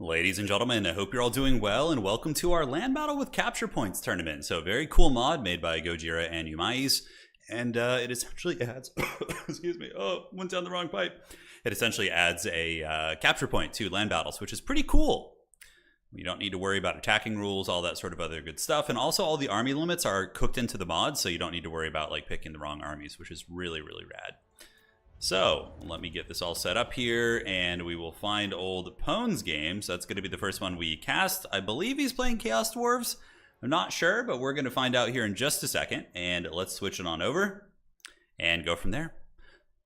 Ladies and gentlemen, I hope you're all doing well, and welcome to our Land Battle with Capture Points tournament. So a very cool mod made by Gojira and Umais, and it essentially adds, excuse me, went down the wrong pipe. It essentially adds a capture point to land battles, which is pretty cool. You don't need to worry about attacking rules, all that sort of other good stuff, and also all the army limits are cooked into the mod, so you don't need to worry about like picking the wrong armies, which is really, really rad. So let me get this all set up here, and we will find old Pone's game. So that's going to be the first one we cast. I believe he's playing Chaos Dwarves. I'm not sure, but we're going to find out here in just a second. And let's switch it on over and go from there.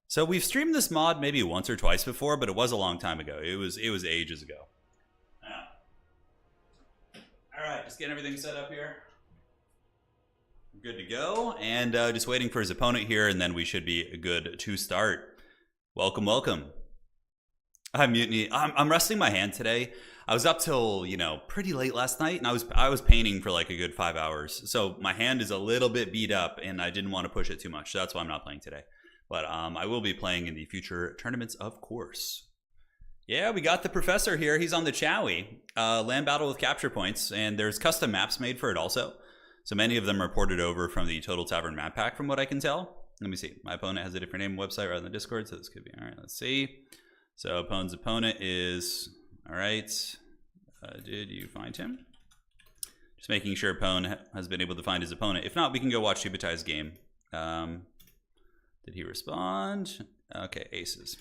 So we've streamed this mod maybe once or twice before, but it was a long time ago. It was ages ago. All right, just getting everything set up here. Good to go, and just waiting for his opponent here, and then we should be good to start. Welcome, welcome. I'm Mutiny. I'm resting my hand today. I was up till, pretty late last night, and I was painting for like a good 5 hours. So my hand is a little bit beat up, and I didn't want to push it too much. So that's why I'm not playing today. But I will be playing in the future tournaments, of course. Yeah, we got the professor here. He's on the Chowie. Land battle with capture points, and there's custom maps made for it also. So many of them are ported over from the Total Tavern map pack, from what I can tell. Let me see. My opponent has a different name website rather than Discord, so this could be all right. Let's see. So Pone's opponent is all right. Did you find him? Just making sure Pone has been able to find his opponent. If not, we can go watch Subutai's game. Did he respond? Okay, aces.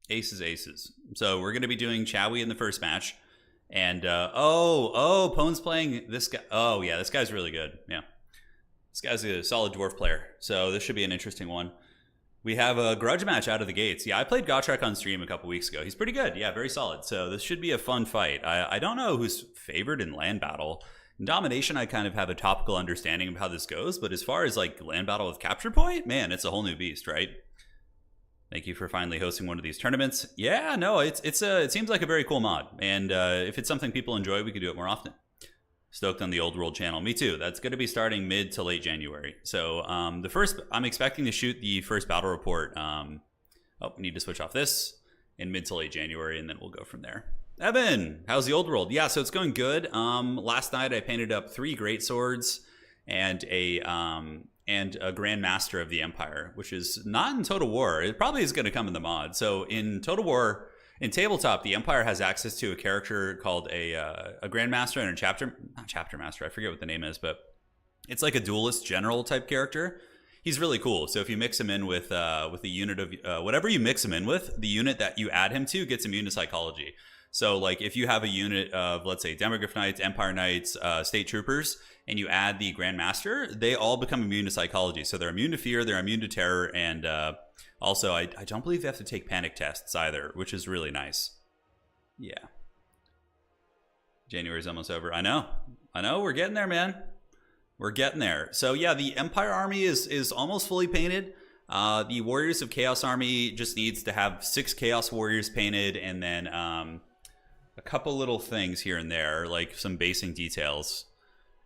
Aces. So we're going to be doing Chowie in the first match. And, Pone's playing this guy. Oh, yeah, this guy's really good. Yeah. This guy's a solid dwarf player. So this should be an interesting one. We have a grudge match out of the gates. Yeah, I played Gotrek on stream a couple weeks ago. He's pretty good. Yeah, very solid. So this should be a fun fight. I don't know who's favored in land battle. In domination, I kind of have a topical understanding of how this goes. But as far as like land battle with capture point, man, it's a whole new beast, right? Thank you for finally hosting one of these tournaments. Yeah, no, it seems like a very cool mod. And if it's something people enjoy, we could do it more often. Stoked on the Old World channel. Me too. That's going to be starting mid to late January. So I'm expecting to shoot the first battle report. We need to switch off this in mid to late January, and then we'll go from there. Evan, how's the Old World? Yeah, so it's going good. Last night I painted up 3 great swords and a Grand Master of the Empire, which is not in Total War. It probably is going to come in the mod. So in Total War, in tabletop, the Empire has access to a character called a Grand Master and a Chapter Master. I forget what the name is, but it's like a duelist general type character. He's really cool. So if you mix him in with the unit of whatever you mix him in with, the unit that you add him to gets immune to psychology. So like if you have a unit of, let's say, Demograph Knights, Empire Knights, State Troopers, and you add the Grand Master, they all become immune to psychology. So they're immune to fear, they're immune to terror, and also I don't believe they have to take panic tests either, which is really nice. Yeah. January's almost over. I know, we're getting there, man. We're getting there. So yeah, the Empire army is almost fully painted. The Warriors of Chaos army just needs to have 6 Chaos Warriors painted, and then a couple little things here and there, like some basing details.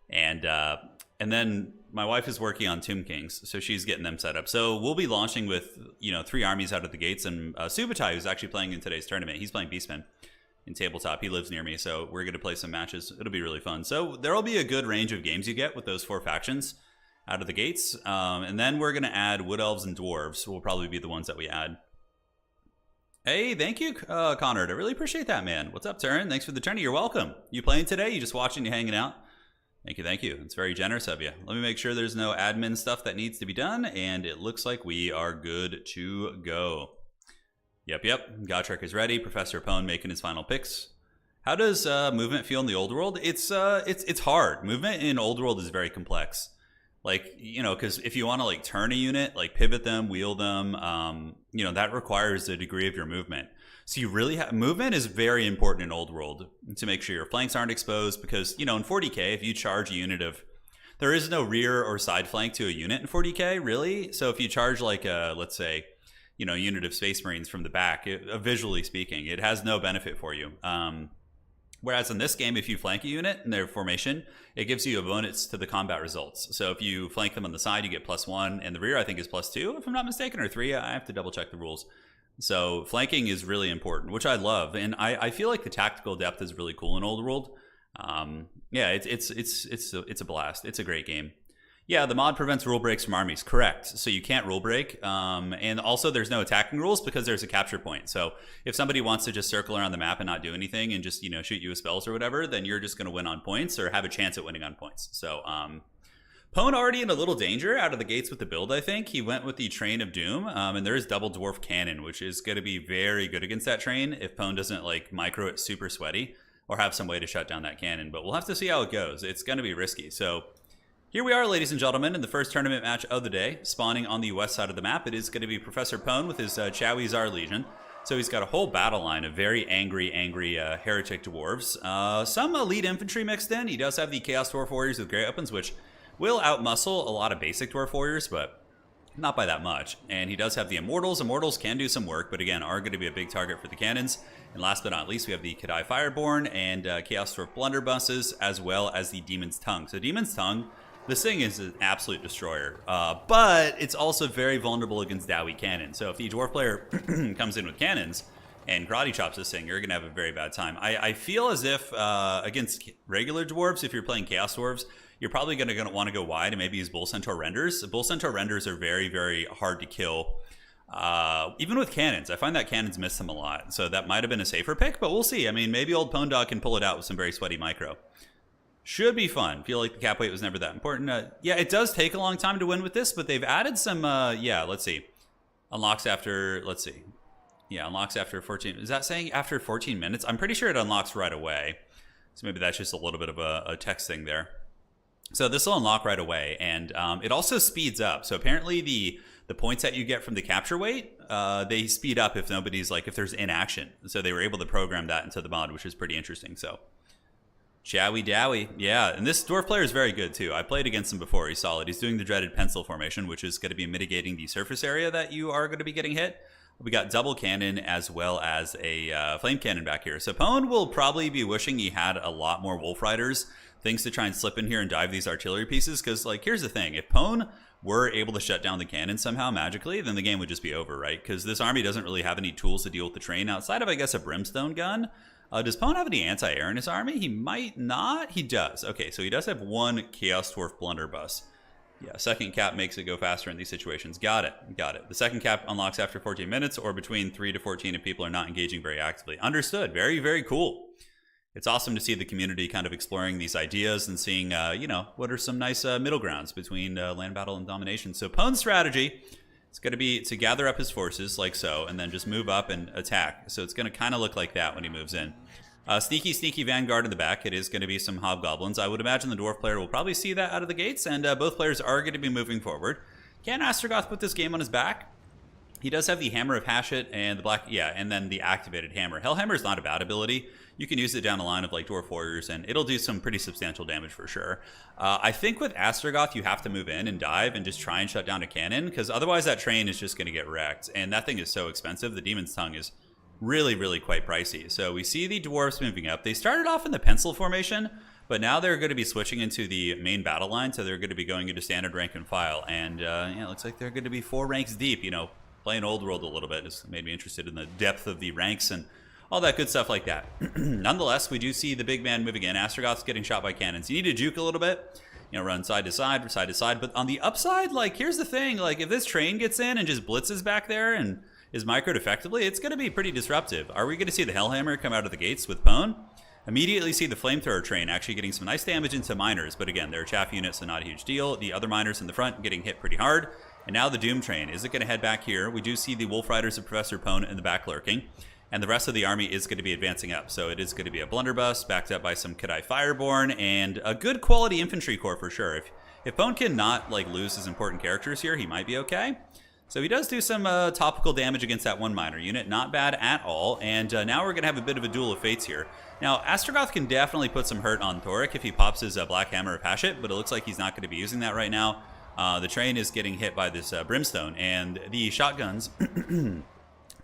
And then my wife is working on Tomb Kings, so she's getting them set up. So we'll be launching with 3 armies out of the gates. And Subutai, who's actually playing in today's tournament, he's playing Beastman in tabletop. He lives near me, so we're going to play some matches. It'll be really fun. So there'll be a good range of games you get with those 4 factions out of the gates. And then we're going to add Wood Elves and Dwarves. Will probably be the ones that we add. Hey, thank you, Connor. I really appreciate that, man. What's up, Turin? Thanks for the tourney. You're welcome. You playing today? You just watching? You hanging out? Thank you. It's very generous of you. Let me make sure there's no admin stuff that needs to be done, and it looks like we are good to go. Yep. Gotrek is ready. Professor Pone making his final picks. How does movement feel in the Old World? It's hard. Movement in Old World is very complex. Like, because if you want to like turn a unit, like pivot them, wheel them, that requires a degree of your movement. So you really have movement is very important in Old World to make sure your flanks aren't exposed, because in 40k, if you charge a unit of, there is no rear or side flank to a unit in 40k, really. So if you charge like a, let's say, unit of Space Marines from the back, visually speaking, it has no benefit for you. Whereas in this game, if you flank a unit in their formation, it gives you a bonus to the combat results. So if you flank them on the side, you get +1, and the rear I think is +2, if I'm not mistaken, or 3. I have to double check the rules. So flanking is really important, which I love, and I feel like the tactical depth is really cool in Old World. Yeah, it's a blast. It's a great game. Yeah, the mod prevents rule breaks from armies. Correct. So you can't rule break. And also there's no attacking rules because there's a capture point. So if somebody wants to just circle around the map and not do anything and just, shoot you with spells or whatever, then you're just going to win on points or have a chance at winning on points. So Pwn already in a little danger out of the gates with the build, I think. He went with the Train of Doom, and there is double dwarf cannon, which is going to be very good against that train if Pwn doesn't like micro it super sweaty or have some way to shut down that cannon. But we'll have to see how it goes. It's going to be risky. So here we are, ladies and gentlemen, in the first tournament match of the day, spawning on the west side of the map. It is going to be Professor Pwn with his Chowizar Legion. So he's got a whole battle line of very angry heretic dwarves. Some elite infantry mixed in. He does have the Chaos Dwarf Warriors with great weapons, which will outmuscle a lot of basic Dwarf Warriors, but not by that much. And he does have the Immortals. Immortals can do some work, but again, are going to be a big target for the cannons. And last but not least, we have the Kadai Fireborn and Chaos Dwarf Blunderbusses, as well as the Demon's Tongue. So Demon's Tongue, this thing is an absolute destroyer, but it's also very vulnerable against Dowie cannon. So if the dwarf player comes in with cannons and karate chops this thing, you're going to have a very bad time. I feel as if against regular dwarves, if you're playing Chaos Dwarves, you're probably going to want to go wide and maybe use Bull Centaur Renders. Bull Centaur Renders are very hard to kill, even with cannons. I find that cannons miss them a lot, so that might have been a safer pick, but we'll see. I mean, maybe old Pwn Dog can pull it out with some very sweaty micro. Should be fun. Feel like the cap weight was never that important. Yeah, it does take a long time to win with this, but they've added some, yeah, let's see. Unlocks after, let's see. Yeah, unlocks after 14. Is that saying after 14 minutes? I'm pretty sure it unlocks right away. So maybe that's just a little bit of a text thing there. So this will unlock right away, and it also speeds up. So apparently the points that you get from the capture weight, they speed up if nobody's like, if there's inaction. So they were able to program that into the mod, which is pretty interesting. So Chowie Dowie. Yeah, and this dwarf player is very good too. I played against him before. He's solid. He's doing the dreaded pencil formation, which is going to be mitigating the surface area that you are going to be getting hit. We got double cannon as well as a flame cannon back here. So Pwn will probably be wishing he had a lot more Wolf Riders, things to try and slip in here and dive these artillery pieces. Because, like, here's the thing. If Pwn were able to shut down the cannon somehow magically, then the game would just be over, right? Because this army doesn't really have any tools to deal with the train outside of, I guess, a brimstone gun. Does Pwn have any anti-air in his army? He might not. He does. Okay, so he does have one Chaos Dwarf Blunderbuss. Yeah, second cap makes it go faster in these situations. Got it. The second cap unlocks after 14 minutes or between 3 to 14 if people are not engaging very actively. Understood. Very cool. It's awesome to see the community kind of exploring these ideas and seeing, what are some nice middle grounds between land battle and domination. So Pwn's strategy is going to be to gather up his forces like so and then just move up and attack. So it's going to kind of look like that when he moves in. Sneaky Vanguard in the back. It is going to be some Hobgoblins. I would imagine the Dwarf player will probably see that out of the gates, and both players are going to be moving forward. Can Astrogoth put this game on his back? He does have the Hammer of Hashut and the black, and then the activated Hammer. Hellhammer is not a bad ability. You can use it down the line of like Dwarf Warriors, and it'll do some pretty substantial damage for sure. I think with Astrogoth, you have to move in and dive and just try and shut down a cannon, because otherwise that train is just going to get wrecked, and that thing is so expensive. The Demon's Tongue is really quite pricey. So we see the dwarves moving up. They started off in the pencil formation, but now they're going to be switching into the main battle line, so they're going to be going into standard rank and file. And it looks like they're going to be 4 ranks deep. Playing Old World a little bit has made me interested in the depth of the ranks and all that good stuff like that. Nonetheless, we do see the big man moving in. Astrogoth's getting shot by cannons. You need to juke a little bit, run side to side. But on the upside, like, here's the thing. Like, if this train gets in and just blitzes back there and is microed effectively, it's going to be pretty disruptive. Are we going to see the Hellhammer come out of the gates with Pwn? Immediately see the Flamethrower train actually getting some nice damage into miners, but again, they're chaff units, so not a huge deal. The other miners in the front getting hit pretty hard. And now the Doom train. Is it going to head back here? We do see the Wolf Riders of Professor Pwn in the back lurking, and the rest of the army is going to be advancing up. So it is going to be a blunderbuss backed up by some Kadai Fireborn and a good quality infantry corps for sure. If Pwn can not lose his important characters here, he might be okay. So he does do some topical damage against that one miner unit. Not bad at all. And now we're going to have a bit of a duel of fates here. Now, Astrogoth can definitely put some hurt on Thoric if he pops his Black Hammer of Hashut, but it looks like he's not going to be using that right now. The train is getting hit by this Brimstone, and the shotguns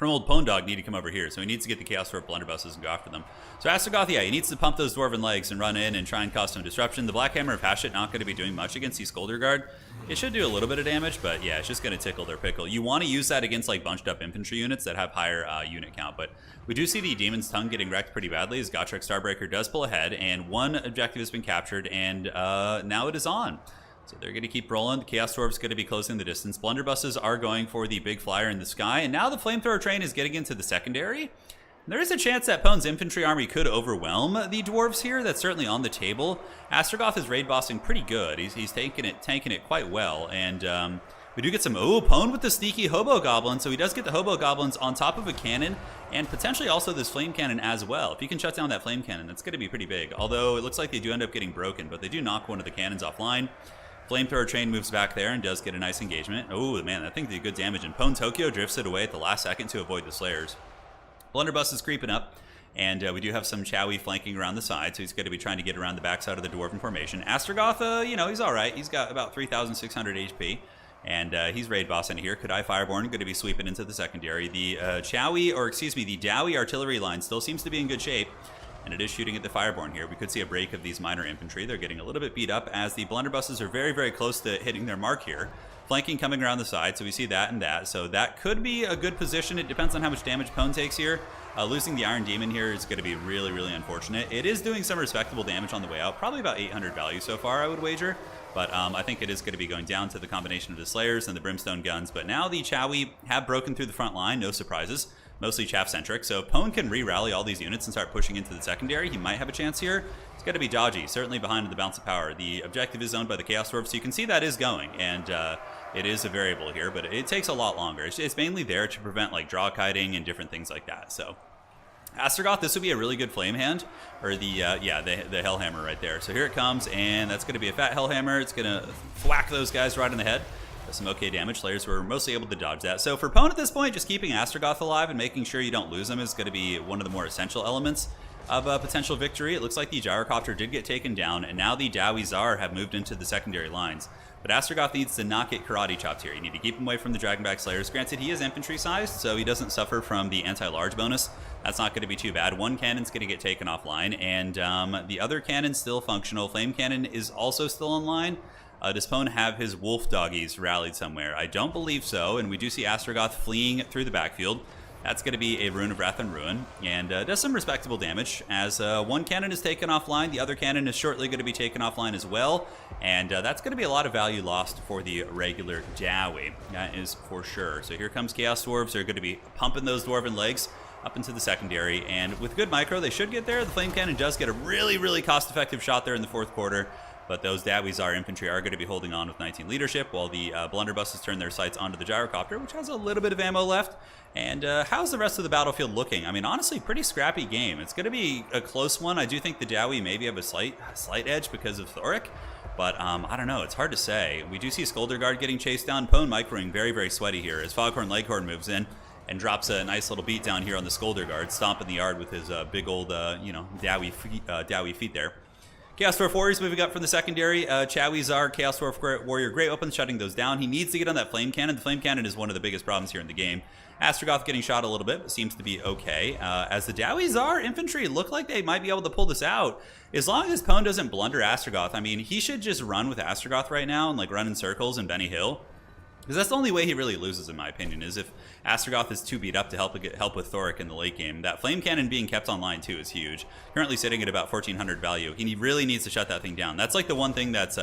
from old Pwn Dog need to come over here, so he needs to get the Chaos Dwarf Blunderbusses and go after them. So Astrogoth, yeah, he needs to pump those Dwarven legs and run in and try and cause some disruption. The Black Hammer of Hashut not going to be doing much against the Skulder Guard. It should do a little bit of damage, but yeah, it's just going to tickle their pickle. You want to use that against like bunched up infantry units that have higher unit count, but we do see the Demon's Tongue getting wrecked pretty badly as Gotrek Starbreaker does pull ahead, and one objective has been captured, and now it is on. So they're going to keep rolling. The Chaos Dwarf's going to be closing the distance. Blunderbusses are going for the big flyer in the sky, and now the Flamethrower train is getting into the secondary. There is a chance that Pwn's infantry army could overwhelm the dwarves here. That's certainly on the table. Astrogoth is raid bossing pretty good. He's tanking it quite well, and we do get some Pwn with the sneaky Hobo Goblin. So he does get the Hobo Goblins on top of a cannon, and potentially also this Flame Cannon as well. If you can shut down that Flame Cannon, that's going to be pretty big. Although it looks like they do end up getting broken, but they do knock one of the cannons offline. Flamethrower train moves back there and does get a nice engagement. Oh man, that thing did good damage, and Pwn Tokyo drifts it away at the last second to avoid the Slayers. Blunderbuss is creeping up, and we do have some Chowie flanking around the side, so he's going to be trying to get around the backside of the Dwarven formation. Astrogoth, you know, he's alright. He's got about 3,600 HP, and he's raid bossing here. Kadai Fireborn going to be sweeping into the secondary. The the Dowie artillery line still seems to be in good shape, and it is shooting at the Fireborn here. We could see a break of these minor infantry. They're getting a little bit beat up as the Blunderbusses are very, very close to hitting their mark here. Flanking coming around the side, so we see that and that. So that could be a good position. It depends on how much damage Pwn takes here. Losing the Iron Demon here is going to be really, really unfortunate. It is doing some respectable damage on the way out. Probably about 800 value so far, I would wager. But I think it is going to be going down to the combination of the Slayers and the Brimstone guns. But now the Chowie have broken through the front line. No surprises. Mostly chaff-centric. So if Pwn can re-rally all these units and start pushing into the secondary, he might have a chance here. It's got to be dodgy, certainly behind the Bounce of Power. The objective is owned by the Chaos Dwarf, so you can see that is going. And it is a variable here, but it takes a lot longer. It's mainly there to prevent like draw kiting and different things like that. So Astrogoth, this would be a really good flame hand, or the Hellhammer right there. So here it comes, and that's going to be a fat Hellhammer. It's going to thwack those guys right in the head. Does some okay damage. Slayers were mostly able to dodge that. So for Pwn at this point, just keeping Astrogoth alive and making sure you don't lose him is going to be one of the more essential elements of a potential victory. It looks like the Gyrocopter did get taken down, and now the Dowie Tsar have moved into the secondary lines. But Astrogoth needs to not get karate chopped here. You need to keep him away from the Dragonback Slayers. Granted, he is infantry sized, so he doesn't suffer from the anti-large bonus. That's not going to be too bad. One cannon's going to get taken offline, and the other cannon's still functional. Flame Cannon is also still online. Does Pwn have his wolf doggies rallied somewhere? I don't believe so, and we do see Astrogoth fleeing through the backfield. That's going to be a Rune of Wrath and Ruin, and does some respectable damage. As one cannon is taken offline, the other cannon is shortly going to be taken offline as well, and that's going to be a lot of value lost for the regular Dowie. That is for sure. So here comes Chaos Dwarves. They're going to be pumping those Dwarven legs up into the secondary, and with good micro, they should get there. The Flame Cannon does get a really, really cost-effective shot there in the fourth quarter, but those Dowie Tsar infantry are going to be holding on with 19 leadership, while the Blunderbusses turn their sights onto the Gyrocopter, which has a little bit of ammo left. And how's the rest of the battlefield looking? I mean, honestly, pretty scrappy game. It's going to be a close one. I do think the Dowie maybe have a slight edge because of Thoric, but I don't know. It's hard to say. We do see Skulder Guard getting chased down. Pwn microing very, very sweaty here as Foghorn Leghorn moves in and drops a nice little beat down here on the Skulder Guard, stomping the yard with his big old, Dowie feet there. Chaos Dwarf Warriors moving up from the secondary. Chowie Tsar, Chaos Dwarf Warrior, great weapons, shutting those down. He needs to get on that Flame Cannon. The Flame Cannon is one of the biggest problems here in the game. Astrogoth getting shot a little bit, but seems to be okay. As the Dowie Tsar infantry look like they might be able to pull this out. As long as Pwn doesn't blunder Astrogoth, I mean, he should just run with Astrogoth right now and like run in circles in Benny Hill. Because that's the only way he really loses, in my opinion, is if Astrogoth is too beat up to help with Thoric in the late game. That Flame Cannon being kept online, too, is huge. Currently sitting at about 1,400 value. He really needs to shut that thing down. That's like the one thing that's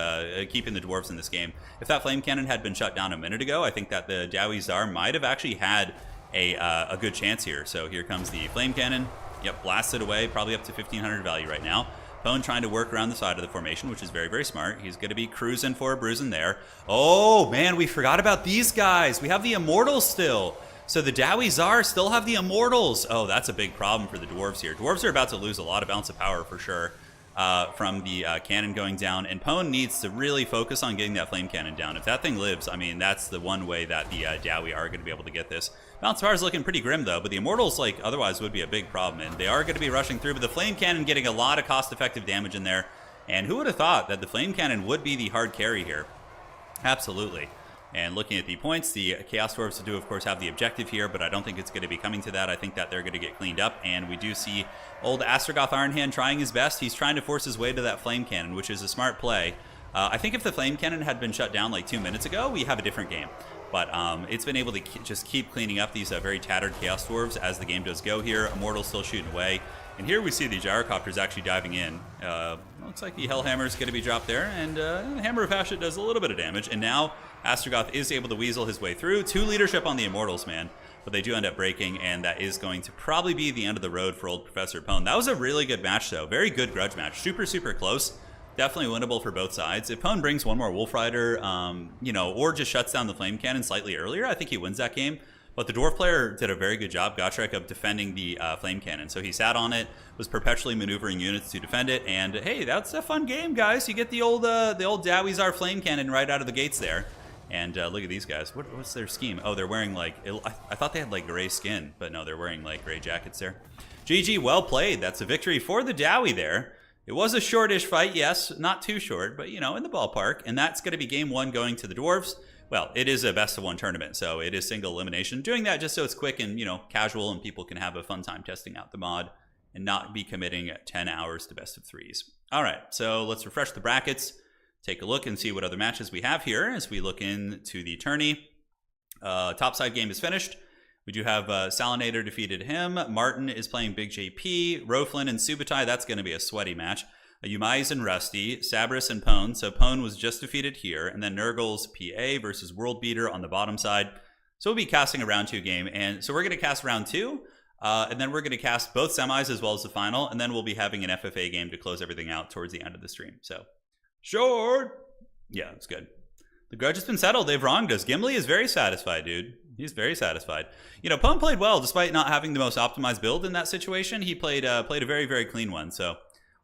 keeping the Dwarves in this game. If that Flame Cannon had been shut down a minute ago, I think that the Dowie Tsar might have actually had a good chance here. So here comes the Flame Cannon. Yep, blasted away, probably up to 1,500 value right now. Pwn trying to work around the side of the formation, which is very, very smart. He's going to be cruising for a bruising there. Oh, man, we forgot about these guys. We have the Immortals still. So the Dowie Tsar still have the Immortals. Oh, that's a big problem for the Dwarves here. Dwarves are about to lose a lot of bounce of power for sure from the cannon going down. And Pwn needs to really focus on getting that Flame Cannon down. If that thing lives, I mean, that's the one way that the Dowie are going to be able to get this. Bounce Power is looking pretty grim, though, but the Immortals, like, otherwise would be a big problem, and they are going to be rushing through, but the Flame Cannon getting a lot of cost-effective damage in there, and who would have thought that the Flame Cannon would be the hard carry here? Absolutely. And looking at the points, the Chaos Dwarves do, of course, have the objective here, but I don't think it's going to be coming to that. I think that they're going to get cleaned up, and we do see old Astrogoth Ironhand trying his best. He's trying to force his way to that Flame Cannon, which is a smart play. I think if the Flame Cannon had been shut down like 2 minutes ago, we have a different game. But it's been able to just keep cleaning up these very tattered Chaos Dwarves as the game does go here. Immortal's still shooting away. And here we see the Gyrocopters actually diving in. Looks like the Hellhammer is going to be dropped there, and the Hammer of Hashut does a little bit of damage. And now Astrogoth is able to weasel his way through. 2 leadership on the Immortals, man. But they do end up breaking, and that is going to probably be the end of the road for old Professor Pone. That was a really good match, though. Very good grudge match. Super, super close. Definitely winnable for both sides. If Pone brings one more Wolf Rider, or just shuts down the Flame Cannon slightly earlier, I think he wins that game. But the Dwarf player did a very good job, Gotrek, of defending the Flame Cannon. So he sat on it, was perpetually maneuvering units to defend it, and hey, that's a fun game, guys. You get the old Dawizar Flame Cannon right out of the gates there. And look at these guys. What's their scheme? Oh, they're wearing like... I thought they had like gray skin, but no, they're wearing like gray jackets there. GG, well played. That's a victory for the Dowie there. It was a shortish fight, yes. Not too short, but, in the ballpark. And that's going to be game 1 going to the Dwarves. Well, it is a best-of-1 tournament, so it is single elimination. Doing that just so it's quick and, casual, and people can have a fun time testing out the mod and not be committing 10 hours to best-of-3s. All right, so let's refresh the brackets, take a look, and see what other matches we have here as we look into the tourney. Topside game is finished. We do have Salinator defeated him. Martin is playing Big JP. Roflin and Subutai, that's going to be a sweaty match. Umais and Rusty, Sabris and Pone. So Pone was just defeated here. And then Nurgle's PA versus World Beater on the bottom side. So we'll be casting a round 2 game. And so we're going to cast round 2. And then we're going to cast both semis as well as the final. And then we'll be having an FFA game to close everything out towards the end of the stream. So, short. Yeah, it's good. The grudge has been settled. They've wronged us. Gimli is very satisfied, dude. He's very satisfied. Pone played well despite not having the most optimized build in that situation. He played a very, very clean one. So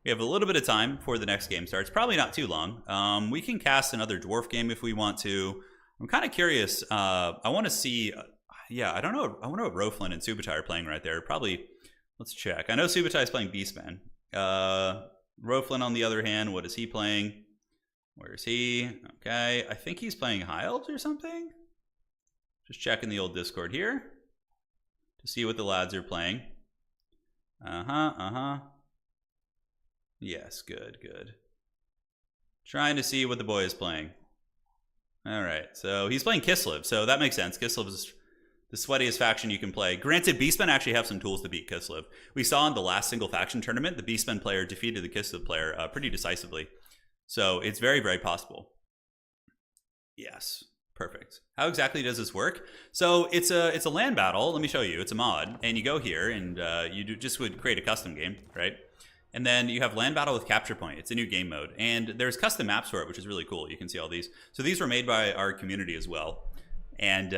we have a little bit of time before the next game starts. Probably not too long. We can cast another dwarf game if we want to. I'm kind of curious. I want to see. I don't know. I wonder what Roflin and Subutai are playing right there. Probably. Let's check. I know Subutai is playing Beastman. Roflin, on the other hand, what is he playing? Where is he? Okay. I think he's playing High Elves or something. Just checking the old Discord here to see what the lads are playing. Yes, good. Trying to see what the boy is playing. All right, so he's playing Kislev, so that makes sense. Kislev is the sweatiest faction you can play. Granted, Beastmen actually have some tools to beat Kislev. We saw in the last single faction tournament, the Beastmen player defeated the Kislev player pretty decisively. So it's very, very possible. Yes. Perfect. How exactly does this work? So it's a land battle. Let me show you. It's a mod, and you go here, and just would create a custom game, right? And then you have land battle with capture point. It's a new game mode, and there's custom maps for it, which is really cool. You can see all these. So these were made by our community as well. And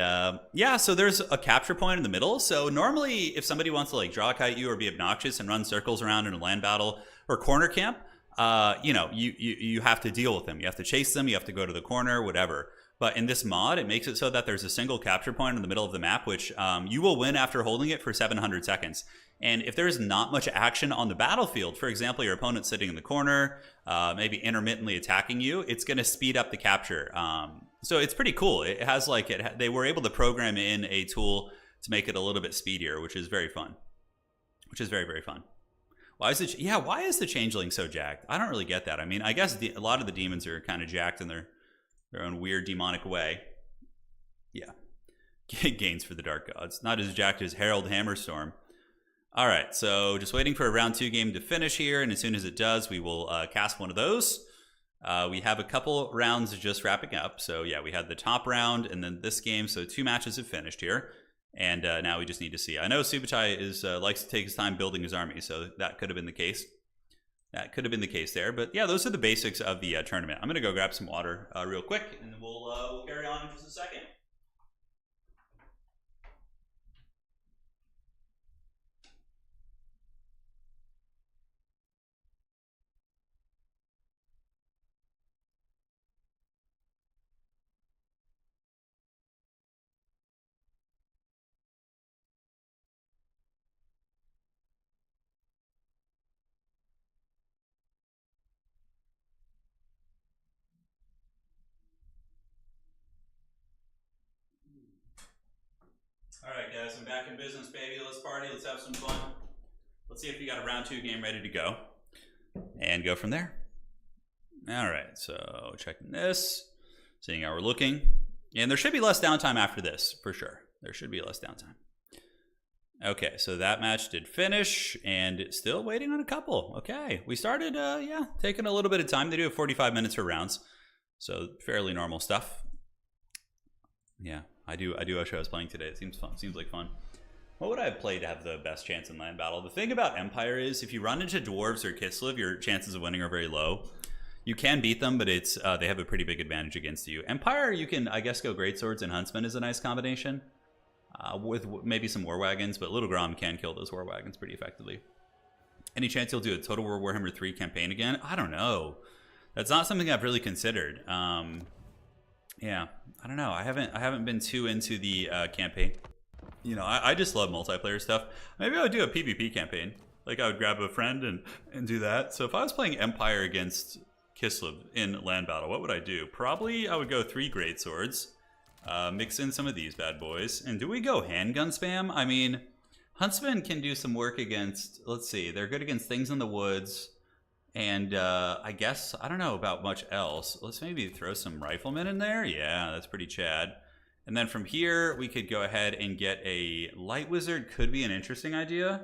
so there's a capture point in the middle. So normally, if somebody wants to like draw kite you or be obnoxious and run circles around in a land battle or corner camp, you have to deal with them. You have to chase them. You have to go to the corner, whatever. But in this mod, it makes it so that there's a single capture point in the middle of the map, which you will win after holding it for 700 seconds. And if there's not much action on the battlefield, for example, your opponent's sitting in the corner, maybe intermittently attacking you, it's going to speed up the capture. So it's pretty cool. It has they were able to program in a tool to make it a little bit speedier, which is very fun. Which is very, very fun. Why is the changeling so jacked? I don't really get that. I mean, I guess a lot of the demons are kind of jacked in their own weird demonic way. Yeah. Gains for the Dark Gods. Not as jacked as Herald Hammerstorm. All right, so just waiting for a round 2 game to finish here, and as soon as it does, we will cast one of those. We have a couple rounds just wrapping up. So yeah, we had the top round and then this game. So 2 matches have finished here. And now we just need to see. I know Subutai likes to take his time building his army, so that could have been the case. That could have been the case there. But yeah, those are the basics of the tournament. I'm going to go grab some water real quick, and then we'll carry on in just a second. I'm back in business, baby. Let's party. Let's have some fun. Let's see if we got a round 2 game ready to go. And go from there. All right, so checking this. Seeing how we're looking. And there should be less downtime after this, for sure. There should be less downtime. Okay, so that match did finish, and still waiting on a couple. Okay, we started, taking a little bit of time. They do have 45 minutes for rounds, so fairly normal stuff. Yeah, I do wish I was playing today. It seems fun. Seems like fun. What would I have played to have the best chance in land battle? The thing about Empire is, if you run into Dwarves or Kislev, your chances of winning are very low. You can beat them, but it's they have a pretty big advantage against you. Empire, you can, I guess, go Greatswords and Huntsman is a nice combination. With maybe some War Wagons, but Little Grom can kill those War Wagons pretty effectively. Any chance you'll do a Total War Warhammer 3 campaign again? I don't know. That's not something I've really considered. Yeah, I don't know. I haven't been too into the campaign. You know, I just love multiplayer stuff. Maybe I would do a PvP campaign. Like I would grab a friend and do that. So if I was playing Empire against Kislev in land battle, what would I do? Probably I would go 3 Greatswords. Mix in some of these bad boys. And do we go handgun spam? I mean, Huntsmen can do some work against, let's see, they're good against things in the woods. And I guess, I don't know about much else. Let's maybe throw some Riflemen in there. Yeah, that's pretty Chad. And then from here, we could go ahead and get a Light Wizard. Could be an interesting idea.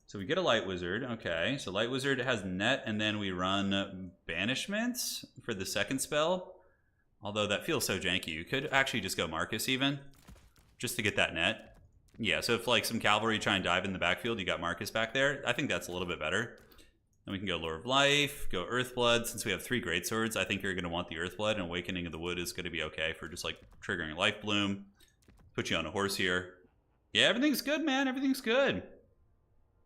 So we get a Light Wizard. Okay, so Light Wizard has net, and then we run Banishment for the second spell. Although that feels so janky. You could actually just go Marcus even, just to get that net. Yeah, so if like some cavalry try and dive in the backfield, you got Marcus back there. I think that's a little bit better. Then we can go Lore of Life, go Earthblood. Since we have 3 Greatswords, I think you're going to want the Earthblood, and Awakening of the Wood is going to be okay for just like triggering Life Bloom. Put you on a horse here. Yeah, everything's good, man. Everything's good.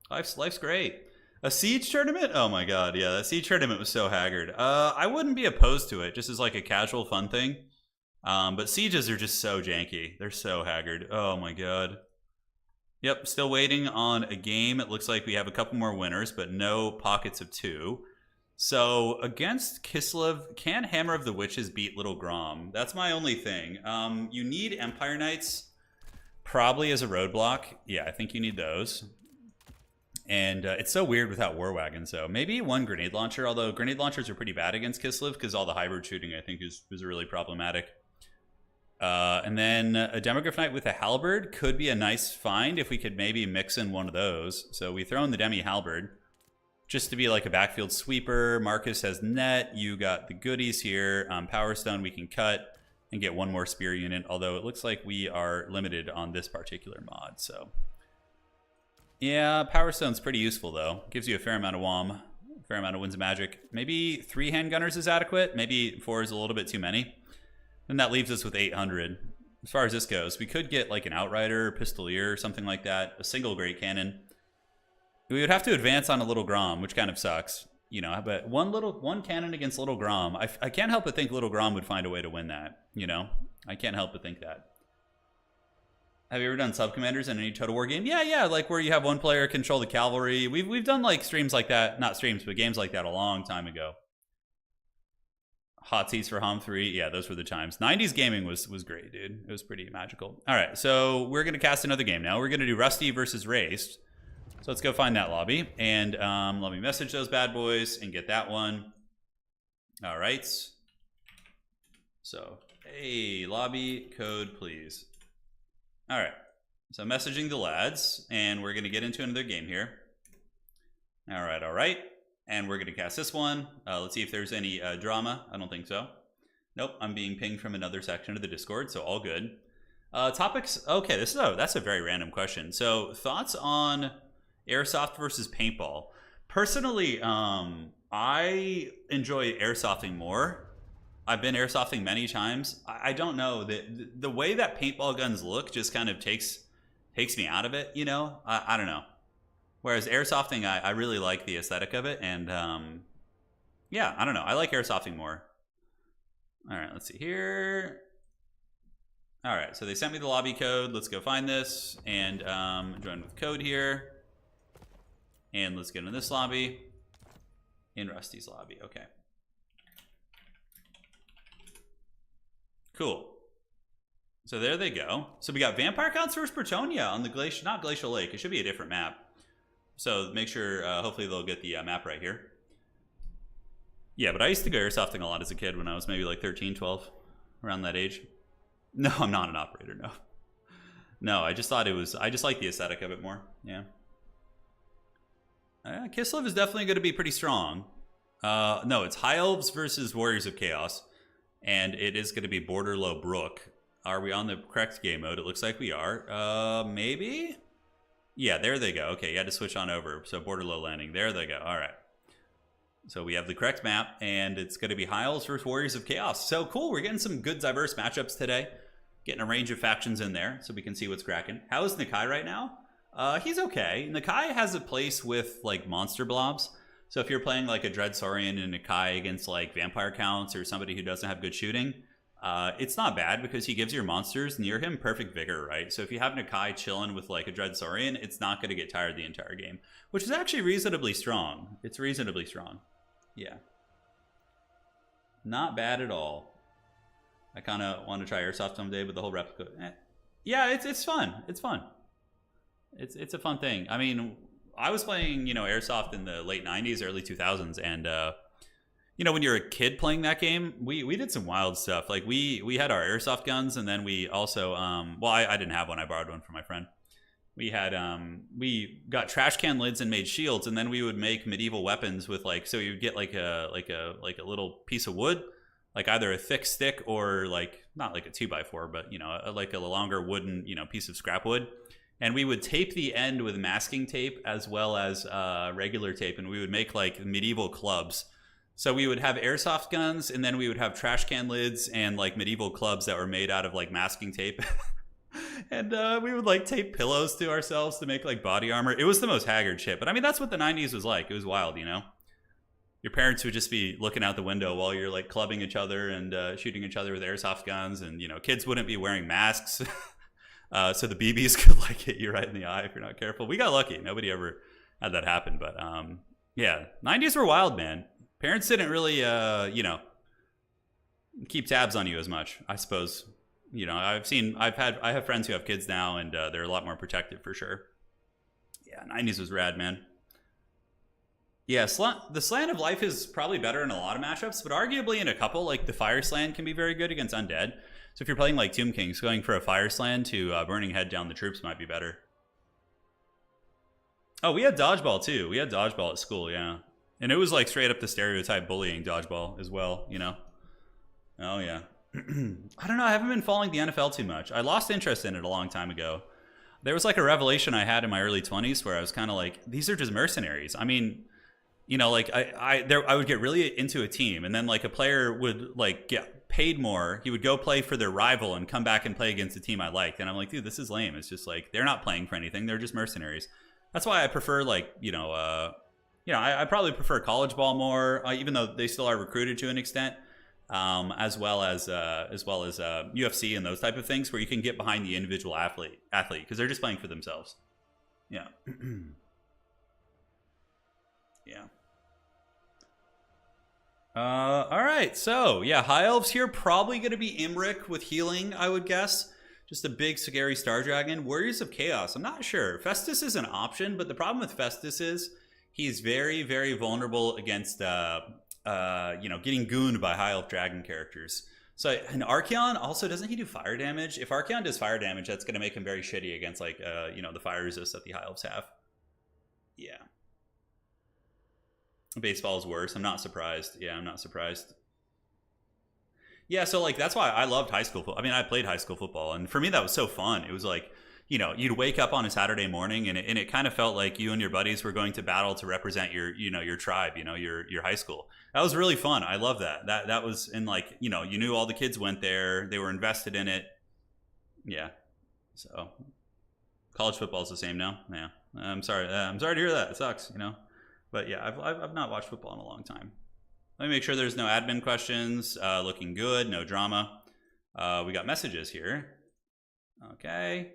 Life's great. A Siege tournament? Oh my god, yeah, that Siege tournament was so haggard. I wouldn't be opposed to it, just as like a casual fun thing. But Sieges are just so janky. They're so haggard. Oh my god. Yep, still waiting on a game. It looks like we have a couple more winners, but no pockets of 2. So, against Kislev, can Hammer of the Witches beat Little Grom? That's my only thing. You need Empire Knights, probably as a roadblock. Yeah, I think you need those. And it's so weird without War Wagons, so maybe 1 Grenade Launcher, although Grenade Launchers are pretty bad against Kislev because all the hybrid shooting, I think, is really problematic. And then a Demograph Knight with a Halberd could be a nice find if we could maybe mix in one of those. So we throw in the Demi Halberd just to be like a backfield sweeper. Marcus has net. You got the goodies here. Power Stone we can cut and get 1 more spear unit, although it looks like we are limited on this particular mod, so... Yeah, Power Stone's pretty useful, though. Gives you a fair amount of WOM, a fair amount of Winds of Magic. Maybe 3 handgunners is adequate. Maybe 4 is a little bit too many. Then that leaves us with 800. As far as this goes, we could get like an Outrider, Pistolier, or something like that. A single Great Cannon. We would have to advance on a Little Grom, which kind of sucks. You know, but one cannon against Little Grom. I can't help but think Little Grom would find a way to win that. You know? I can't help but think that. Have you ever done sub-commanders in any Total War game? Yeah, like where you have one player control the cavalry. We've done like streams like that, not streams, but games like that a long time ago. Hot seats for Hom 3, yeah, those were the times. 90s gaming was great, dude. It was pretty magical. All right, so we're gonna cast another game now. We're gonna do Rusty versus Raced. So let's go find that lobby, and let me message those bad boys and get that one. All right. So, hey, lobby code, please. All right, so messaging the lads, and we're gonna get into another game here. All right, and we're gonna cast this one. Let's see if there's any drama. I don't think so. Nope, I'm being pinged from another section of the Discord, so all good. Topics, okay, that's a very random question. So thoughts on airsoft versus paintball? Personally, I enjoy airsofting more. I've been airsofting many times. I don't know, the way that paintball guns look just kind of takes me out of it, you know? I don't know. Whereas airsofting, I really like the aesthetic of it, and yeah, I don't know. I like airsofting more. All right, let's see here. All right, so they sent me the lobby code. Let's go find this and join with code here. And let's get into this lobby. In Rusty's lobby, okay. Cool. So there they go. So we got Vampire Counts versus Bretonia on the Glacial, not Glacial Lake. It should be a different map. So make sure, hopefully they'll get the map right here. Yeah, but I used to go airsofting a lot as a kid when I was maybe like 13, 12, around that age. No, I'm not an operator, no. No, I just thought it was, I just like the aesthetic of it more, yeah. Kislev is definitely going to be pretty strong. No, it's High Elves versus Warriors of Chaos. And it is going to be Borderlow Brook. Are we on the correct game mode? It looks like we are. Maybe? Yeah, there they go. Okay, you had to switch on over. So Borderlow Landing. There they go. All right. So we have the correct map, and it's going to be High Elves versus Warriors of Chaos. So cool. We're getting some good, diverse matchups today. Getting a range of factions in there so we can see what's cracking. How is Nakai right now? He's okay. Nakai has a place with, like, monster blobs. So if you're playing, like, a Dread Saurian and Nakai against, like, Vampire Counts or somebody who doesn't have good shooting, it's not bad because he gives your monsters near him perfect vigor, right? So if you have Nakai chilling with, like, a Dread Saurian, it's not going to get tired the entire game, which is actually reasonably strong. It's reasonably strong. Yeah. Not bad at all. I kind of want to try Airsoft someday, but the whole replica... Yeah, it's fun. It's fun. It's a fun thing. I mean, I was playing, you know, Airsoft in the late 90s, early 2000s, and, you know, when you're a kid playing that game, we did some wild stuff. Like, we had our Airsoft guns, and then we also... well, I didn't have one. I borrowed one from my friend. We had we got trash can lids and made shields, and then we would make medieval weapons with, like, so you would get like a little piece of wood, like either a thick stick or, like, not like a 2x4, but, you know, like a longer wooden, you know, piece of scrap wood, and we would tape the end with masking tape as well as regular tape, and we would make, like, medieval clubs. So we would have airsoft guns, and then we would have trash can lids and, like, medieval clubs that were made out of, like, masking tape. And we would, like, tape pillows to ourselves to make, like, body armor. It was the most haggard shit. But I mean, that's what the 90s was like. It was wild, you know? Your parents would just be looking out the window while you're, like, clubbing each other and shooting each other with airsoft guns. And, you know, kids wouldn't be wearing masks. So the BBs could, like, hit you right in the eye if you're not careful. We got lucky. Nobody ever had that happen. But, yeah, 90s were wild, man. Parents didn't really, you know, keep tabs on you as much, I suppose. You know, I have friends who have kids now, and they're a lot more protective for sure. Yeah, 90s was rad, man. Yeah, the Slant of Life is probably better in a lot of matchups, but arguably in a couple, like the Fire Slant can be very good against Undead. So if you're playing like Tomb Kings, going for a Fire Slant to Burning Head down the troops might be better. Oh, we had Dodgeball too. We had Dodgeball at school, yeah. And it was like straight up the stereotype bullying Dodgeball as well, you know? Oh, yeah. I don't know. I haven't been following the NFL too much. I lost interest in it a long time ago. There was like a revelation I had in my early 20s where I was kind of like, these are just mercenaries. I mean, you know, like I would get really into a team, and then like a player would like get paid more. He would go play for their rival and come back and play against a team I liked. And I'm like, dude, this is lame. It's just like, they're not playing for anything. They're just mercenaries. That's why I prefer, like, I probably prefer college ball more, even though they still are recruited to an extent. As well as UFC and those type of things where you can get behind the individual athlete because they're just playing for themselves. Yeah. Yeah. All right. So yeah, High Elves here, probably going to be Imrik with healing, I would guess. Just a big scary Star Dragon. Warriors of Chaos, I'm not sure. Festus is an option, but the problem with Festus is he's very, very vulnerable against getting gooned by High Elf Dragon characters. So, and Archeon also, doesn't he do fire damage? If Archeon does fire damage, that's going to make him very shitty against, like, the fire resist that the High Elves have. Yeah. Baseball is worse. I'm not surprised. Yeah, I'm not surprised. Yeah, so, like, that's why I loved high school football. I mean, I played high school football, and for me, that was so fun. It was like, you know, you'd wake up on a Saturday morning, and it kind of felt like you and your buddies were going to battle to represent your tribe, your high school. That was really fun. I love that. That was, and like, you knew all the kids went there. They were invested in it. Yeah. So college football is the same now. Yeah. I'm sorry. I'm sorry to hear that. It sucks, you know. But yeah, I've not watched football in a long time. Let me make sure there's no admin questions. Looking good. No drama. We got messages here. Okay.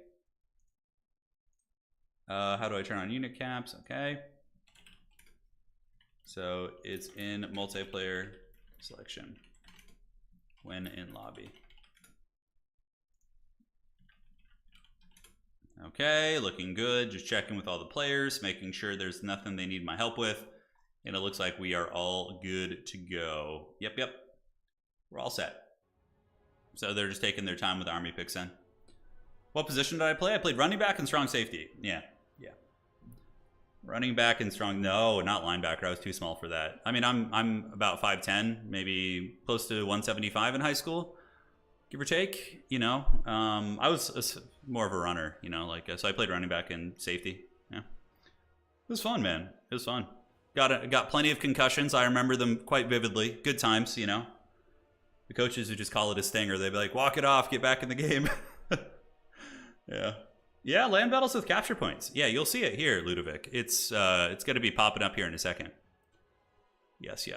How do I turn on unit caps? Okay. So it's in multiplayer selection when in lobby. Okay, looking good. Just checking with all the players, making sure there's nothing they need my help with. And it looks like we are all good to go. Yep. We're all set. So they're just taking their time with army picks in. What position did I play? I played running back and strong safety. Yeah. Running back and strong. No, not linebacker. I was too small for that. I mean, I'm about 5'10", maybe close to 175 in high school, give or take. You know, I was more of a runner. You know, like so I played running back and safety. Yeah, it was fun, man. It was fun. Got plenty of concussions. I remember them quite vividly. Good times, you know. The coaches would just call it a stinger. They'd be like, "Walk it off, get back in the game." Yeah, land battles with capture points. Yeah, you'll see it here, Ludovic. It's going to be popping up here in a second. Yes.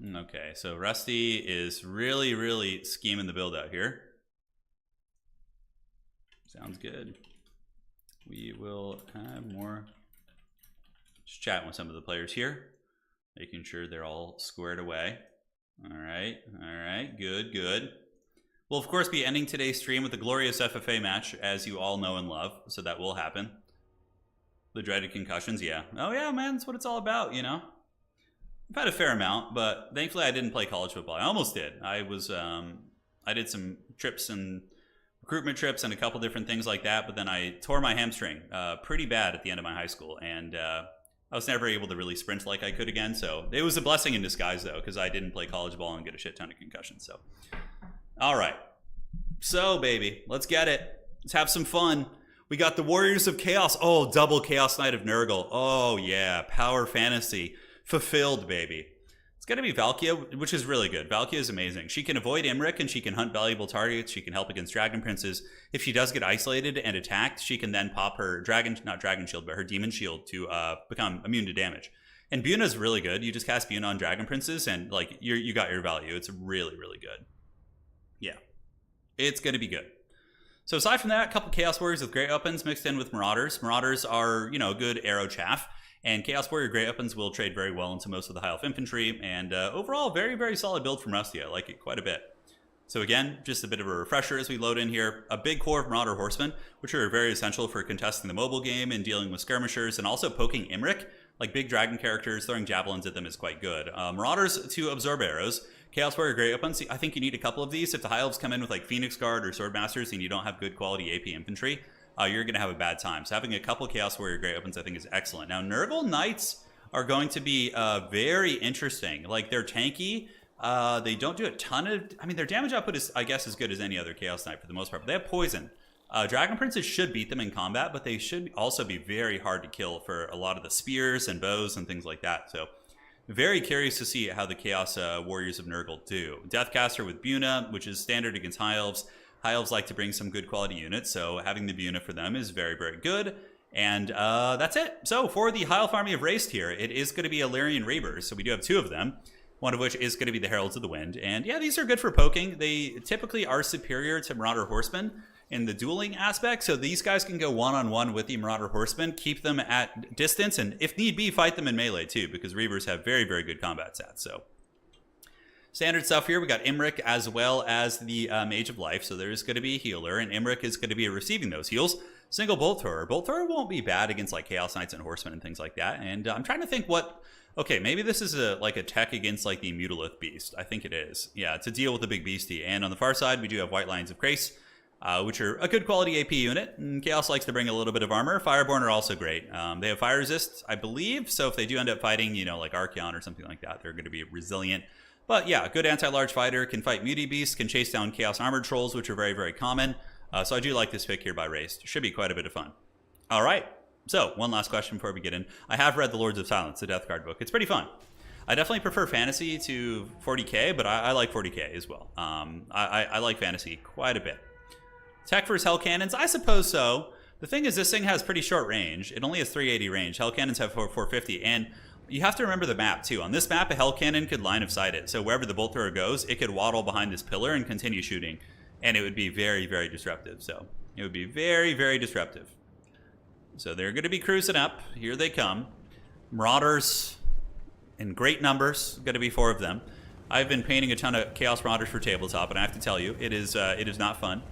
Okay, so Rusty is really scheming the build out here. Sounds good. We will have more. Just chatting with some of the players here, making sure they're all squared away. All right, good. We'll, of course, be ending today's stream with a glorious FFA match, as you all know and love, so that will happen. The dreaded concussions, yeah. Oh, yeah, man, that's what it's all about, you know? I've had a fair amount, but thankfully I didn't play college football. I almost did. I did some trips and recruitment trips and a couple different things like that, but then I tore my hamstring pretty bad at the end of my high school, and I was never able to really sprint like I could again, so it was a blessing in disguise, though, because I didn't play college ball and get a shit ton of concussions, so... All right, so baby, let's get it. Let's have some fun. We got the Warriors of Chaos. Oh, double Chaos Knight of Nurgle. Oh yeah, power fantasy fulfilled, baby. It's gonna be Valkia, which is really good. Valkia is amazing. She can avoid Imric and she can hunt valuable targets. She can help against Dragon Princes. If she does get isolated and attacked, she can then pop her not Dragon Shield, but her Demon Shield to become immune to damage. And Buna's really good. You just cast Buna on Dragon Princes and like you got your value. It's really good. Yeah, it's going to be good. So aside from that, a couple Chaos Warriors with Great Weapons mixed in with Marauders. Marauders are, you know, good arrow chaff. And Chaos Warrior Great Weapons will trade very well into most of the High Elf Infantry. And overall, very solid build from Rusty. I like it quite a bit. So again, just a bit of a refresher as we load in here. A big core of Marauder Horsemen, which are very essential for contesting the mobile game and dealing with skirmishers and also poking Imric. Like big dragon characters, throwing javelins at them is quite good. Marauders to absorb arrows. Chaos Warrior Great Weapons, I think you need a couple of these. If the High Elves come in with like Phoenix Guard or Swordmasters and you don't have good quality AP infantry, you're going to have a bad time. So having a couple Chaos Warrior Great Weapons I think is excellent. Now Nurgle Knights are going to be very interesting. Like they're tanky. They don't do a ton of... I mean, their damage output is, I guess, as good as any other Chaos Knight for the most part. But they have poison. Dragon Princes should beat them in combat, but they should also be very hard to kill for a lot of the spears and bows and things like that. So... very curious to see how the Chaos Warriors of Nurgle do. Deathcaster with Buna, which is standard against High Elves. High Elves like to bring some good quality units, so having the Buna for them is very good. And that's it. So for the High Elf army of Raced here, it is going to be Illyrian Reavers. So we do have two of them, one of which is going to be the Heralds of the Wind. And yeah, these are good for poking. They typically are superior to Marauder Horsemen in the dueling aspect, so these guys can go one-on-one with the Marauder Horsemen, keep them at distance, and if need be, fight them in melee too, because Reavers have very good combat stats. So standard stuff here, we got Imric as well as the Mage of Life, so there's going to be a healer, and Imric is going to be receiving those heals. Single Bolt Thrower. Bolt Thrower won't be bad against like Chaos Knights and Horsemen and things like that, and I'm trying to think what... Okay, maybe this is like a tech against like the Mutalith Beast. I think it is. Yeah, to deal with the big beastie. And on the far side, we do have White Lions of Grace, which are a good quality AP unit. And Chaos likes to bring a little bit of armor. Fireborn are also great. They have fire resist, I believe. So if they do end up fighting, you know, like Archeon or something like that, they're going to be resilient. But yeah, good anti-large fighter, can fight Muty Beasts, can chase down Chaos Armored Trolls, which are very common. So I do like this pick here by Raced. Should be quite a bit of fun. All right. So, one last question before we get in. I have read The Lords of Silence, the Death Guard book. It's pretty fun. I definitely prefer fantasy to 40k, but I like 40k as well. I like fantasy quite a bit. Tech versus Hell Cannons? I suppose so. The thing is, this thing has pretty short range. It only has 380 range. Hell Cannons have 450, and you have to remember the map, too. On this map, a Hell Cannon could line of sight it. So wherever the bolt thrower goes, it could waddle behind this pillar and continue shooting, and it would be very disruptive. So, it would be very disruptive. So they're going to be cruising up. Here they come. Marauders in great numbers. Going to be 4 of them. I've been painting a ton of Chaos Marauders for tabletop, and I have to tell you, it is not fun.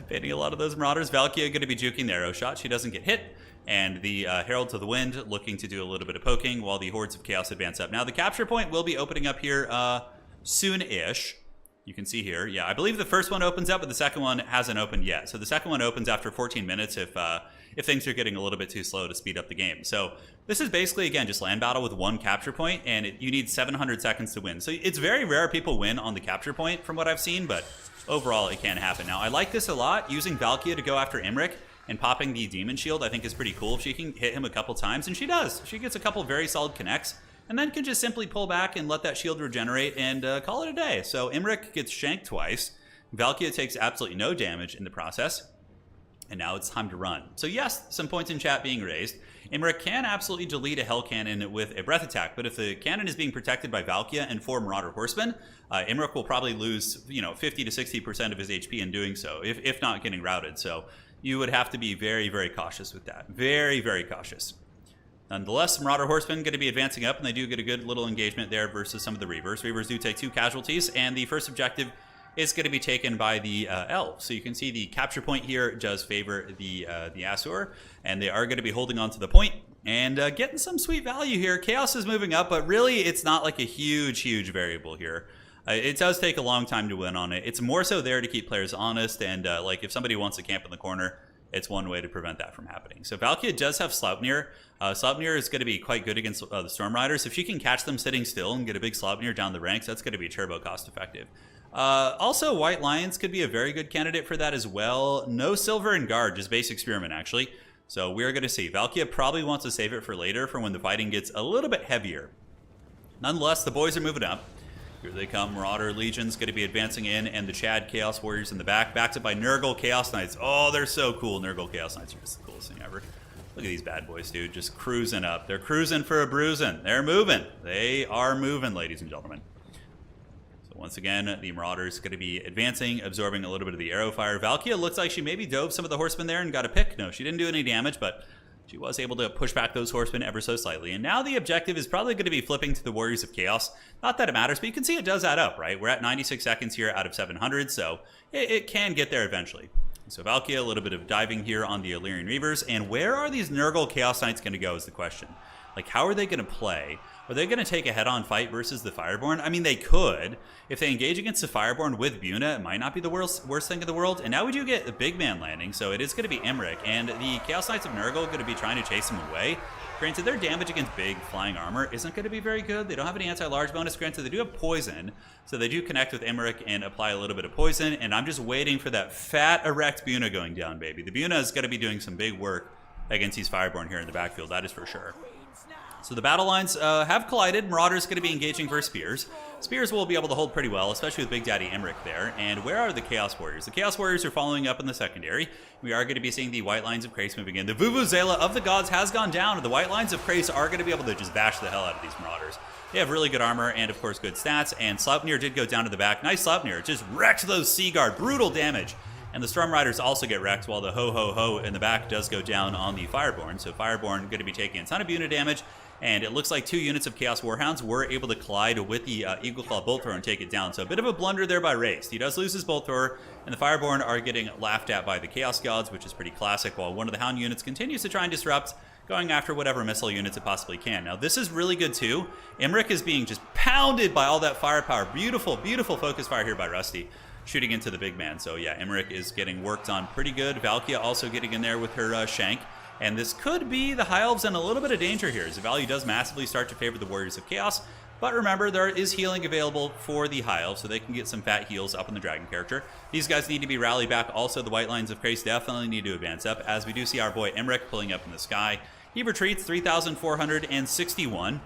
Baiting a lot of those Marauders. Valkia going to be juking the arrow shot. She doesn't get hit. And the Herald of the Wind looking to do a little bit of poking while the Hordes of Chaos advance up. Now, the capture point will be opening up here soon-ish. You can see here. Yeah, I believe the first one opens up, but the second one hasn't opened yet. So the second one opens after 14 minutes if things are getting a little bit too slow to speed up the game. So this is basically, again, just land battle with one capture point, and you need 700 seconds to win. So it's very rare people win on the capture point from what I've seen, but overall it can happen. Now, I like this a lot. Using Valkia to go after Imrik and popping the Demon Shield I think is pretty cool. If she can hit him a couple times, and she does. She gets a couple very solid connects, and then can just simply pull back and let that shield regenerate and call it a day. So Imrik gets shanked twice. Valkia takes absolutely no damage in the process. And now it's time to run. So yes, some points in chat being raised. Imrik can absolutely delete a Hell Cannon with a Breath Attack, but if the cannon is being protected by Valkia and 4 Marauder Horsemen, Imrik will probably lose 50 to 60% of his HP in doing so, if not getting routed. So you would have to be very, very cautious with that. Very, very cautious. Nonetheless, Marauder Horsemen going to be advancing up, and they do get a good little engagement there versus some of the Reavers. Reavers do take 2 casualties, and the first objective is going to be taken by the Elves. So you can see the capture point here does favor the Asur, and they are going to be holding on to the point and getting some sweet value here. Chaos is moving up, but really it's not like a huge variable here. It does take a long time to win on it. It's more so there to keep players honest, and like if somebody wants to camp in the corner, it's one way to prevent that from happening. So Valkia does have Sleipnir. Sleipnir is going to be quite good against the Storm Riders. If she can catch them sitting still and get a big Sleipnir down the ranks, that's going to be turbo cost effective. Also, White Lions could be a very good candidate for that as well. No Silver and Guard, just basic Spearman actually. So we're going to see. Valkia probably wants to save it for later, for when the fighting gets a little bit heavier. Nonetheless, the boys are moving up. Here they come. Marauder Legion's going to be advancing in, and the Chad Chaos Warriors in the back, backed up by Nurgle Chaos Knights. Oh, they're so cool. Nurgle Chaos Knights are just the coolest thing ever. Look at these bad boys, dude. Just cruising up. They're cruising for a bruising. They're moving. They are moving, ladies and gentlemen. So once again, the Marauders going to be advancing, absorbing a little bit of the arrow fire. Valkia looks like she maybe dove some of the horsemen there and got a pick. No, she didn't do any damage, but she was able to push back those horsemen ever so slightly. And now the objective is probably going to be flipping to the Warriors of Chaos. Not that it matters, but you can see it does add up, right? We're at 96 seconds here out of 700, so it can get there eventually. So Valkia, a little bit of diving here on the Illyrian Reavers. And where are these Nurgle Chaos Knights going to go is the question. Like, how are they going to play? Are they going to take a head-on fight versus the Fireborn? I mean, they could. If they engage against the Fireborn with Buna, it might not be the worst thing in the world. And now we do get the big man landing, so it is going to be Imrik. And the Chaos Knights of Nurgle are going to be trying to chase him away. Granted, their damage against big flying armor isn't going to be very good. They don't have any anti-large bonus. Granted, they do have poison, so they do connect with Imrik and apply a little bit of poison. And I'm just waiting for that fat, erect Buna going down, baby. The Buna is going to be doing some big work against these Fireborn here in the backfield, that is for sure. So the battle lines have collided. Marauders going to be engaging for Spears. Spears will be able to hold pretty well, especially with Big Daddy Imrik there. And where are the Chaos Warriors? The Chaos Warriors are following up in the secondary. We are going to be seeing the White Lines of Krace moving in. The Vuvuzela of the Gods has gone down, and the White Lines of Krace are going to be able to just bash the hell out of these Marauders. They have really good armor and, of course, good stats. And Sleipnir did go down to the back. Nice Sleipnir. Just wrecked those Sea Guard. Brutal damage. And the Storm Riders also get wrecked, while the Ho-Ho-Ho in the back does go down on the Fireborn. So Fireborn going to be taking a ton of unit damage. And it looks like 2 units of Chaos Warhounds were able to collide with the Eagle Claw Bolt Thrower and take it down. So a bit of a blunder there by Race. He does lose his Bolt Thrower, and the Fireborn are getting laughed at by the Chaos Gods, which is pretty classic, while one of the Hound units continues to try and disrupt, going after whatever missile units it possibly can. Now, this is really good, too. Imrik is being just pounded by all that firepower. Beautiful, beautiful focus fire here by Rusty, shooting into the big man. So, yeah, Imrik is getting worked on pretty good. Valkia also getting in there with her Shank. And this could be the High Elves in a little bit of danger here, as the value does massively start to favor the Warriors of Chaos. But remember, there is healing available for the High Elves, so they can get some fat heals up on the Dragon character. These guys need to be rallied back. Also, the White Lines of Krace definitely need to advance up, as we do see our boy Imrik pulling up in the sky. He retreats, 3,461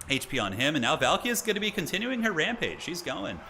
HP on him, and now Valkia is going to be continuing her rampage. She's going.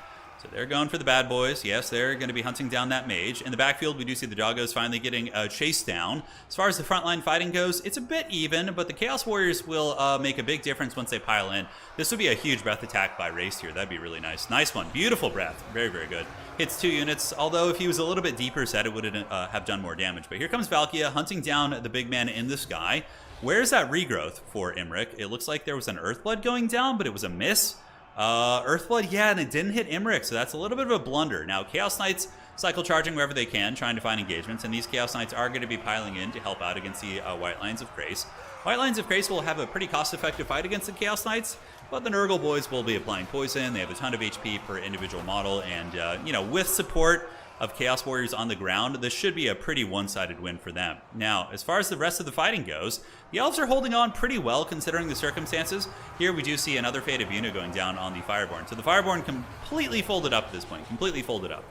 So they're going for the bad boys. Yes, they're going to be hunting down that mage. In the backfield, we do see the Doggos finally getting chased down. As far as the frontline fighting goes, it's a bit even, but the Chaos Warriors will make a big difference once they pile in. This would be a huge breath attack by Race here. That'd be really nice. Nice one. Beautiful breath. Very, very good. Hits 2 units, although if he was a little bit deeper set, it would have done more damage. But here comes Valkia hunting down the big man in the sky. Where's that regrowth for Imrik? It looks like there was an Earthblood going down, but it was a miss. Earthblood, yeah, and it didn't hit Imrik, so that's a little bit of a blunder. Now, Chaos Knights cycle charging wherever they can, trying to find engagements, and these Chaos Knights are going to be piling in to help out against the White Lions of Grace. White Lions of Grace will have a pretty cost-effective fight against the Chaos Knights, but the Nurgle boys will be applying poison. They have a ton of HP per individual model, and, you know, with support of Chaos Warriors on the ground, this should be a pretty one-sided win for them. Now, as far as the rest of the fighting goes, the Elves are holding on pretty well considering the circumstances. Here we do see another Fate of Una going down on the Fireborn. So the Fireborn completely folded up at this point, completely folded up.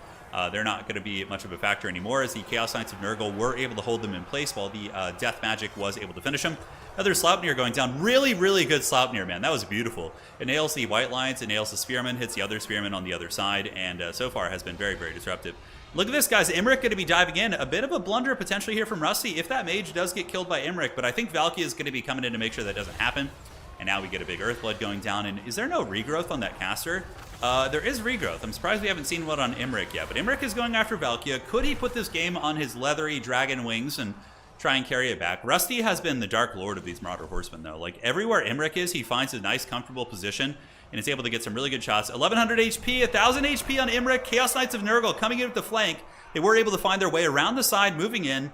They're not going to be much of a factor anymore, as the Chaos Knights of Nurgle were able to hold them in place while the Death Magic was able to finish them. Another Sleipnir going down. Really, really good Sleipnir, man. That was beautiful. It nails the White Lions, it nails the Spearman, hits the other Spearman on the other side, and so far has been very, very disruptive. Look at this, guys. Imric going to be diving in. A bit of a blunder potentially here from Rusty if that mage does get killed by Imric, but I think Valkia is going to be coming in to make sure that doesn't happen. And now we get a big Earthblood going down. And is there no regrowth on that caster? There is regrowth. I'm surprised we haven't seen one on Imric yet, but Imric is going after Valkia. Could he put this game on his leathery dragon wings and try and carry it back? Rusty has been the Dark Lord of these Marauder Horsemen, though. Like, everywhere Imric is, he finds a nice, comfortable position and is able to get some really good shots. 1100 HP, 1000 HP on Imric. Chaos Knights of Nurgle coming in with the flank. They were able to find their way around the side, moving in,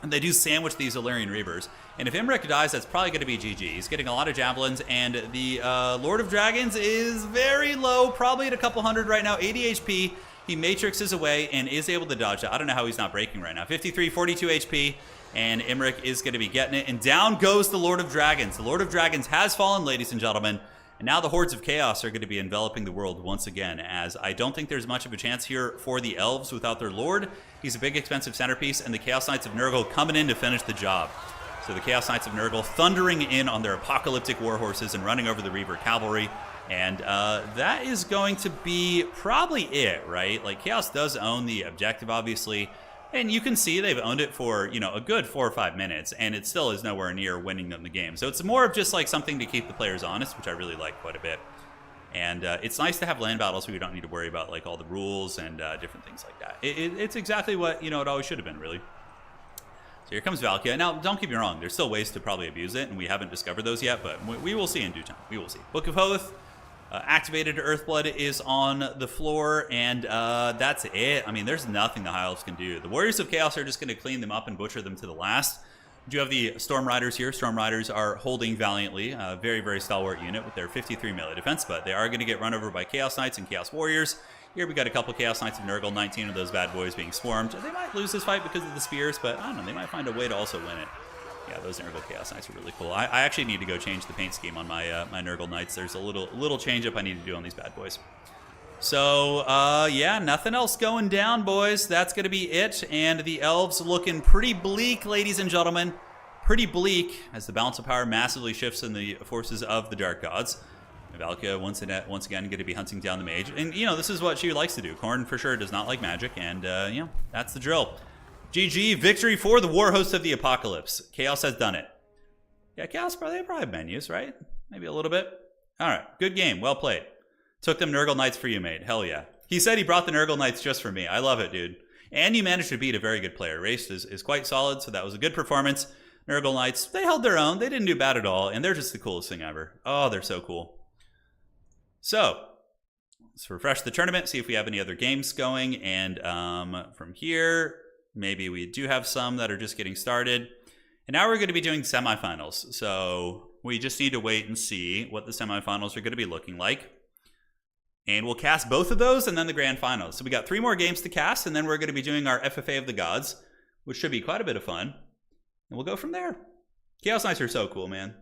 and they do sandwich these Illyrian Reavers. And if Imric dies, that's probably going to be GG. He's getting a lot of javelins, and the Lord of Dragons is very low, probably at a couple hundred right now, 80 HP. He matrixes away and is able to dodge it. I don't know how he's not breaking right now. 53, 42 HP, and Imric is going to be getting it. And down goes the Lord of Dragons. The Lord of Dragons has fallen, ladies and gentlemen. And now the Hordes of Chaos are going to be enveloping the world once again, as I don't think there's much of a chance here for the Elves without their Lord. He's a big, expensive centerpiece, and the Chaos Knights of Nurgle coming in to finish the job. So the Chaos Knights of Nurgle thundering in on their apocalyptic warhorses and running over the Reaver cavalry. And that is going to be probably it, right? Like, Chaos does own the objective, obviously. And you can see they've owned it for, you know, a good 4 or 5 minutes, and it still is nowhere near winning them the game. So it's more of just like something to keep the players honest, which I really like quite a bit. And it's nice to have land battles where you don't need to worry about like all the rules and different things like that. It's exactly what, you know, it always should have been, really. So here comes Valkia. Now, don't get me wrong, there's still ways to probably abuse it, and we haven't discovered those yet, but we will see in due time. We will see. Book of Hoth. Activated Earthblood is on the floor, and that's it. I mean, there's nothing the High Elves can do. The Warriors of Chaos are just going to clean them up and butcher them to the last. We do have the Storm Riders here. Storm Riders are holding valiantly. A very, very stalwart unit with their 53 melee defense, but they are going to get run over by Chaos Knights and Chaos Warriors. Here we got a couple Chaos Knights of Nurgle, 19 of those bad boys being swarmed. They might lose this fight because of the spears, but I don't know, they might find a way to also win it. Yeah, those Nurgle Chaos Knights are really cool. I actually need to go change the paint scheme on my my Nurgle Knights. There's a little change up I need to do on these bad boys. So, yeah, nothing else going down, boys. That's going to be it. And the Elves looking pretty bleak, ladies and gentlemen. Pretty bleak as the balance of power massively shifts in the forces of the Dark Gods. Valkia, once again, going to be hunting down the mage. And, you know, this is what she likes to do. Khorne, for sure, does not like magic. And, you know, that's the drill. GG, victory for the War Host of the Apocalypse. Chaos has done it. Yeah, Chaos probably have menus, right? Maybe a little bit. All right, good game, well played. Took them Nurgle Knights for you, mate. Hell yeah. He said he brought the Nurgle Knights just for me. I love it, dude. And you managed to beat a very good player. Race is quite solid, so that was a good performance. Nurgle Knights, they held their own. They didn't do bad at all, and they're just the coolest thing ever. Oh, they're so cool. So, let's refresh the tournament, see if we have any other games going, and from here, maybe we do have some that are just getting started. And now we're going to be doing semifinals. So we just need to wait and see what the semifinals are going to be looking like. And we'll cast both of those and then the grand finals. So we got 3 more games to cast, and then we're going to be doing our FFA of the Gods, which should be quite a bit of fun. And we'll go from there. Chaos Knights are so cool, man.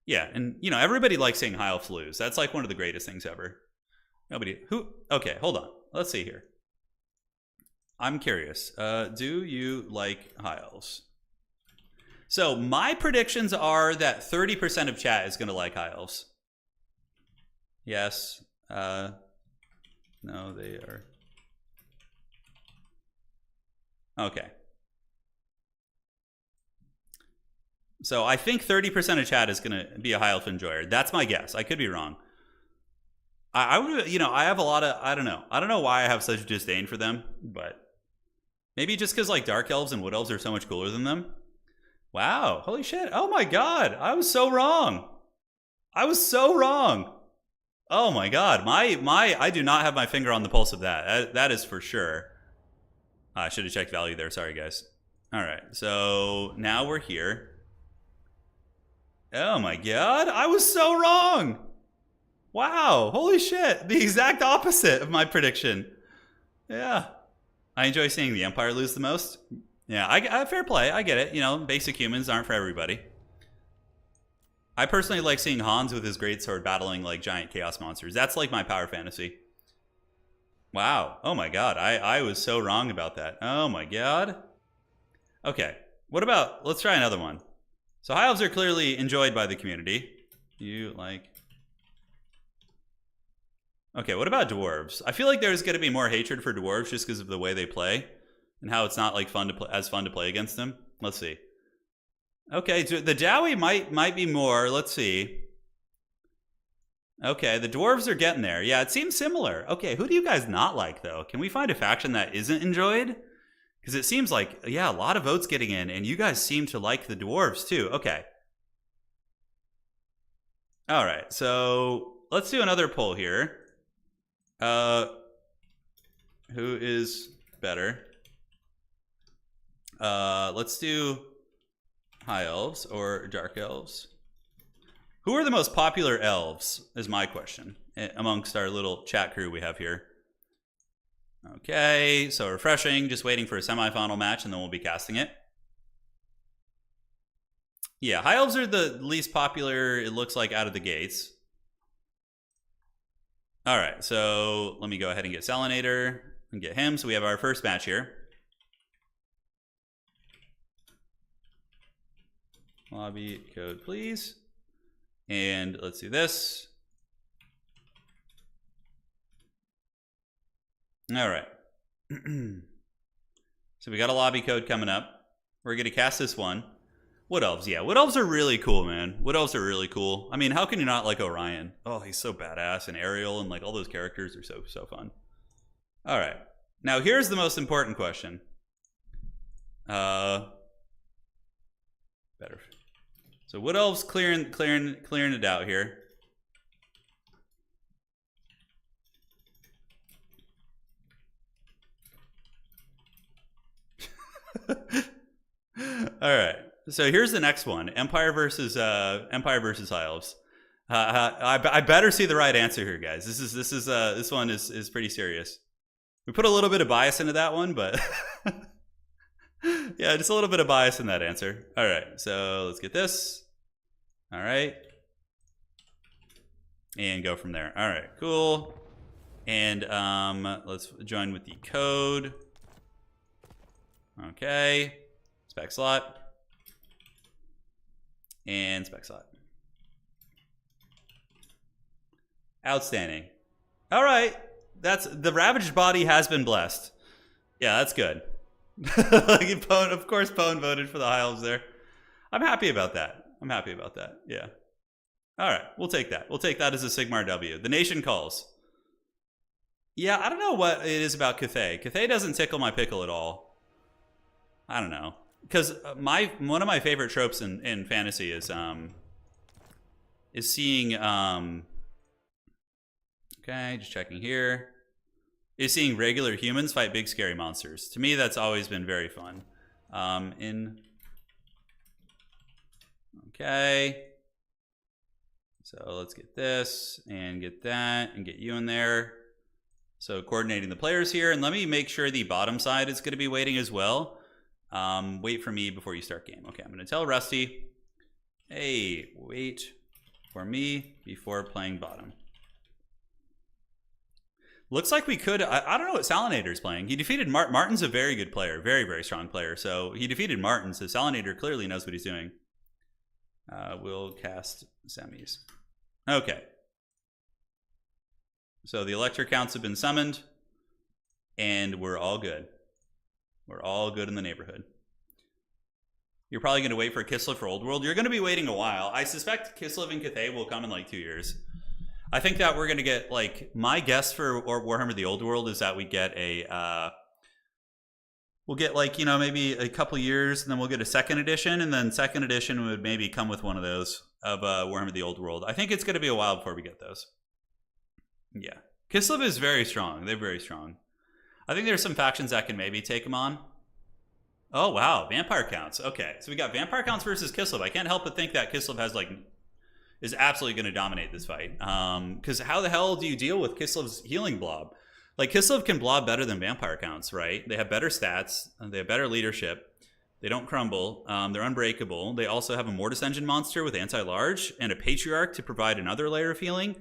Yeah, and you know, everybody likes seeing High Elves lose. That's like one of the greatest things ever. Okay, hold on. Let's see here. I'm curious. Do you like High Elves? So my predictions are that 30% of chat is going to like High Elves. Yes. No, they are. Okay. So I think 30% of chat is going to be a High Elf enjoyer. That's my guess. I could be wrong. I would, you know, I have a lot of, I don't know why I have such disdain for them, but maybe just because like Dark Elves and Wood Elves are so much cooler than them. Wow, holy shit. Oh my god, I was so wrong. I was so wrong. Oh my god, I do not have my finger on the pulse of that. That is for sure. I should have checked value there. Sorry, guys. All right, so now we're here. Oh my god, I was so wrong. Wow, holy shit. The exact opposite of my prediction. Yeah. I enjoy seeing the Empire lose the most. Yeah, I fair play. I get it. You know, basic humans aren't for everybody. I personally like seeing Hans with his greatsword battling like giant chaos monsters. That's like my power fantasy. Wow. Oh my god. I was so wrong about that. Oh my god. Okay. What about, let's try another one. So high elves are clearly enjoyed by the community. You like... Okay, what about dwarves? I feel like there's going to be more hatred for dwarves just because of the way they play and how it's not like fun to play against them. Let's see. Okay, the Dowie might be more. Let's see. Okay, the dwarves are getting there. Yeah, it seems similar. Okay, who do you guys not like though? Can we find a faction that isn't enjoyed? Because it seems like, yeah, a lot of votes getting in, and you guys seem to like the dwarves too. Okay. All right, so let's do another poll here. Who is better? Let's do high elves or dark elves. Who are the most popular elves is my question amongst our little chat crew we have here. Okay, so refreshing, just waiting for a semifinal match and then we'll be casting it. Yeah, high elves are the least popular, it looks like, out of the gates. All right, so let me go ahead and get Salinator and get him. So we have our first match here. Lobby code, please. And let's do this. All right. So we got a lobby code coming up. We're going to cast this one. Wood elves, yeah. Wood elves are really cool, man. Wood elves are really cool. I mean, how can you not like Orion? Oh, he's so badass. And Ariel and like all those characters are so fun. All right. Now here's the most important question. Better. So Wood elves clearing it out here. All right. So here's the next one: Empire versus high elves. I better see the right answer here, guys. This one is pretty serious. We put a little bit of bias into that one, but yeah, just a little bit of bias in that answer. All right, so let's get this. All right, and go from there. All right, cool. And let's join with the code. Okay, spec slot. And spec slot. Outstanding. All right. That's the ravaged body has been blessed. Yeah, that's good. Of course, Pone voted for the high elves there. I'm happy about that. Yeah. All right. We'll take that. We'll take that as a Sigmar W. The nation calls. Yeah, I don't know what it is about Cathay. Cathay doesn't tickle my pickle at all. I don't know. Because one of my favorite tropes in fantasy is seeing okay, just checking here, is seeing regular humans fight big scary monsters. To me, that's always been very fun. Okay, so let's get this and get that and get you in there. So coordinating the players here, and let me make sure the bottom side is going to be waiting as well. Wait for me before you start game. Okay, I'm going to tell Rusty, hey, wait for me before playing bottom. Looks like we could, I don't know what Salinator's playing. He defeated Martin's a very good player, very strong player. So he defeated Martin, so Salinator clearly knows what he's doing. We'll cast semis. Okay. So the electric counts have been summoned, and we're all good. We're all good in the neighborhood. You're probably going to wait for Kislev for Old World. You're going to be waiting a while. I suspect Kislev and Cathay will come in like 2 years. I think that we're going to get, like, my guess for Warhammer the Old World is that we get a, we'll get, like, you know, maybe a couple years, and then we'll get a second edition, and then second edition would maybe come with one of those of Warhammer the Old World. I think it's going to be a while before we get those. Yeah. Kislev is very strong. They're very strong. I think there's some factions that can maybe take him on. Oh, wow. Vampire counts. Okay. So we got vampire counts versus Kislev. I can't help but think that Kislev has, like, is absolutely going to dominate this fight. Because how the hell do you deal with Kislev's healing blob? Like, Kislev can blob better than vampire counts, right? They have better stats. They have better leadership. They don't crumble. They're unbreakable. They also have a Mortis Engine monster with anti-large and a Patriarch to provide another layer of healing.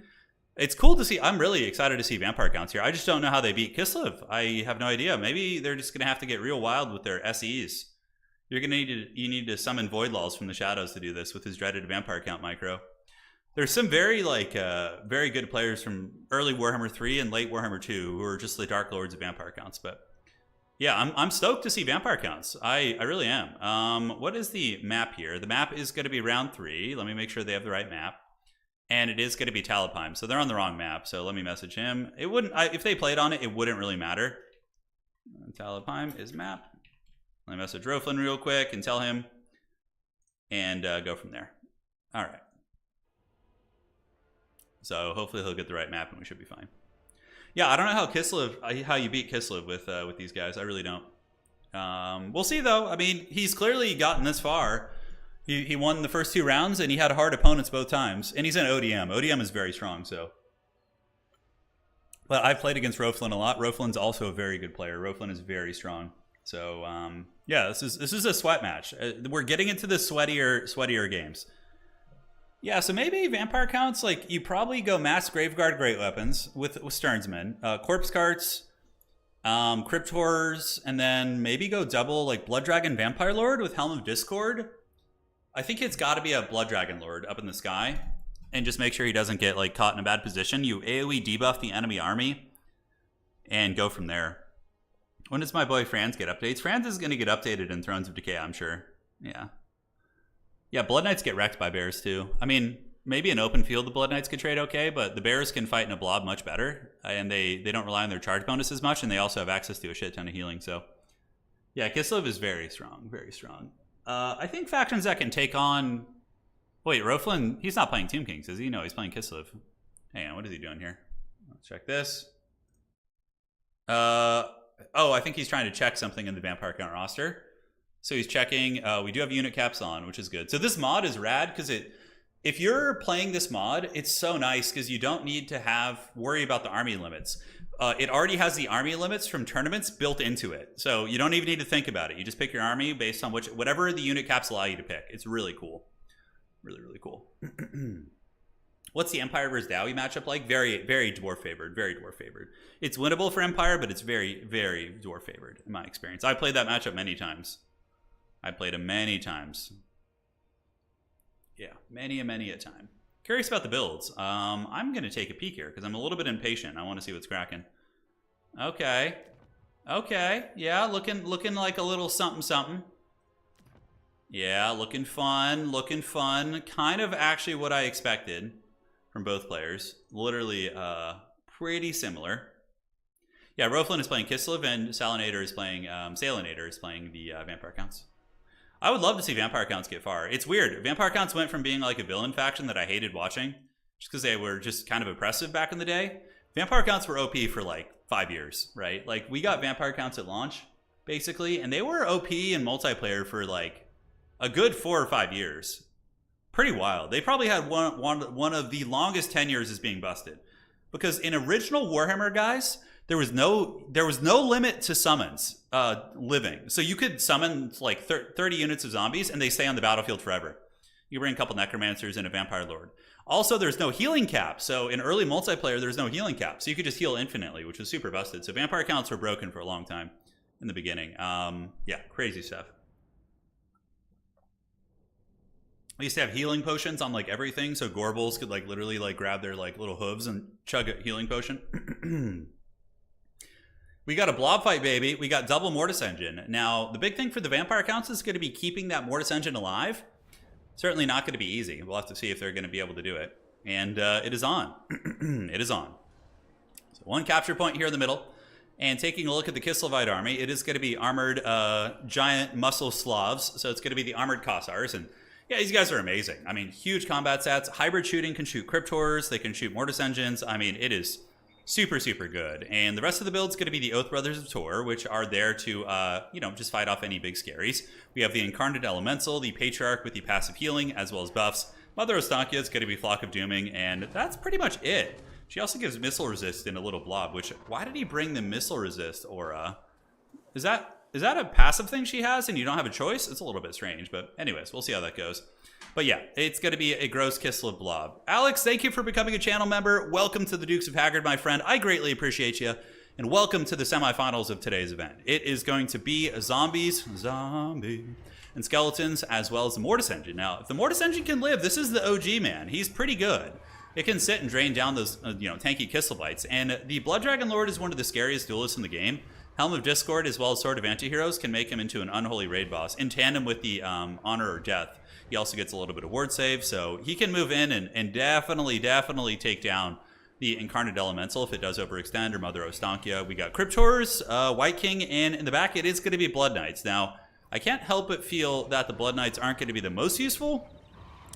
It's cool to see. I'm really excited to see vampire counts here. I just don't know how they beat Kislev. I have no idea. Maybe they're just going to have to get real wild with their SEs. You need to summon Void Laws from the shadows to do this with his dreaded vampire count micro. There's some very very good players from early Warhammer 3 and late Warhammer 2 who are just the Dark Lords of vampire counts. But yeah, I'm stoked to see vampire counts. I really am. What is the map here? The map is going to be round 3. Let me make sure they have the right map. And it is going to be Talipime. So they're on the wrong map. So let me message him. It wouldn't, if they played on it, it wouldn't really matter. Talipime is map. Let me message Roflin real quick and tell him. And go from there. All right. So hopefully he'll get the right map and we should be fine. Yeah, I don't know how you beat Kislev with these guys. I really don't. We'll see though. I mean, he's clearly gotten this far. He won the first 2 rounds and he had hard opponents both times. And he's in ODM. ODM is very strong. So, but I've played against Roflin a lot. Roflin's also a very good player. Roflin is very strong. So yeah, this is a sweat match. We're getting into the sweatier games. Yeah, so maybe vampire counts, like, you probably go mass Graveguard Great Weapons with Stearnsman, Corpse Carts, Crypt Horrors, and then maybe go double, like, Blood Dragon Vampire Lord with Helm of Discord. I think it's got to be a Blood Dragon Lord up in the sky, and just make sure he doesn't get, like, caught in a bad position. You AoE debuff the enemy army, and go from there. When does my boy Franz get updates? Franz is going to get updated in Thrones of Decay, I'm sure. Yeah. Yeah, Blood Knights get wrecked by bears too. I mean, maybe in open field the Blood Knights could trade okay, but the bears can fight in a blob much better, and they don't rely on their charge bonus as much, and they also have access to a shit ton of healing. So, yeah, Kislev is very strong, very strong. I think factions that can take on... Wait, Roflin, he's not playing Tomb Kings, is he? No, he's playing Kislev. Hang on, what is he doing here? Let's check this. Oh, I think he's trying to check something in the Vampire Count roster. So he's checking. We do have unit caps on, which is good. So this mod is rad because if you're playing this mod, it's so nice because you don't need to worry about the army limits. It already has the army limits from tournaments built into it. So you don't even need to think about it. You just pick your army based on whatever the unit caps allow you to pick. It's really cool. Really, really cool. What's the Empire versus Dowie matchup like? Very, very dwarf favored. Very dwarf favored. It's winnable for Empire, but it's very, very dwarf favored in my experience. I played that matchup many times. I played him many times. Yeah, many a time. Curious about the builds. I'm going to take a peek here because I'm a little bit impatient. I want to see what's cracking. Okay. Okay. Yeah, looking like a little something. Yeah, looking fun. Looking fun. Kind of actually what I expected from both players. Literally pretty similar. Yeah, Roflin is playing Kislev and Salinator is playing the Vampire Counts. I would love to see Vampire Counts get far. It's weird. Vampire Counts went from being like a villain faction that I hated watching, just because they were just kind of oppressive back in the day. Vampire Counts were OP for like 5 years, right? Like, we got Vampire Counts at launch, basically, and they were OP in multiplayer for like a good 4 or 5 years. Pretty wild. They probably had one of the longest tenures as being busted. Because in original Warhammer, guys, there was no limit to summons living. So you could summon like 30 units of zombies and they stay on the battlefield forever. You bring a couple necromancers and a vampire lord. Also, there's no healing cap. So in early multiplayer, there's no healing cap. So you could just heal infinitely, which was super busted. So vampire counts were broken for a long time in the beginning. Yeah, crazy stuff. We used to have healing potions on like everything. So Gorbals could like literally like grab their like little hooves and chug a healing potion. We got a blob fight, baby. We got double Mortis Engine. Now, the big thing for the Vampire Counts is going to be keeping that Mortis Engine alive. Certainly not going to be easy. We'll have to see if they're going to be able to do it. And it is on. It is on. So one capture point here in the middle. And taking a look at the Kislevite army, it is going to be armored giant muscle Slavs. So it's going to be the armored Kossars. And yeah, these guys are amazing. I mean, huge combat stats. Hybrid shooting can shoot Crypt Horrors. They can shoot Mortis Engines. I mean, it is super, super good. And the rest of the build's going to be the Oath Brothers of Tor, which are there to, just fight off any big scaries. We have the Incarnate Elemental, the Patriarch with the passive healing, as well as buffs. Mother Ostankya is going to be Flock of Dooming, and that's pretty much it. She also gives missile resist in a little blob, which, why did he bring the missile resist aura? Is that a passive thing she has and you don't have a choice? It's a little bit strange, but anyways, we'll see how that goes. But yeah, it's going to be a gross Kislev blob. Alex, thank you for becoming a channel member. Welcome to the Dukes of Haggard, my friend. I greatly appreciate you. And welcome to the semifinals of today's event. It is going to be zombies, and skeletons, as well as the Mortis Engine. Now, if the Mortis Engine can live, this is the OG, man. He's pretty good. It can sit and drain down those, tanky Kislevites. And the Blood Dragon Lord is one of the scariest duelists in the game. Helm of Discord, as well as Sword of Antiheroes, can make him into an unholy raid boss in tandem with the Honor or Death. He also gets a little bit of ward save, so he can move in and definitely take down the Incarnate Elemental if it does overextend, or Mother Ostankya. We got Crypt Horrors, White King, and in the back it is going to be Blood Knights. Now, I can't help but feel that the Blood Knights aren't going to be the most useful.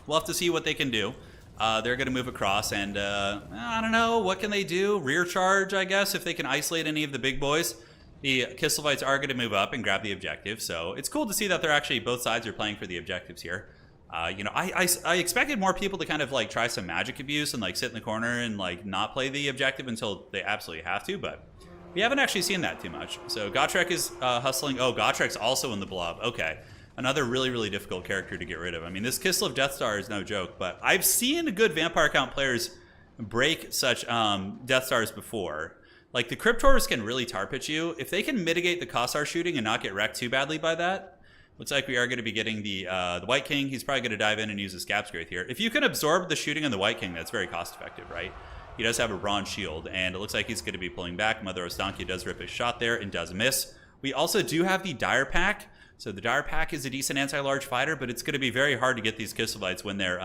We'll have to see what they can do. They're going to move across, and I don't know, what can they do? Rear charge, I guess, if they can isolate any of the big boys. The Kislevites are going to move up and grab the objective, so it's cool to see that they're actually, both sides are playing for the objectives here. I expected more people to kind of like try some magic abuse and like sit in the corner and like not play the objective until they absolutely have to, but we haven't actually seen that too much. So Gotrek is hustling. Oh, Gotrek's also in the blob. Okay. Another really difficult character to get rid of. I mean, this Kislev Death Star is no joke, but I've seen good Vampire Count players break such Death Stars before. Like, the Crypt Horrors can really tar pitch you. If they can mitigate the Kossar shooting and not get wrecked too badly by that, looks like we are going to be getting the White King. He's probably going to dive in and use his Scab's Graith here. If you can absorb the shooting on the White King, that's very cost effective, right? He does have a bronze shield, and it looks like he's going to be pulling back. Mother Ostankya does rip a shot there and does miss. We also do have the Dire Pack. So the Dire Pack is a decent anti-large fighter, but it's going to be very hard to get these Kislevites when they're,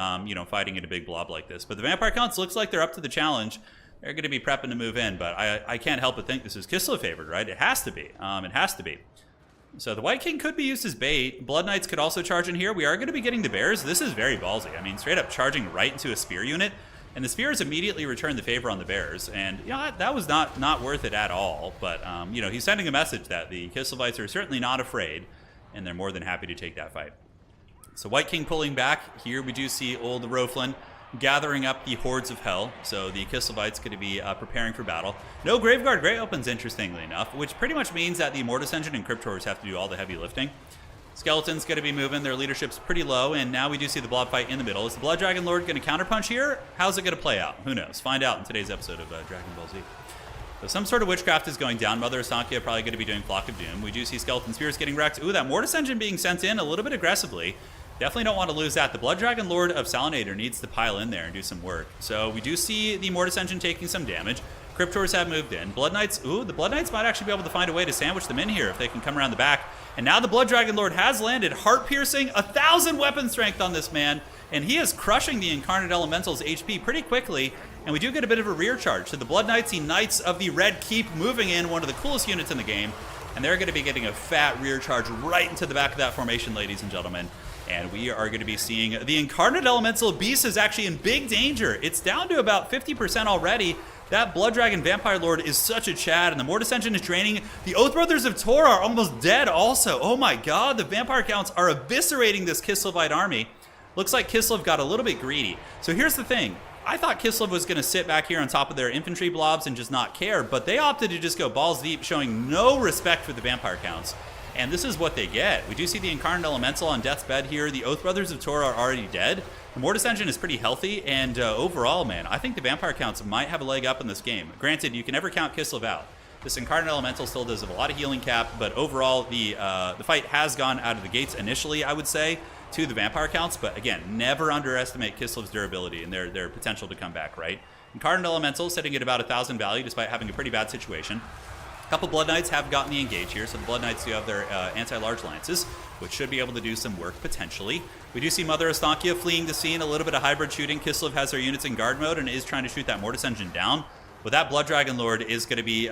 fighting in a big blob like this. But the Vampire Counts looks like they're up to the challenge. They're going to be prepping to move in, but I can't help but think this is Kislev favored, right? It has to be. It has to be. So the White King could be used as bait. Blood Knights could also charge in here. We are going to be getting the Bears. This is very ballsy. I mean, straight up charging right into a Spear unit, and the Spears immediately return the favor on the Bears. And that was not worth it at all. But he's sending a message that the Kislevites are certainly not afraid, and they're more than happy to take that fight. So White King pulling back. Here we do see old Roflin gathering up the hordes of hell. So the Kislevites going to be preparing for battle. No Graveguard Grey opens, interestingly enough, which pretty much means that the Mortis Engine and Crypt Horrors have to do all the heavy lifting. Skeleton's going to be moving. Their leadership's pretty low, and now we do see the blob fight in the middle. Is the Blood Dragon Lord going to counterpunch here? How's it going to play out? Who knows? Find out in today's episode of Dragon Ball Z. So some sort of witchcraft is going down. Mother Ostankya probably going to be doing Flock of Doom. We do see Skeleton Spears getting wrecked. Ooh, that Mortis Engine being sent in a little bit aggressively. Definitely don't want to lose that. The Blood Dragon Lord of Salinator needs to pile in there and do some work. So we do see the Mortis Engine taking some damage. Crypt Horrors have moved in. Blood Knights, the Blood Knights might actually be able to find a way to sandwich them in here if they can come around the back. And now the Blood Dragon Lord has landed. Heart piercing, 1,000 weapon strength on this man. And he is crushing the Incarnate Elemental's HP pretty quickly. And we do get a bit of a rear charge. So the Blood Knights, the Knights of the Red Keep, moving in, one of the coolest units in the game. And they're going to be getting a fat rear charge right into the back of that formation, ladies and gentlemen. And we are going to be seeing the Incarnate Elemental Beast is actually in big danger. It's down to about 50% already. That Blood Dragon Vampire Lord is such a Chad, and the Mortis Engine is draining. The Oath Brothers of Tor are almost dead also. Oh my god, the Vampire Counts are eviscerating this Kislevite army. Looks like Kislev got a little bit greedy. So here's the thing. I thought Kislev was going to sit back here on top of their infantry blobs and just not care, but they opted to just go balls deep, showing no respect for the Vampire Counts. And this is what they get. We do see the Incarnate Elemental on death's bed here. The Oath Brothers of Tor are already dead. The Mortis Engine is pretty healthy, and overall, man, I think the Vampire Counts might have a leg up in this game. Granted, you can never count Kislev out. This Incarnate Elemental still does have a lot of healing cap, but overall, the fight has gone out of the gates initially, I would say, to the Vampire Counts. But again, never underestimate Kislev's durability and their potential to come back, right? Incarnate Elemental sitting at about 1,000 value despite having a pretty bad situation. A couple Blood Knights have gotten the engage here, so the Blood Knights do have their anti-large lances, which should be able to do some work potentially. We do see Mother Ostankya fleeing the scene, a little bit of hybrid shooting. Kislev has their units in guard mode and is trying to shoot that Mortis Engine down. But that Blood Dragon Lord is going to be,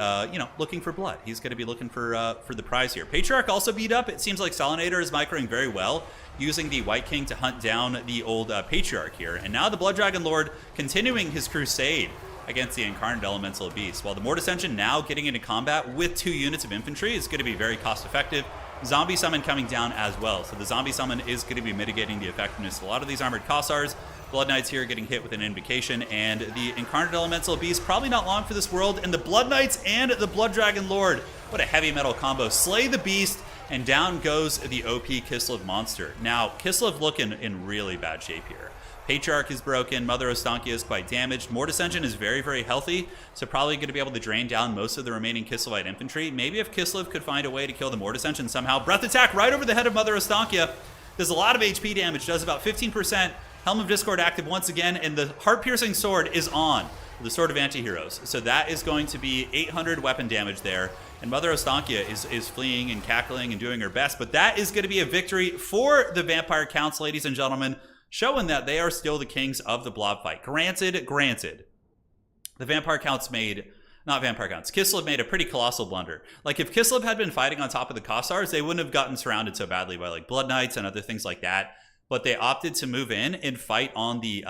looking for blood. He's going to be looking for the prize here. Patriarch also beat up. It seems like Salinator is microing very well, using the White King to hunt down the old Patriarch here. And now the Blood Dragon Lord continuing his crusade. against the Incarnate Elemental Beast. While the Mortis Engine now getting into combat with 2 units of infantry is going to be very cost effective. Zombie Summon coming down as well. So the Zombie Summon is going to be mitigating the effectiveness of a lot of these Armored Kossars. Blood Knights here getting hit with an Invocation, and the Incarnate Elemental Beast probably not long for this world, and the Blood Knights and the Blood Dragon Lord. What a heavy metal combo. Slay the Beast, and down goes the OP Kislev monster. Now, Kislev looking in really bad shape here. Patriarch is broken, Mother Ostankya is quite damaged, Mortis Engine is very, very healthy, so probably going to be able to drain down most of the remaining Kislevite infantry. Maybe if Kislev could find a way to kill the Mortis Engine somehow. Breath Attack right over the head of Mother Ostankya. Does a lot of HP damage, does about 15%. Helm of Discord active once again, and the Heart-Piercing Sword is on. The Sword of Anti-Heroes. So that is going to be 800 weapon damage there. And Mother Ostankya is fleeing and cackling and doing her best. But that is going to be a victory for the Vampire Counts, ladies and gentlemen, showing that they are still the kings of the blob fight. Granted, the Vampire Counts made... Not Vampire Counts. Kislev made a pretty colossal blunder. Like, if Kislev had been fighting on top of the Kossars, they wouldn't have gotten surrounded so badly by, like, Blood Knights and other things like that. But they opted to move in and fight on the...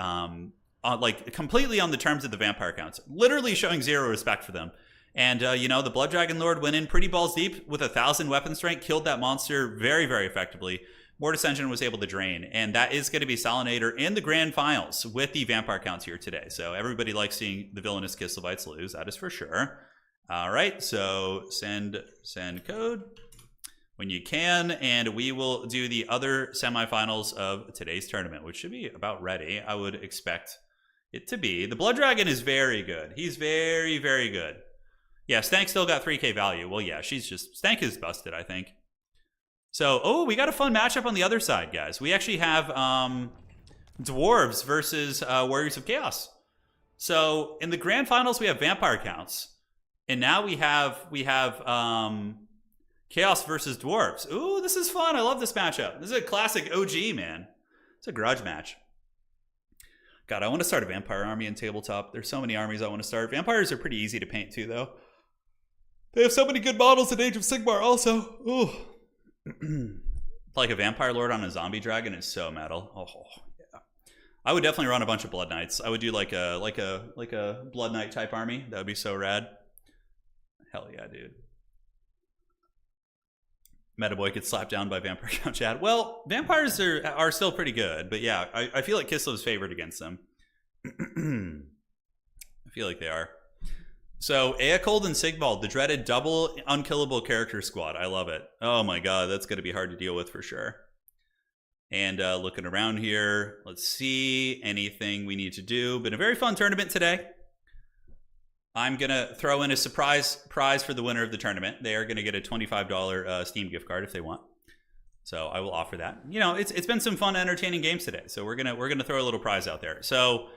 like completely on the terms of the Vampire Counts, literally showing zero respect for them. And you know, the Blood Dragon Lord went in pretty balls deep with 1,000 weapon strength, killed that monster very, very effectively. Mortis Engine was able to drain, and that is going to be Salinator in the grand finals with the Vampire Counts here today. So everybody likes seeing the villainous Kislevites lose, that is for sure. All right, so send code when you can, and we will do the other semifinals of today's tournament, which should be about ready. I would expect it to be. The Blood Dragon is very good. He's very, very good. Yeah, Stank still got 3k value. Well, yeah, Stank is busted, I think. So, oh, we got a fun matchup on the other side, guys. We actually have Dwarves versus Warriors of Chaos. So, in the grand finals, we have Vampire Counts. And now we have Chaos versus Dwarves. Ooh, this is fun. I love this matchup. This is a classic OG, man. It's a grudge match. God, I want to start a vampire army in tabletop. There's so many armies I want to start. Vampires are pretty easy to paint too, though. They have so many good models in Age of Sigmar also. Ooh. Like a vampire lord on a zombie dragon is so metal. Oh, yeah. I would definitely run a bunch of Blood Knights. I would do like a Blood Knight type army. That would be so rad. Hell yeah, dude. Metaboy gets slapped down by Vampire Count Chad. Well, vampires are still pretty good, but yeah, I feel like Kislev's favored against them. I feel like they are. So, Eocold and Sigvald, the dreaded double unkillable character squad. I love it. Oh my god, that's going to be hard to deal with for sure. And looking around here, let's see anything we need to do. Been a very fun tournament today. I'm going to throw in a surprise prize for the winner of the tournament. They are going to get a $25 Steam gift card if they want. So I will offer that. You know, it's been some fun, entertaining games today. So we're gonna throw a little prize out there. So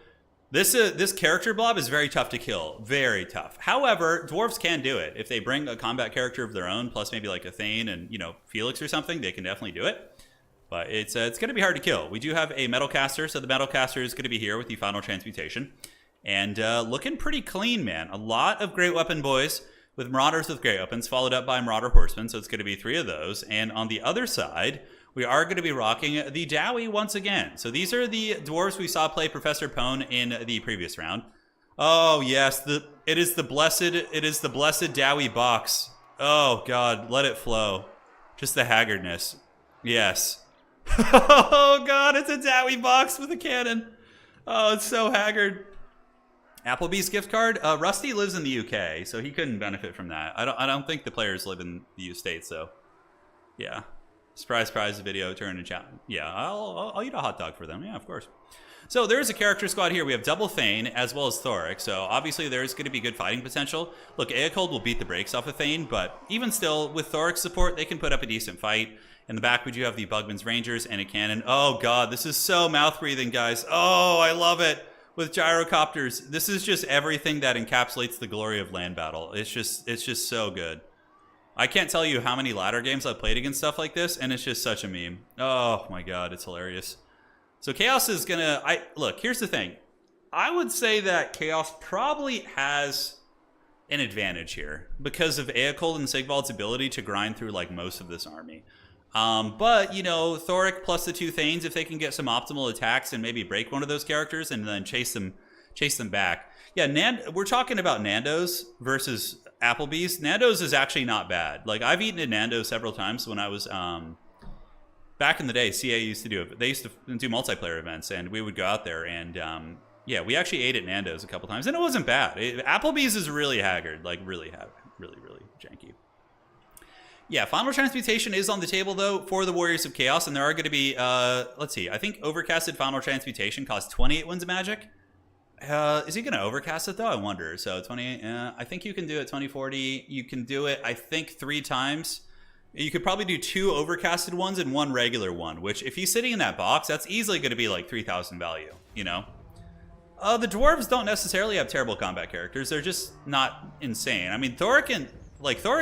this character blob is very tough to kill. Very tough. However, dwarves can do it. If they bring a combat character of their own, plus maybe like a Thane and, you know, Felix or something, they can definitely do it. But it's going to be hard to kill. We do have a Metal Caster, so the Metal Caster is going to be here with the Final Transmutation. And looking pretty clean, man. A lot of Great Weapon boys with Marauders with Great Weapons, followed up by Marauder Horsemen, so it's going to be 3 of those. And on the other side, we are going to be rocking the Dowie once again. So these are the dwarves we saw play Professor Pone in the previous round. Oh, yes, it is the blessed Dowie box. Oh, God, let it flow. Just the haggardness. Yes. Oh, God, it's a Dowie box with a cannon. Oh, it's so haggard. Applebee's gift card. Rusty lives in the UK, so he couldn't benefit from that. I don't think the players live in the U States, so yeah. Surprise, video, turn and chat. Yeah, I'll eat a hot dog for them. Yeah, of course. So there's a character squad here. We have double Thane as well as Thoric. So obviously there's going to be good fighting potential. Look, Eocold will beat the brakes off of Thane, but even still, with Thoric's support, they can put up a decent fight. In the back, we do have the Bugman's Rangers and a cannon. Oh God, this is so mouth breathing, guys. Oh, I love it. With gyrocopters, this is just everything that encapsulates the glory of land battle. It's just so good. I can't tell you how many ladder games I've played against stuff like this, and it's just such a meme. Oh my God, it's hilarious. So Chaos is gonna, look, here's the thing. I would say that Chaos probably has an advantage here because of Eocold and Sigvald's ability to grind through like most of this army. But, you know, Thoric plus the 2 Thanes, if they can get some optimal attacks and maybe break one of those characters and then chase them back. Yeah, we're talking about Nando's versus Applebee's. Nando's is actually not bad. Like, I've eaten at Nando's several times when I was back in the day. CA used to do it. They used to do multiplayer events, and we would go out there. And yeah, we actually ate at Nando's a couple times, and it wasn't bad. Applebee's is really haggard, like really janky. Yeah, Final Transmutation is on the table, though, for the Warriors of Chaos, and there are going to be, let's see, I think Overcasted Final Transmutation costs 28 wins of magic. Is he going to overcast it, though? I wonder. So 28, I think you can do it 2040. You can do it, I think, 3 times. You could probably do 2 overcasted ones and 1 regular one, which if he's sitting in that box, that's easily going to be like 3,000 value, you know? The dwarves don't necessarily have terrible combat characters. They're just not insane. I mean, Thoric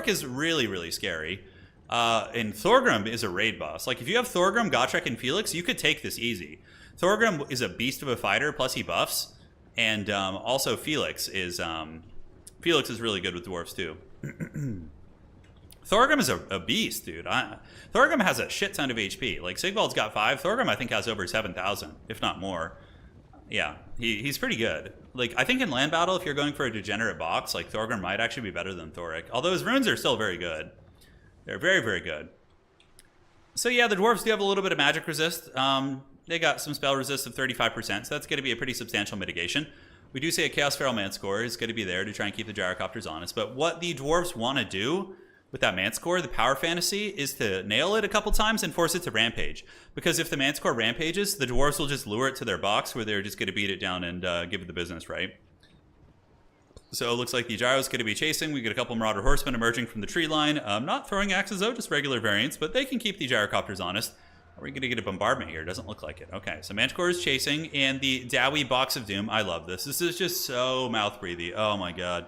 is really scary. And Thorgrim is a raid boss. Like, if you have Thorgrim, Gotrek, and Felix, you could take this easy. Thorgrim is a beast of a fighter, plus he buffs. And also Felix is really good with dwarves too. Thorgrim is a beast, dude. Thorgrim has a shit ton of HP. Like, Sigvald's got 5. Thorgrim, I think, has over 7,000, if not more. Yeah, he's pretty good. Like, I think in land battle, if you're going for a degenerate box, like, Thorgrim might actually be better than Thoric. Although his runes are still very good. They're very good. So yeah, the dwarves do have a little bit of magic resist. They got some spell resist of 35%, so that's going to be a pretty substantial mitigation. We do say a Chaos Feral Manscore is going to be there to try and keep the Gyrocopters honest, but what the dwarves want to do with that Manscore, the power fantasy, is to nail it a couple times and force it to rampage. Because if the Manscore rampages, the dwarves will just lure it to their box where they're just going to beat it down and give it the business, right? So it looks like the Gyro's going to be chasing. We get a couple Marauder Horsemen emerging from the tree line. Not throwing axes though, just regular variants, but they can keep the Gyrocopters honest. Are we going to get a bombardment here? Doesn't look like it. Okay, so Manticore is chasing, and the Dowie Box of Doom. I love this. This is just so mouth-breathy. Oh my god.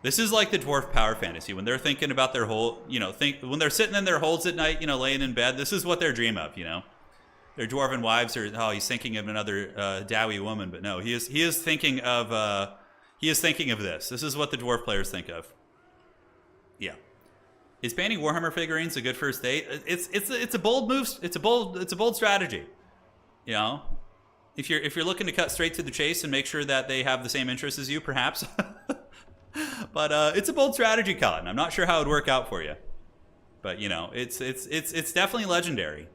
This is like the dwarf power fantasy. When they're thinking about their whole, when they're sitting in their holes at night, laying in bed, this is what they dream of, Their dwarven wives are, oh, he's thinking of another Dowie woman, but no, he is thinking of this. This is what the dwarf players think of. Yeah. Is banning Warhammer figurines a good first date? It's a bold move. It's a bold strategy. If you're looking to cut straight to the chase and make sure that they have the same interests as you, perhaps. But it's a bold strategy, Cotton. I'm not sure how it would work out for you, but it's definitely legendary.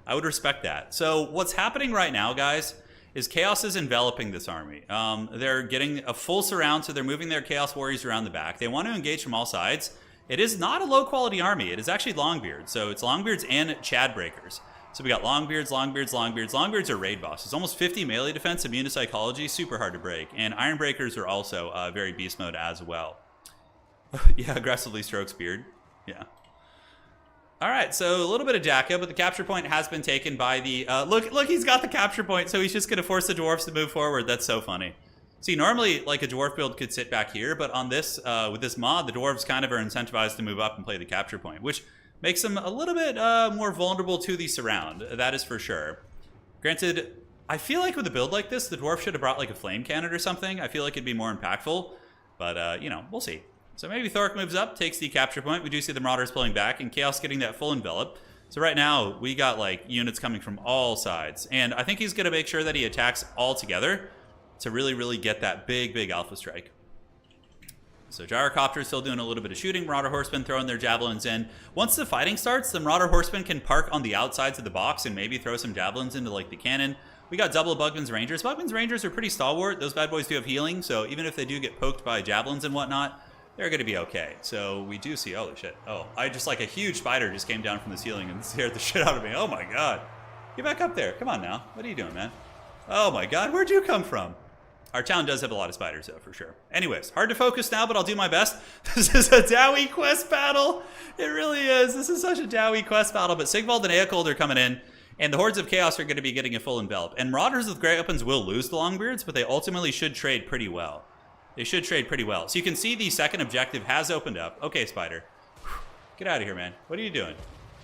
I would respect that. So what's happening right now, guys, is Chaos is enveloping this army. They're getting a full surround, so they're moving their Chaos Warriors around the back. They want to engage from all sides. It is not a low-quality army. It is actually Longbeards. So it's Longbeards and Chad Breakers. So we got Longbeards. Longbeards are raid bosses. Almost 50 melee defense, immune to psychology, super hard to break. And Iron Breakers are also very beast mode as well. Yeah, aggressively strokes beard. Yeah. All right, so a little bit of Jacka, but the capture point has been taken by the... Look, he's got the capture point, so he's just going to force the dwarves to move forward. That's so funny. See, normally, like, a dwarf build could sit back here, but on this, with this mod, the dwarves kind of are incentivized to move up and play the capture point, which makes them a little bit more vulnerable to the surround. That is for sure. Granted, I feel like with a build like this, the dwarf should have brought, like, a flame cannon or something. I feel like it'd be more impactful, but, we'll see. So maybe Thoric moves up, takes the capture point. We do see the Marauders pulling back, and Chaos getting that full envelop. So right now, we got, like, units coming from all sides, and I think he's going to make sure that he attacks all together to really get that big alpha strike. So Gyrocopter is still doing a little bit of shooting. Marauder Horsemen throwing their javelins in. Once the fighting starts, the Marauder Horsemen can park on the outsides of the box and maybe throw some javelins into, like, the cannon. We got double Bugman's Rangers. Bugman's Rangers are pretty stalwart. Those bad boys do have healing, so even if they do get poked by javelins and whatnot, they're going to be okay. So we do see... Holy shit. Oh, I just, like, a huge spider just came down from the ceiling and scared the shit out of me. Oh my god. Get back up there. Come on now. What are you doing, man? Oh my god, where'd you come from? Our town does have a lot of spiders, though, for sure. Anyways, hard to focus now, but I'll do my best. This is a Dowie quest battle. It really is. This is such a Dowie quest battle. But Sigvald and Eocold are coming in, and the Hordes of Chaos are going to be getting a full envelop. And Marauders with Grey Weapons will lose the Longbeards, but they ultimately should trade pretty well. They should trade pretty well. So you can see the second objective has opened up. Okay, Spider. Get out of here, man. What are you doing?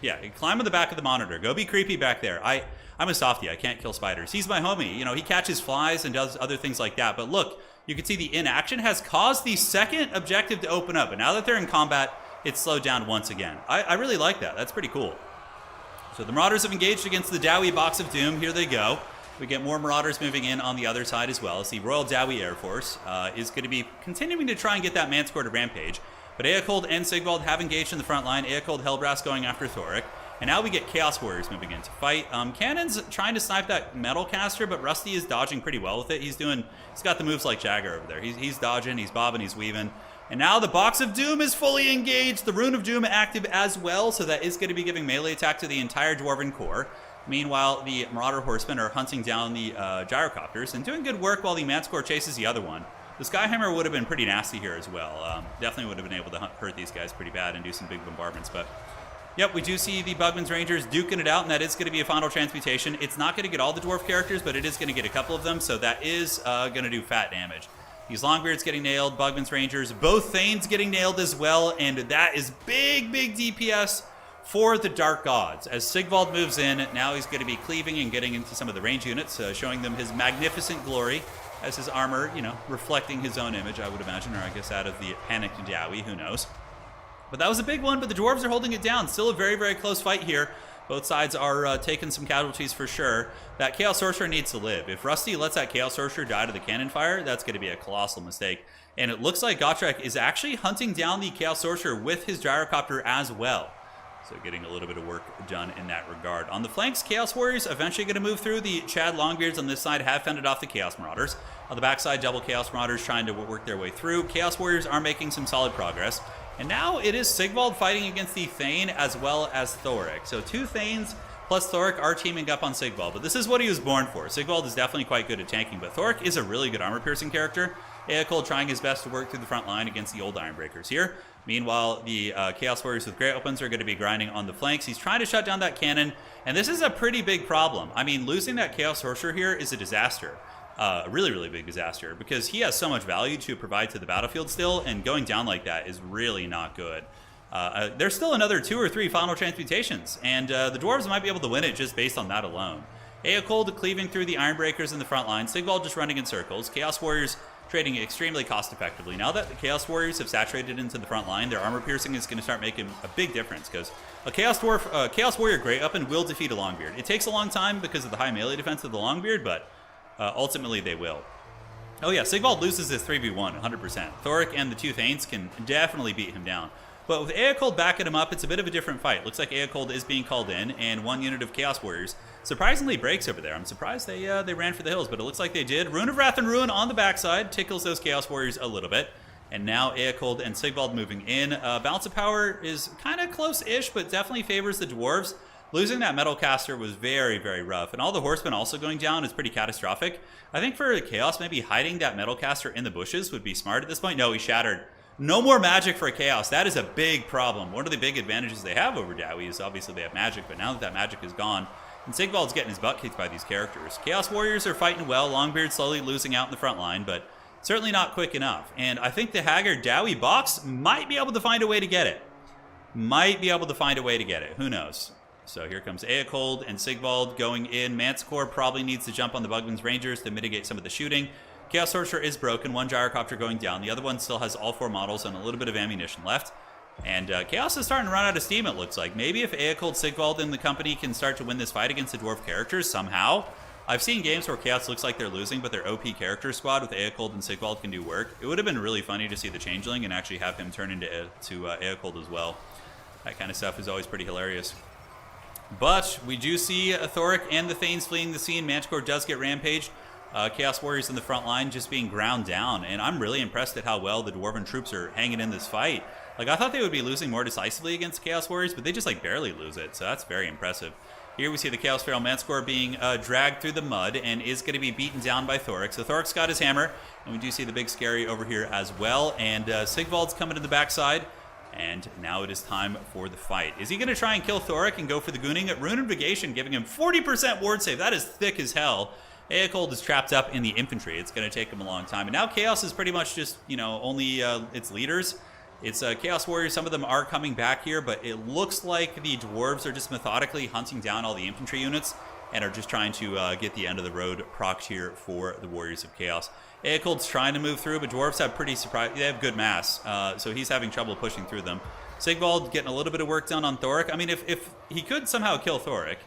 Yeah, climb on the back of the monitor. Go be creepy back there. I'm a softie. I can't kill spiders. He's my homie. He catches flies and does other things like that. But look, you can see the inaction has caused the second objective to open up. And now that they're in combat, it's slowed down once again. I really like that. That's pretty cool. So the Marauders have engaged against the Dowie Box of Doom. Here they go. We get more Marauders moving in on the other side as well. As the Royal Dowie Air Force is going to be continuing to try and get that Manscore to rampage. But Eocold and Sigvald have engaged in the front line. Eocold Hellbrass going after Thoric. And now we get Chaos Warriors moving in to fight. Cannon's trying to snipe that Metal Caster, but Rusty is dodging pretty well with it. He's got the moves like Jagger over there. He's dodging, he's bobbing, he's weaving. And now the Box of Doom is fully engaged. The Rune of Doom active as well, so that is going to be giving melee attack to the entire Dwarven core. Meanwhile, the Marauder Horsemen are hunting down the Gyrocopters and doing good work while the Manscore chases the other one. The Skyhammer would have been pretty nasty here as well. Definitely would have been able to hurt these guys pretty bad and do some big bombardments. But yep, we do see the Bugman's Rangers duking it out, and that is going to be a final transmutation. It's not going to get all the Dwarf characters, but it is going to get a couple of them, so that is going to do fat damage. These Longbeards getting nailed, Bugman's Rangers, both Thanes getting nailed as well, and that is big DPS for the Dark Gods. As Sigvald moves in, now he's going to be cleaving and getting into some of the range units, showing them his magnificent glory as his armor, reflecting his own image, I would imagine, or I guess out of the panicked Dowie, who knows. But that was a big one, but the Dwarves are holding it down. Still a very close fight here. Both sides are taking some casualties for sure. That Chaos Sorcerer needs to live. If Rusty lets that Chaos Sorcerer die to the cannon fire, that's going to be a colossal mistake. And it looks like Gotrek is actually hunting down the Chaos Sorcerer with his Gyrocopter as well. So getting a little bit of work done in that regard. On the flanks, Chaos Warriors eventually going to move through. The Chad Longbeards on this side have fended off the Chaos Marauders. On the backside, double Chaos Marauders trying to work their way through. Chaos Warriors are making some solid progress. And now it is Sigvald fighting against the Thane as well as Thoric. So two Thanes plus Thoric are teaming up on Sigvald. But this is what he was born for. Sigvald is definitely quite good at tanking, but Thoric is a really good armor-piercing character. Eocold trying his best to work through the front line against the old Ironbreakers here. Meanwhile, the Chaos Warriors with Great Opens are going to be grinding on the flanks. He's trying to shut down that cannon, and this is a pretty big problem. I mean, losing that Chaos Sorcerer here is a disaster. A really big disaster, because he has so much value to provide to the battlefield still, and going down like that is really not good. There's still another 2 or 3 final transmutations, and the Dwarves might be able to win it just based on that alone. Eocold cleaving through the Ironbreakers in the front line, Sigvald just running in circles, Chaos Warriors trading extremely cost effectively. Now that the Chaos Warriors have saturated into the front line, their armor piercing is going to start making a big difference, because a Chaos Warrior Great Weapon will defeat a Longbeard. It takes a long time because of the high melee defense of the Longbeard, but ultimately they will. Oh yeah, Sigvald loses his 3v1 100%. Thoric and the two Thanes can definitely beat him down. But with Eocold backing him up, it's a bit of a different fight. Looks like Eocold is being called in, and one unit of Chaos Warriors surprisingly breaks over there. I'm surprised they ran for the hills, but it looks like they did. Rune of Wrath and Ruin on the backside tickles those Chaos Warriors a little bit. And now Eocold and Sigvald moving in. Balance of power is kind of close-ish, but definitely favors the Dwarves. Losing that Metal Caster was very rough, and all the Horsemen also going down is pretty catastrophic. I think for Chaos, maybe hiding that Metal Caster in the bushes would be smart at this point. No, he shattered. No more magic for Chaos. That is a big problem. One of the big advantages they have over Dowie is obviously they have magic, but now that that magic is gone, and Sigvald's getting his butt kicked by these characters. Chaos Warriors are fighting well, Longbeard slowly losing out in the front line, but certainly not quick enough. And I think the Haggard Dowie box might be able to find a way to get it. Who knows? So here comes Eocold and Sigvald going in. Manticore probably needs to jump on the Bugman's Rangers to mitigate some of the shooting. Chaos Sorcerer is broken, one Gyrocopter going down. The other one still has all 4 models and a little bit of ammunition left. And Chaos is starting to run out of steam, it looks like. Maybe if Eocold, Sigvald, and the company can start to win this fight against the Dwarf characters somehow. I've seen games where Chaos looks like they're losing, but their OP character squad with Eocold and Sigvald can do work. It would have been really funny to see the Changeling and actually have him turn into Eocold as well. That kind of stuff is always pretty hilarious. But we do see Thoric and the Thanes fleeing the scene. Manticore does get rampaged. Chaos Warriors in the front line just being ground down. And I'm really impressed at how well the Dwarven troops are hanging in this fight. Like, I thought they would be losing more decisively against Chaos Warriors, but they just, like, barely lose it. So that's very impressive. Here we see the Chaos Feral Manticore being dragged through the mud and is going to be beaten down by Thoric. So Thoric's got his hammer, and we do see the big scary over here as well. And Sigvald's coming to the backside. And now it is time for the fight. Is he going to try and kill Thoric and go for the Gooning? Rune Investigation giving him 40% ward save. That is thick as hell. Eocold is trapped up in the infantry. It's going to take him a long time. And now Chaos is pretty much just, only its leaders. It's Chaos Warriors. Some of them are coming back here, but it looks like the Dwarves are just methodically hunting down all the infantry units and are just trying to get the end of the road procced here for the Warriors of Chaos. Eocold's trying to move through, but Dwarves have they have good mass, so he's having trouble pushing through them. Sigvald getting a little bit of work done on Thoric. I mean, if he could somehow kill Thoric,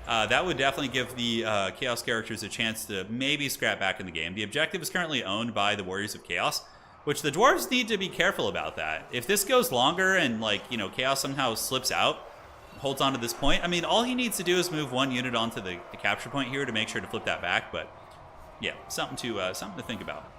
that would definitely give the Chaos characters a chance to maybe scrap back in the game. The objective is currently owned by the Warriors of Chaos, which the Dwarves need to be careful about that. If this goes longer and, like, you know, Chaos somehow slips out, holds on to this point, I mean, all he needs to do is move one unit onto the capture point here to make sure to flip that back, but yeah, something to think about.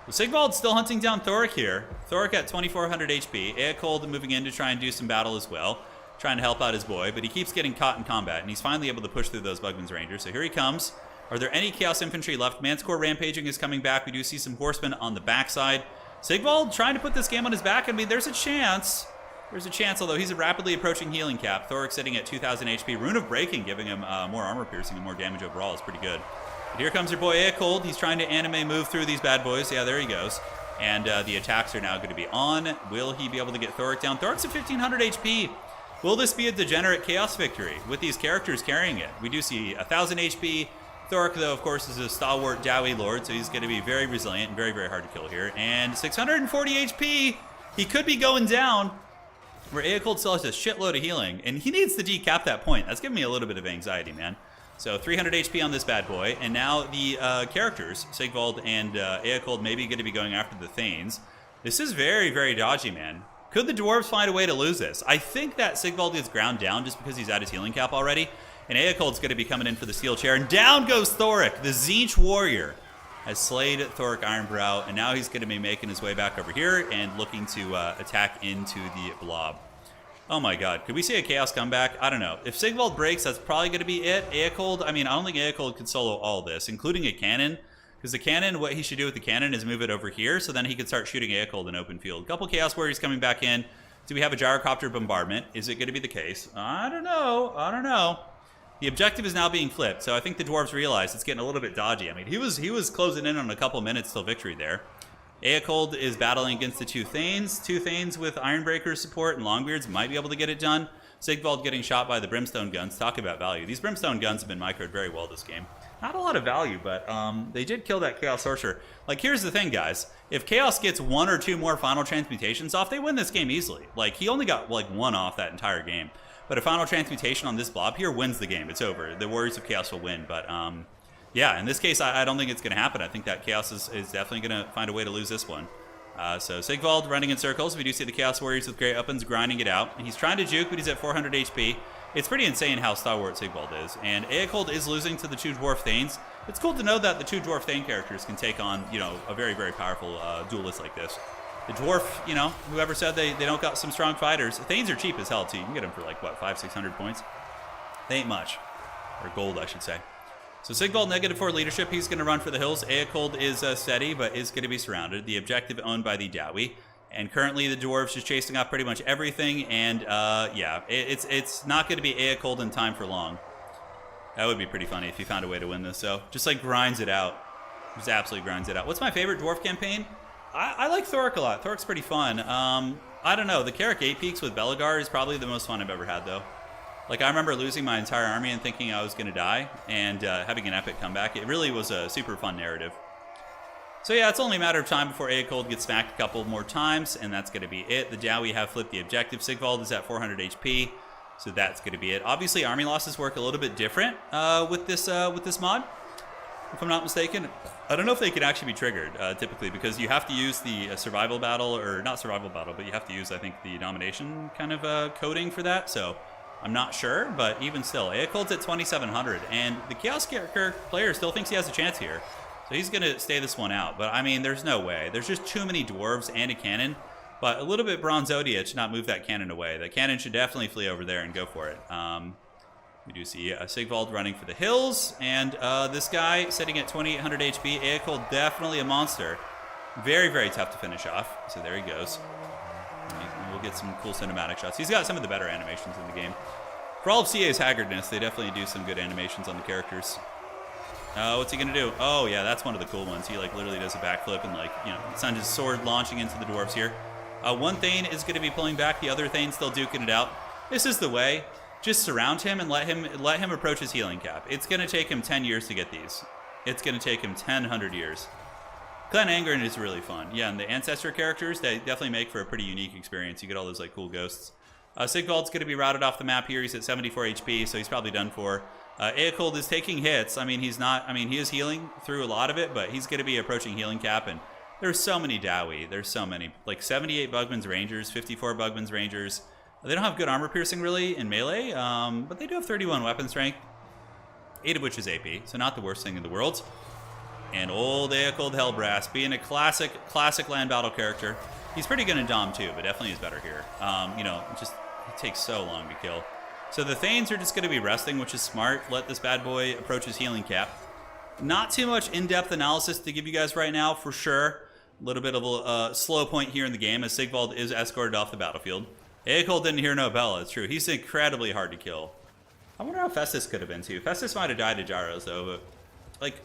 So Sigvald's still hunting down Thoric here. Thoric at 2400 HP. Eocold moving in to try and do some battle as well, trying to help out his boy, but he keeps getting caught in combat, and he's finally able to push through those Bugman's Rangers. So here he comes. Are there any Chaos Infantry left? Manticore Rampaging is coming back. We do see some Horsemen on the backside. Sigvald trying to put this game on his back. I mean, there's a chance. There's a chance, although he's a rapidly approaching healing cap. Thoric sitting at 2,000 HP. Rune of Breaking giving him more armor piercing and more damage overall is pretty good. But here comes your boy Eocold. He's trying to anime move through these bad boys. Yeah, there he goes. And the attacks are now going to be on. Will he be able to get Thoric down? Thoric's at 1,500 HP. Will this be a degenerate Chaos victory with these characters carrying it? We do see 1,000 HP. Thoric, though, of course, is a stalwart Dowie Lord, so he's going to be very resilient and very, very hard to kill here. And 640 HP. He could be going down. Where Eocold still has a shitload of healing, and he needs to decap that point. That's giving me a little bit of anxiety, man. So 300 HP on this bad boy, and now the characters, Sigvald and Eocold, maybe going to be going after the Thanes. This is very, very dodgy, man. Could the Dwarves find a way to lose this? I think that Sigvald gets ground down just because he's at his healing cap already, and Eocold's going to be coming in for the steel chair, and down goes Thoric, the Tzeentch warrior. Has slayed Thoric Ironbrow, and now he's going to be making his way back over here and looking to attack into the blob. Oh my god, could we see a Chaos comeback? I don't know. If Sigvald breaks, that's probably going to be it. Eocold, I mean, I don't think Eocold could solo all this, including a cannon, because the cannon, what he should do with the cannon is move it over here, so then he could start shooting Eocold in open field. Couple Chaos Warriors coming back in. Do we have a Gyrocopter bombardment? Is it going to be the case? I don't know. I don't know. The objective is now being flipped, so I think the Dwarves realize it's getting a little bit dodgy. I mean, he was closing in on a couple minutes till victory there. Eocold is battling against the two Thanes with Ironbreaker support, and Longbeards might be able to get it done. Sigvald getting shot by the Brimstone guns. Talk about value. These Brimstone guns have been microed very well this game. Not a lot of value, but they did kill that Chaos Sorcerer. Like, here's the thing, guys. If Chaos gets one or two more final transmutations off, they win this game easily. Like, he only got, like, one off that entire game. But a final transmutation on this blob here wins the game. It's over. The Warriors of Chaos will win. But, yeah, in this case, I don't think it's going to happen. I think that Chaos is definitely going to find a way to lose this one. So Sigvald running in circles. We do see the Chaos Warriors with great weapons grinding it out. He's trying to juke, but he's at 400 HP. It's pretty insane how stalwart Sigvald is. And Eocold is losing to the two Dwarf Thanes. It's cool to know that the two Dwarf Thane characters can take on, you know, a very, very powerful duelist like this. The Dwarf, you know, whoever said they don't got some strong fighters. Thanes are cheap as hell, too. You can get them for, like, what, 500-600 points? They ain't much. Or gold, I should say. So Sigvald, -4 leadership. He's going to run for the hills. Eocold is steady, but is going to be surrounded. The objective owned by the Dowie. And currently, the Dwarves just chasing off pretty much everything. And, yeah, it's not going to be Eocold in time for long. That would be pretty funny if he found a way to win this. So, just, like, grinds it out. Just absolutely grinds it out. What's my favorite Dwarf campaign? I like Thoric a lot. Thoric's pretty fun. I don't know. The Carrick 8 Peaks with Belagar is probably the most fun I've ever had, though. Like, I remember losing my entire army and thinking I was going to die, and having an epic comeback. It really was a super fun narrative. So yeah, it's only a matter of time before Eocold gets smacked a couple more times, and that's going to be it. The Dowie have flipped the objective. Sigvald is at 400 HP, so that's going to be it. Obviously, army losses work a little bit different with this mod, if I'm not mistaken. I don't know if they can actually be triggered, typically, because you have to use the survival battle, or not survival battle, but you have to use, I think, the domination kind of coding for that, so I'm not sure, but even still, Eocold's at 2,700, and the Chaos character player still thinks he has a chance here, so he's going to stay this one out, but I mean, there's no way. There's just too many dwarves and a cannon, but a little bit Bronzodia should not move that cannon away. The cannon should definitely flee over there and go for it. We do see Sigvald running for the hills, and this guy sitting at 2,800 HP. Eocold, definitely a monster. Very, very tough to finish off. So there he goes. And we'll get some cool cinematic shots. He's got some of the better animations in the game. For all of CA's haggardness, they definitely do some good animations on the characters. What's he gonna do? Oh yeah, that's one of the cool ones. He like literally does a backflip and like, you know, sends his sword launching into the dwarves here. One Thane is gonna be pulling back. The other Thane still duking it out. This is the way. Just surround him and let him approach his healing cap. It's going to take him 10 years to get these. It's going to take him 100 years. Clan Angren is really fun. Yeah, and the Ancestor characters, they definitely make for a pretty unique experience. You get all those like cool ghosts. Sigvald's going to be routed off the map here. He's at 74 HP, so he's probably done for. Aecold is taking hits. I mean, he's not. I mean, he is healing through a lot of it, but he's going to be approaching healing cap. And there's so many Dowie. There's so many. Like 78 Bugman's Rangers, 54 Bugman's Rangers. They don't have good armor piercing really in melee, but they do have 31 weapon strength, 8 of which is AP, so not the worst thing in the world. And old Aecold Hellbrass, being a classic land battle character. He's pretty good in Dom too, but definitely is better here. You know, just it takes so long to kill. So the Thanes are just going to be resting, which is smart. Let this bad boy approach his healing cap. Not too much in-depth analysis to give you guys right now, for sure. A little bit of a slow point here in the game as Sigvald is escorted off the battlefield. Aecold didn't hear no Bella, it's true. He's incredibly hard to kill. I wonder how Festus could have been too. Festus might have died to Gyros though, but like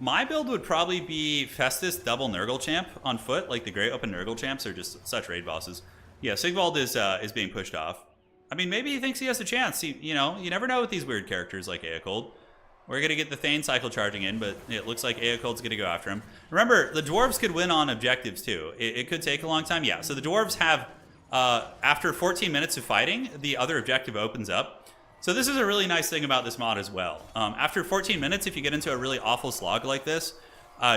my build would probably be Festus double Nurgle champ on foot. Like the Great Open Nurgle champs are just such raid bosses. Yeah, Sigvald is being pushed off. I mean, maybe he thinks he has a chance. You know, you never know with these weird characters like Aecold. We're going to get the Thane cycle charging in, but it looks like Aecold's going to go after him. Remember, the Dwarves could win on objectives too. It could take a long time. Yeah, so the Dwarves have, after 14 minutes of fighting, the other objective opens up. So this is a really nice thing about this mod as well. After 14 minutes, if you get into a really awful slog like this,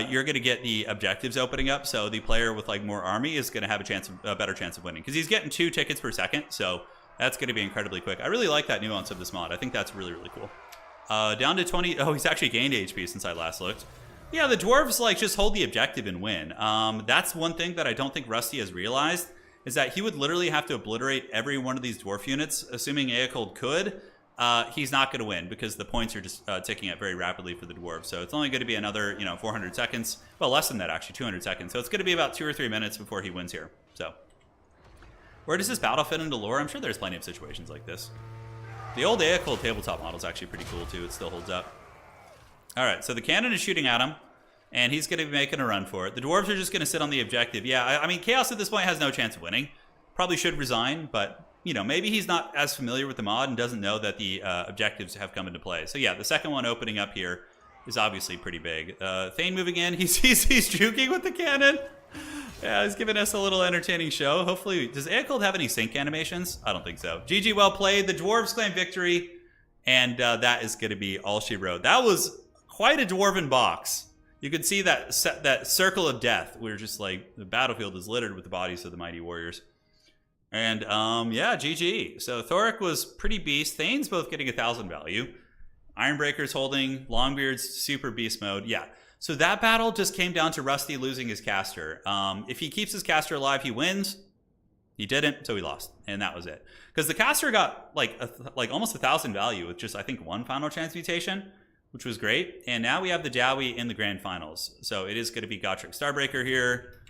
you're going to get the objectives opening up. So the player with like more army is going to have a better chance of winning because he's getting 2 tickets per second. So that's going to be incredibly quick. I really like that nuance of this mod. I think that's really, really cool. Down to 20. Oh, he's actually gained HP since I last looked. Yeah, the Dwarves like just hold the objective and win. That's one thing that I don't think Rusty has realized is that he would literally have to obliterate every one of these dwarf units, assuming Aecold could. He's not going to win because the points are just ticking up very rapidly for the Dwarves. So it's only going to be another, 400 seconds. Well, less than that, actually, 200 seconds. So it's going to be about 2 or 3 minutes before he wins here. So where does this battle fit into lore? I'm sure there's plenty of situations like this. The old Aecold tabletop model is actually pretty cool, too. It still holds up. All right, so the cannon is shooting at him, and he's going to be making a run for it. The Dwarves are just going to sit on the objective. Yeah, I mean, Chaos at this point has no chance of winning. Probably should resign, but maybe he's not as familiar with the mod and doesn't know that the objectives have come into play. So yeah, the second one opening up here is obviously pretty big. Thane moving in. He's juking with the cannon. Yeah, he's giving us a little entertaining show. Hopefully, does Aecold have any sync animations? I don't think so. GG, well played. The Dwarves claim victory, and that is going to be all she wrote. That was quite a dwarven box. You could see that circle of death where just like the battlefield is littered with the bodies of the mighty warriors. And yeah, GG. So Thoric was pretty beast. Thane's both getting 1,000 value. Ironbreaker's holding. Longbeard's super beast mode. Yeah. So that battle just came down to Rusty losing his caster. If he keeps his caster alive, he wins. He didn't, so he lost, and that was it. Because the caster got like almost 1,000 value with just I think 1 final transmutation, which was great. And now we have the Dowie in the grand finals. So it is going to be Gotrek Starbreaker here,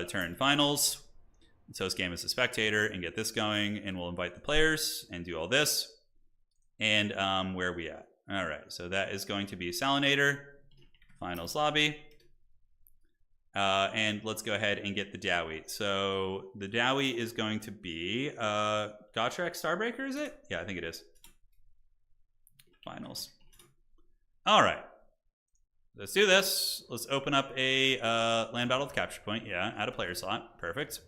turn finals. So this game is a spectator and get this going, and we'll invite the players and do all this. And where are we at? All right, so that is going to be Salinator, finals lobby. And let's go ahead and get the Dowie. So the Dowie is going to be Gotrek Starbreaker, is it? Yeah, I think it is. Finals. All right. Let's do this. Let's open up a land battle with capture point. Yeah, add a player slot. Perfect.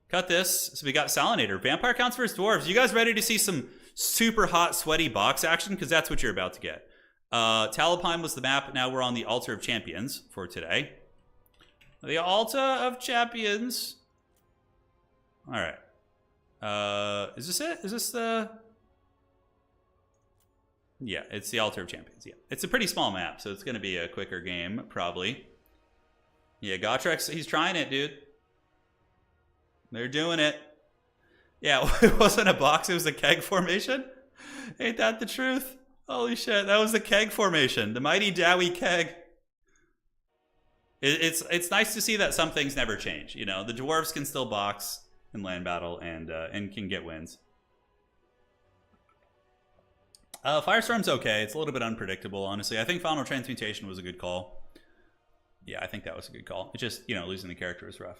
Cut this. So we got Salinator. Vampire counts versus Dwarves. You guys ready to see some super hot, sweaty box action? Because that's what you're about to get. Talipine was the map. Now we're on the Altar of Champions for today. The Altar of Champions. All right. Is this it? Is this the... Yeah, it's the Altar of Champions. Yeah, it's a pretty small map, so it's going to be a quicker game, probably. Yeah, Gotrek, he's trying it, dude. They're doing it. Yeah, it wasn't a box, it was a keg formation. Ain't that the truth? Holy shit, that was the keg formation. The mighty Dowie keg. It's nice to see that some things never change. The Dwarves can still box in land battle and can get wins. Firestorm's okay. It's a little bit unpredictable, honestly. I think Final Transmutation was a good call. Yeah, I think that was a good call. It's just, losing the character was rough.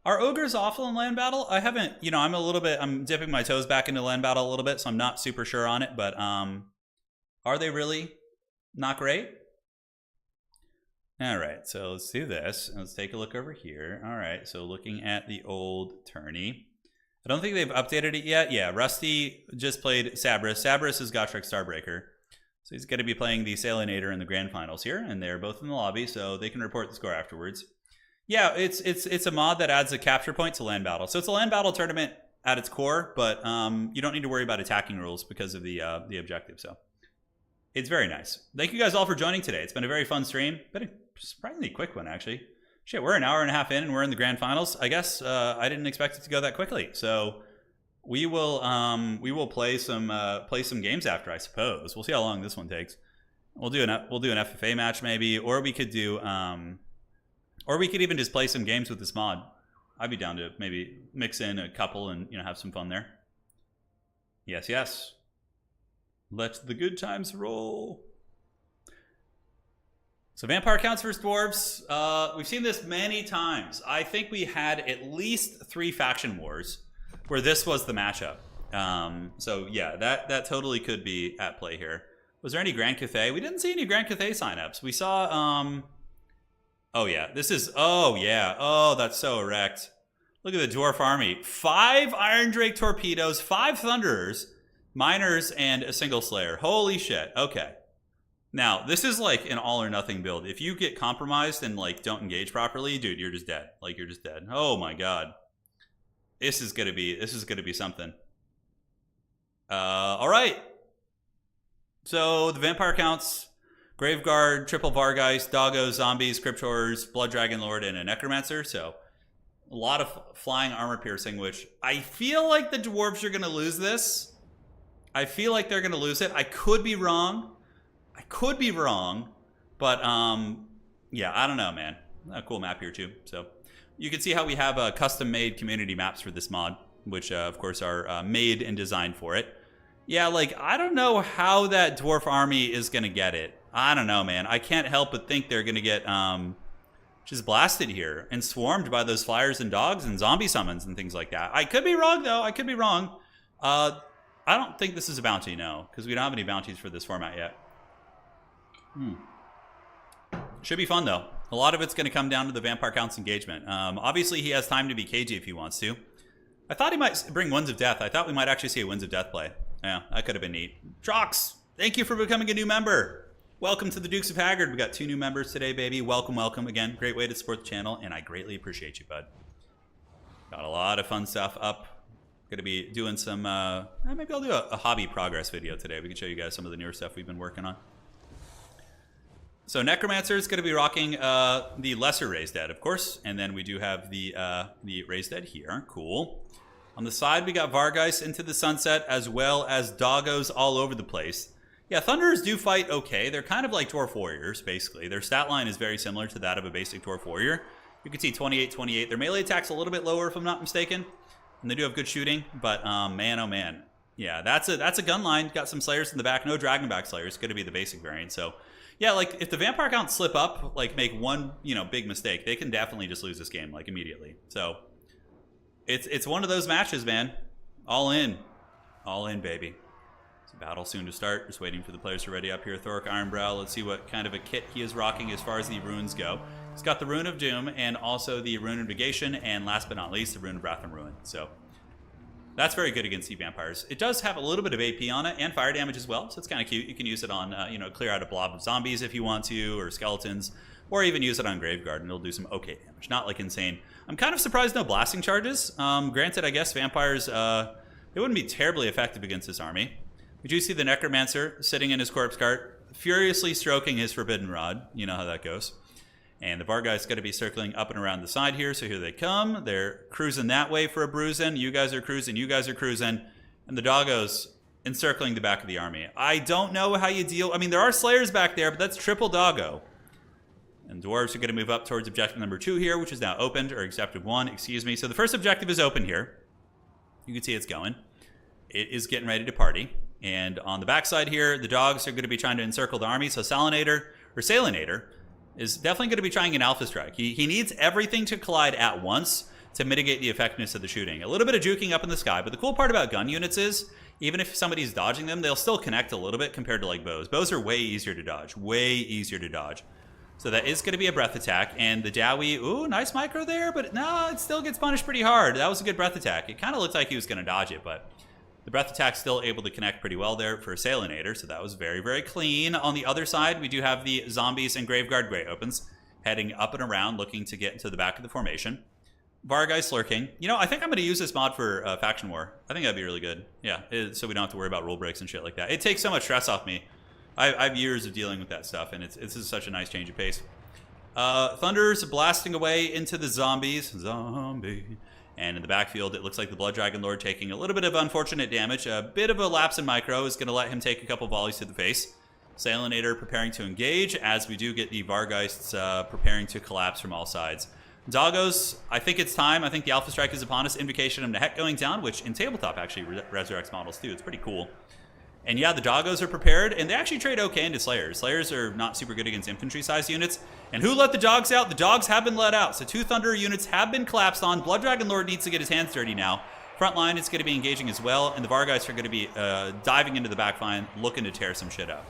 Are ogres awful in land battle? I haven't, I'm dipping my toes back into land battle a little bit, so I'm not super sure on it, but are they really not great? All right, so let's do this. Let's take a look over here. All right, so looking at the old tourney. I don't think they've updated it yet. Yeah, Rusty just played Sabris. Sabris is Gotrek Starbreaker. So he's going to be playing the Salinator in the grand finals here, and they're both in the lobby, so they can report the score afterwards. Yeah, it's a mod that adds a capture point to land battle. So it's a land battle tournament at its core, but you don't need to worry about attacking rules because of the objective. So it's very nice. Thank you guys all for joining today. It's been a very fun stream. Been a surprisingly quick one, actually. Shit, we're an hour and a half in, and we're in the grand finals. I guess I didn't expect it to go that quickly. So we will play some games after, I suppose. We'll see how long this one takes. We'll do an FFA match maybe, or we could do or we could even just play some games with this mod. I'd be down to maybe mix in a couple and have some fun there. Yes, yes. Let the good times roll. So vampire counts versus dwarves. We've seen this many times. I think we had at least 3 faction wars where this was the matchup. So yeah, that totally could be at play here. Was there any Grand Cathay? We didn't see any Grand Cathay signups. We saw oh yeah, that's so erect. Look at the dwarf army. 5 Iron Drake torpedoes, 5 Thunderers, Miners, and a single Slayer. Holy shit. Okay. Now, this is like an all or nothing build. If you get compromised and like don't engage properly, dude, you're just dead. Like you're just dead. Oh my god. This is gonna be something. Alright. So the vampire counts: Graveguard, triple Vargeist, Doggos, Zombies, Crypt Horrors, Blood Dragon Lord, and a Necromancer. So a lot of flying armor piercing, which I feel like the dwarves are gonna lose this. I feel like they're gonna lose it. I could be wrong. But yeah, I don't know, man. A cool map here too. So you can see how we have custom-made community maps for this mod, which of course are made and designed for it. Yeah, like I don't know how that dwarf army is gonna get it. I don't know, man. I can't help but think they're gonna get just blasted here and swarmed by those flyers and dogs and zombie summons and things like that. I could be wrong though. I could be wrong. I don't think this is a bounty, no, because we don't have any bounties for this format yet. Should be fun though. A lot of it's going to come down to the vampire counts engagement. Obviously he has time to be cagey if he wants to. I thought he might bring Winds of Death. I thought we might actually see a Winds of Death play. Yeah, that could have been neat. Trox, thank you for becoming a new member. Welcome to the Dukes of Haggard. We got 2 new members today, baby. Welcome, welcome again. Great way to support the channel, and I greatly appreciate you, bud. Got a lot of fun stuff up. Gonna be doing some, maybe I'll do a hobby progress video today. We can show you guys some of the newer stuff we've been working on. So Necromancer is going to be rocking the lesser Raised Dead, of course, and then we do have the Raised Dead here. Cool. On the side, we got Vargeist into the sunset, as well as Doggos all over the place. Yeah, Thunderers do fight okay. They're kind of like Dwarf Warriors, basically. Their stat line is very similar to that of a basic Dwarf Warrior. You can see 28-28. Their melee attack's a little bit lower, if I'm not mistaken, and they do have good shooting. But man, oh man, yeah, that's a gun line. Got some Slayers in the back. No Dragonback Slayers. Going to be the basic variant. So. Yeah, like if the vampire counts slip up, like make one, big mistake, they can definitely just lose this game like immediately. So it's one of those matches, man. All in, baby. It's a battle soon to start. Just waiting for the players to ready up here. Thoric Ironbrow. Let's see what kind of a kit he is rocking as far as the runes go. He's got the Rune of Doom and also the Rune of Negation, and last but not least, the Rune of Wrath and Ruin. So that's very good against the vampires. It does have a little bit of AP on it and fire damage as well, so it's kind of cute. You can use it on, clear out a blob of zombies if you want to, or skeletons, or even use it on Graveguard, and it'll do some okay damage. Not like insane. I'm kind of surprised no blasting charges. Granted, I guess vampires, they wouldn't be terribly effective against this army. We do see the Necromancer sitting in his corpse cart, furiously stroking his Forbidden Rod. You know how that goes. And the Vargeist going to be circling up and around the side here. So here they come. They're cruising that way for a bruising. You guys are cruising. You guys are cruising. And the Doggos encircling the back of the army. I don't know how you deal. I mean, there are Slayers back there, but that's triple Doggo. And Dwarves are going to move up towards objective number 2 here, which is now opened, or objective 1, excuse me. So the first objective is open here. You can see it's going. It is getting ready to party. And on the backside here, the dogs are going to be trying to encircle the army. So Salinator is definitely going to be trying an Alpha Strike. He needs everything to collide at once to mitigate the effectiveness of the shooting. A little bit of juking up in the sky, but the cool part about gun units is, even if somebody's dodging them, they'll still connect a little bit compared to like bows. Bows are way easier to dodge, So that is going to be a breath attack, and the Dowie, ooh, nice micro there, but no, it still gets punished pretty hard. That was a good breath attack. It kind of looked like he was going to dodge it, but The breath attack still able to connect pretty well there for Salinator, so that was very, very clean. On the other side, we do have the zombies and Graveguard Grey Opens heading up and around, looking to get into the back of the formation. Vargeist lurking. You know, I think I'm going to use this mod for Faction War. I think that'd be really good. Yeah, so we don't have to worry about rule breaks and shit like that. It takes so much stress off me. I have years of dealing with that stuff, and it's just such a nice change of pace. Thunder's blasting away into the zombies. Zombie. And in the backfield, it looks like the Blood Dragon Lord taking a little bit of unfortunate damage. A bit of a lapse in micro is going to let him take a couple volleys to the face. Salinator preparing to engage as we do get the Vargeists preparing to collapse from all sides. Doggos, I think it's time. I think the Alpha Strike is upon us. Invocation of Nehet going down, which in tabletop actually resurrects models too. It's pretty cool. And yeah, the Doggos are prepared, and they actually trade okay into Slayers. Slayers are not super good against infantry-sized units. And who let the dogs out? The dogs have been let out. So 2 Thunder units have been collapsed on. Blood Dragon Lord needs to get his hands dirty now. Front line is going to be engaging as well, and the Vargeists are going to be diving into the back line, looking to tear some shit up.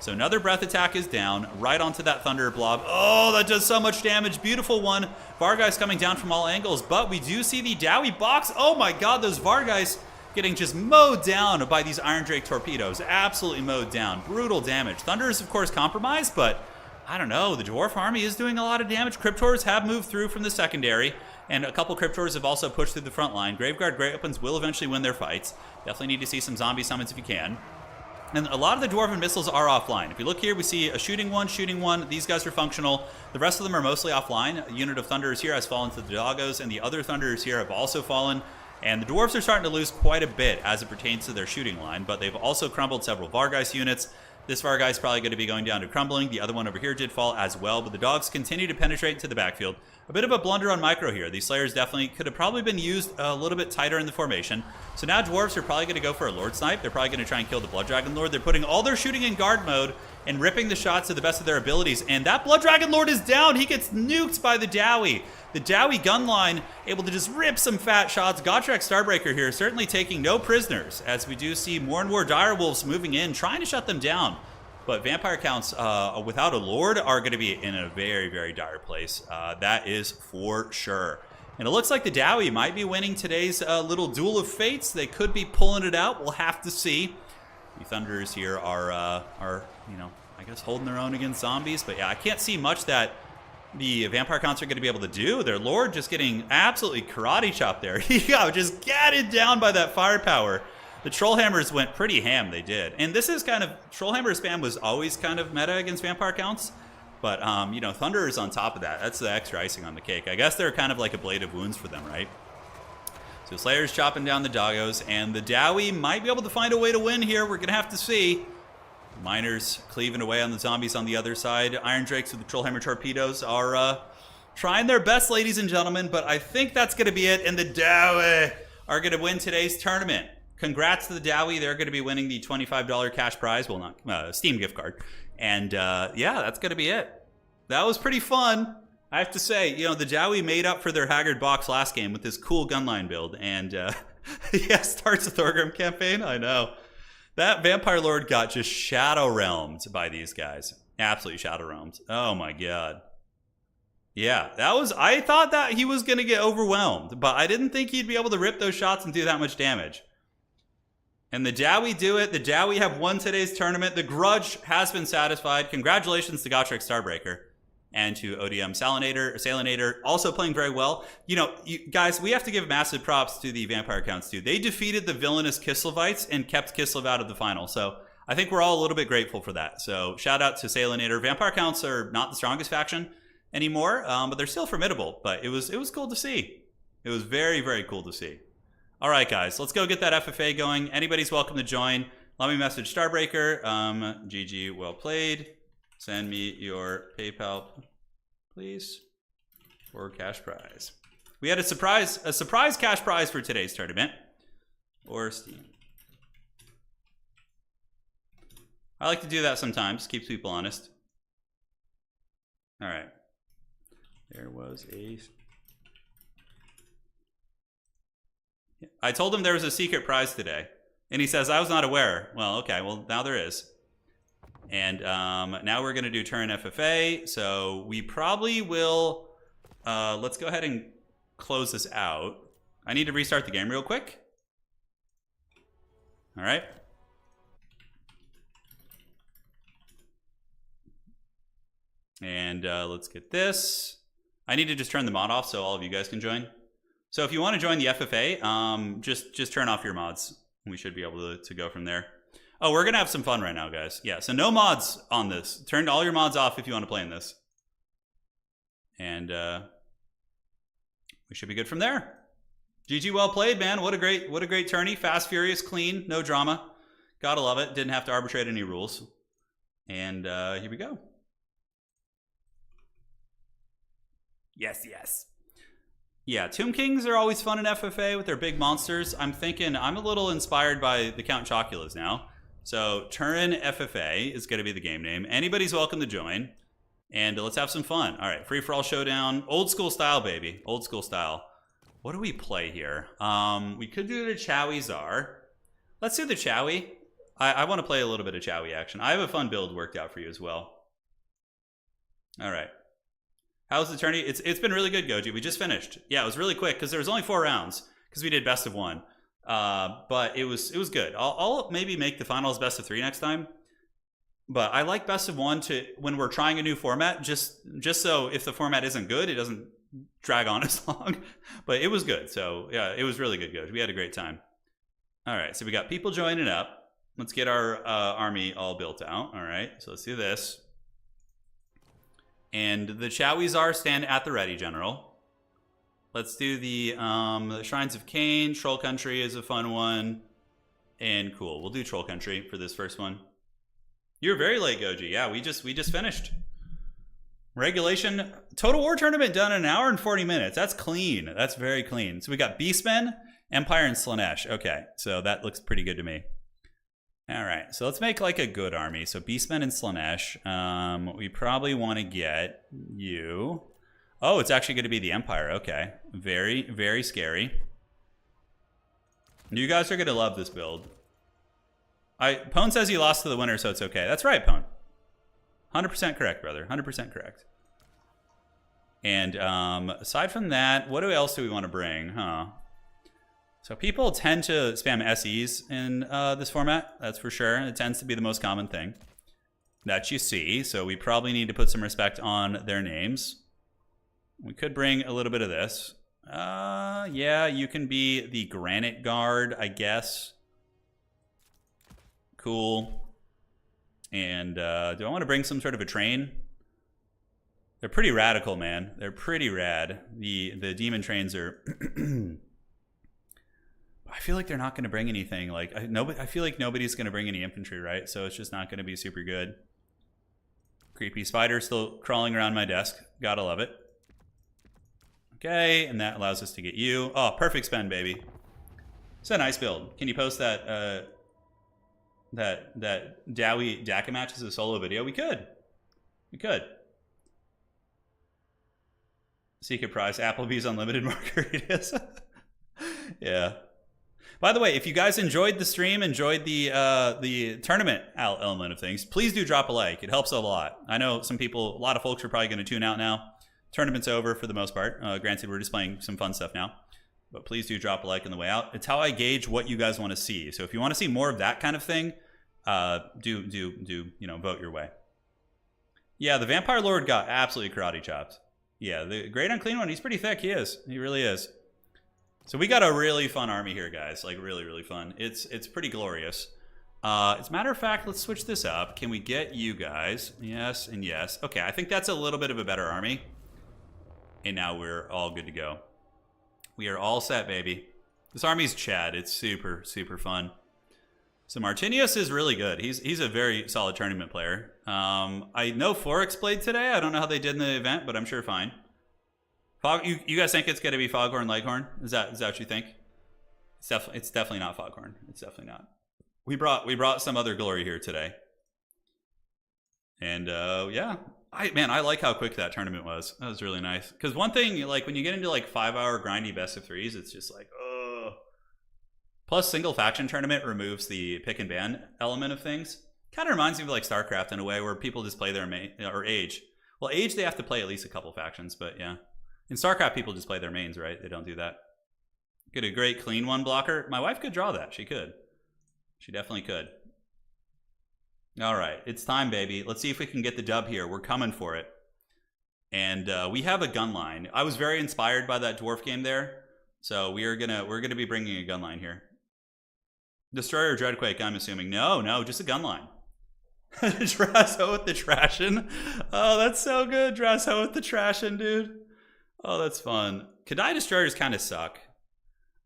So another breath attack is down, right onto that Thunder blob. Oh, that does so much damage. Beautiful one. Vargeist coming down from all angles, but we do see the Dowie box. Oh my god, those Vargeists getting just mowed down by these Iron Drake torpedoes. Absolutely mowed down. Brutal damage. Thunder is, of course, compromised, but I don't know. The Dwarf army is doing a lot of damage. Cryptors have moved through from the secondary, and a couple Cryptors have also pushed through the front line. Graveguard Grey Opens will eventually win their fights. Definitely need to see some zombie summons if you can. And a lot of the Dwarven missiles are offline. If you look here, we see a shooting one. These guys are functional. The rest of them are mostly offline. A unit of Thunderers here has fallen to the Doggos, and the other Thunderers here have also fallen. And the Dwarves are starting to lose quite a bit as it pertains to their shooting line, but they've also crumbled several Vargeist units. This Vargeist is probably going to be going down to crumbling. The other one over here did fall as well, but the dogs continue to penetrate into the backfield. A bit of a blunder on micro here. These Slayers definitely could have probably been used a little bit tighter in the formation. So now Dwarves are probably going to go for a Lord Snipe. They're probably going to try and kill the Blood Dragon Lord. They're putting all their shooting in guard mode and ripping the shots to the best of their abilities. And that Blood Dragon Lord is down. He gets nuked by the Dowie. The Dowie gun line able to just rip some fat shots. Gotrek Starbreaker here certainly taking no prisoners, as we do see more and more Direwolves moving in, trying to shut them down. But Vampire counts without a Lord are going to be in a very, very dire place. That is for sure. And it looks like the Dowie might be winning today's little duel of fates. They could be pulling it out. We'll have to see. The Thunderers here are you know, I guess holding their own against zombies. But yeah, I can't see much that the Vampire counts are going to be able to do. Their Lord just getting absolutely karate chopped there. He got just gatted down by that firepower. The Trollhammers went pretty ham, they did. And this is kind of, Trollhammer spam was always kind of meta against Vampire counts. But, you know, Thunder is on top of that. That's the extra icing on the cake. I guess they're kind of like a blade of wounds for them, right? So Slayer's chopping down the Doggos, and the Dowie might be able to find a way to win here. We're going to have to see. Miners cleaving away on the zombies on the other side. Iron Drakes with the Trollhammer torpedoes are trying their best, ladies and gentlemen. But I think that's going to be it. And the Dowie are going to win today's tournament. Congrats to the Dowie. They're going to be winning the $25 cash prize. Well, not Steam gift card. And yeah, that's going to be it. That was pretty fun. I have to say, you know, the Dowie made up for their Haggard box last game with this cool gunline build. And yeah, starts a Thorgrim campaign. I know. That Vampire Lord got just shadow realmed by these guys. Absolutely shadow realmed. Oh my god. Yeah, that was, I thought that he was going to get overwhelmed, but I didn't think he'd be able to rip those shots and do that much damage. And the Dowie do it. The Dowie have won today's tournament. The grudge has been satisfied. Congratulations to Gotrek Starbreaker and to ODM Salinator, also playing very well. You know, guys, we have to give massive props to the Vampire Counts too. They defeated the villainous Kislevites and kept Kislev out of the final. So I think we're all a little bit grateful for that. So shout out to Salinator. Vampire Counts are not the strongest faction anymore, but they're still formidable. But it was cool to see. It was very, very cool to see. All right, guys, let's go get that FFA going. Anybody's welcome to join. Let me message Starbreaker. GG, well played. Send me your PayPal, please, for cash prize. We had a surprise cash prize for today's tournament, or Steam. I like to do that sometimes. Keeps people honest. All right. There was a... I told him there was a secret prize today, and he says, I was not aware. Well, okay, well, now there is. And now we're going to do Turin FFA, so we probably will... let's go ahead and close this out. I need to restart the game real quick. right? And let's get this. I need to just turn the mod off so all of you guys can join. So if you want to join the FFA, just turn off your mods. We should be able to go from there. Oh, we're going to have some fun right now, guys. Yeah, so no mods on this. Turn all your mods off if you want to play in this. And we should be good from there. GG, well played, man. What a great tourney. Fast, furious, clean, no drama. Gotta love it. Didn't have to arbitrate any rules. And here we go. Yes, yes. Yeah, Tomb Kings are always fun in FFA with their big monsters. I'm thinking I'm a little inspired by the Count Choculas now. So Turin FFA is going to be the game name. Anybody's welcome to join. And let's have some fun. All right, free-for-all showdown. Old school style, baby. Old school style. What do we play here? We could do the Chowie Czar. Let's do the Chowie. I want to play a little bit of Chowie action. I have a fun build worked out for you as well. All right. How's the tourney? It's been really good, Goji. We just finished. Yeah, it was really quick because there was only 4 rounds because we did best of 1. But it was good. I'll maybe make the finals best of 3 next time. But I like best of 1 to when we're trying a new format, just so if the format isn't good, it doesn't drag on as long. But it was good. So yeah, it was really good, Goji. We had a great time. All right, so we got people joining up. Let's get our army all built out. All right, so let's do this. And the Chowie Czar stand at the ready, General. Let's do the Shrines of Cain. Troll Country is a fun one. And cool, we'll do Troll Country for this first one. You're very late, Goji. Yeah, we just finished. Regulation Total War tournament done in 1 hour and 40 minutes. That's clean. That's very clean. So we got Beastmen, Empire, and Slaanesh. Okay, so that looks pretty good to me. All right, so let's make like a good army. So Beastmen and Slaanesh. We probably want to get you. Oh, it's actually going to be the Empire. Okay, very, very scary. You guys are going to love this build. Pone says he lost to the winner, so it's okay. That's right, Pone. 100% correct, brother. 100% correct. And aside from that, what else do we want to bring? Huh? So people tend to spam SEs in this format, that's for sure. It tends to be the most common thing that you see. So we probably need to put some respect on their names. We could bring a little bit of this. Yeah, you can be the Granite Guard, I guess. Cool. And do I want to bring some sort of a train? They're pretty radical, man. They're pretty rad. The demon trains are... I feel like they're not going to bring anything. Like I feel like nobody's going to bring any infantry, right? So it's just not going to be super good. Creepy spider still crawling around my desk. Gotta love it. Okay, and that allows us to get you. Oh, perfect spend, baby. It's a nice build. Can you post that that Dowie Daka match as a solo video? We could. We could. Secret prize, Applebee's unlimited margaritas. Yeah. By the way, if you guys enjoyed the stream, enjoyed the tournament element of things, please do drop a like. It helps a lot. I know a lot of folks are probably going to tune out now. Tournament's over for the most part. Granted, we're just playing some fun stuff now. But please do drop a like on the way out. It's how I gauge what you guys want to see. So if you want to see more of that kind of thing, vote your way. Yeah, the Vampire Lord got absolutely karate chopped. Yeah, the Great Unclean One, he's pretty thick. He is. He really is. So we got a really fun army here, guys. Like, really, really fun. It's pretty glorious. As a matter of fact, let's switch this up. Can we get you guys? Yes and yes. Okay, I think that's a little bit of a better army. And now we're all good to go. We are all set, baby. This army's Chad. It's super, super fun. So Martinius is really good. He's a very solid tournament player. I know Forex played today. I don't know how they did in the event, but I'm sure fine. You guys think it's going to be Foghorn Leghorn? Is that what you think? It's definitely not Foghorn. It's definitely not. We brought some other glory here today. And yeah, I like how quick that tournament was. That was really nice. Because one thing, like when you get into like 5-hour grindy best of threes, it's just like, oh. Plus, single faction tournament removes the pick and ban element of things. Kind of reminds me of like StarCraft in a way where people just play their main or Age. Well, Age they have to play at least a couple factions, but yeah. In StarCraft, people just play their mains, right? They don't do that. Get a great clean one blocker. My wife could draw that. She could. She definitely could. All right, it's time, baby. Let's see if we can get the dub here. We're coming for it. And we have a gun line. I was very inspired by that dwarf game there, so we're gonna be bringing a gun line here. Destroyer Dreadquake, I'm assuming. No, just a gun line. Drasso with the trashin. Oh, that's so good. Drasso with the trashin, dude. Oh, that's fun. Kadai Destroyers kind of suck.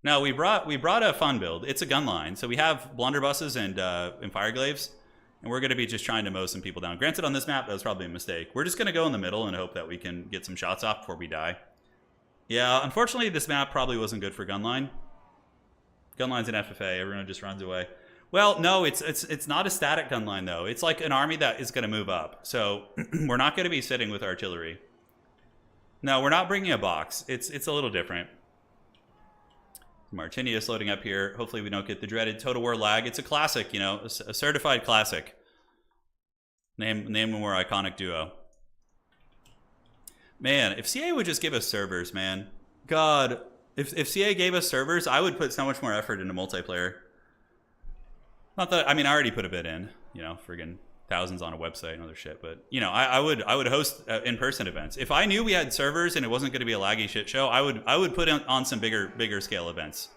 No, we brought a fun build. It's a gun line, so we have blunderbusses and fireglaves. And we're going to be just trying to mow some people down. Granted, on this map, that was probably a mistake. We're just going to go in the middle and hope that we can get some shots off before we die. Yeah, unfortunately, this map probably wasn't good for gunline. Gunline's an FFA. Everyone just runs away. Well, no, it's not a static gunline, though. It's like an army that is going to move up. So we're not going to be sitting with artillery. No, we're not bringing a box. It's a little different. Martinius loading up here. Hopefully we don't get the dreaded Total War lag. It's a classic, you know, a certified classic. Name a more iconic duo. Man, if CA would just give us servers, man. God, if CA gave us servers, I would put so much more effort into multiplayer. Not that, I mean, I already put a bit in, you know, friggin' thousands on a website and other shit, but you know, I would host in-person events. If I knew we had servers and it wasn't going to be a laggy shit show, I would put on some bigger scale events.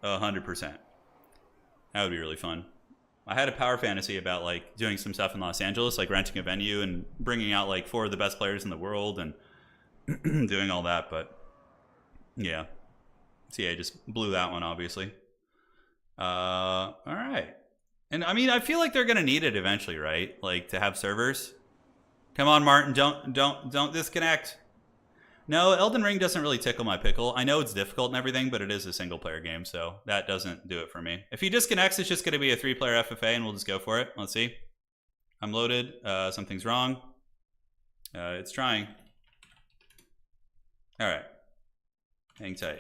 100%. That would be really fun. I had a power fantasy about like doing some stuff in Los Angeles, like renting a venue and bringing out like 4 of the best players in the world and doing all that, but yeah, CA just blew that one, obviously. All right. And I mean, I feel like they're gonna need it eventually, right? Like to have servers. Come on, Martin, don't disconnect. No, Elden Ring doesn't really tickle my pickle. I know it's difficult and everything, but it is a single player game, so that doesn't do it for me. If he disconnects, it's just gonna be a 3-player FFA, and we'll just go for it. Let's see. I'm loaded. Something's wrong. It's trying. All right. Hang tight.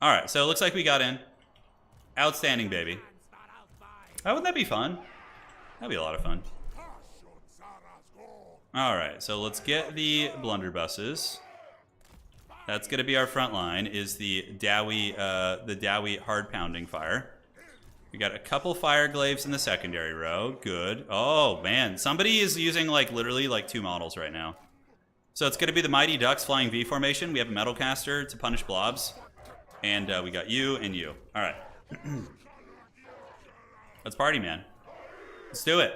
All right, so it looks like we got in. Outstanding, baby. Oh, wouldn't that be fun? That'd be a lot of fun. All right, so let's get the blunderbusses. That's going to be our front line. Is the Dowie hard pounding fire. We got a couple fire glaives in the secondary row. Good. Oh man, somebody is using like literally like 2 models right now. So it's going to be the Mighty Ducks flying V formation. We have a metal caster to punish blobs, and we got you and you. All right. Let's party, man. Let's do it.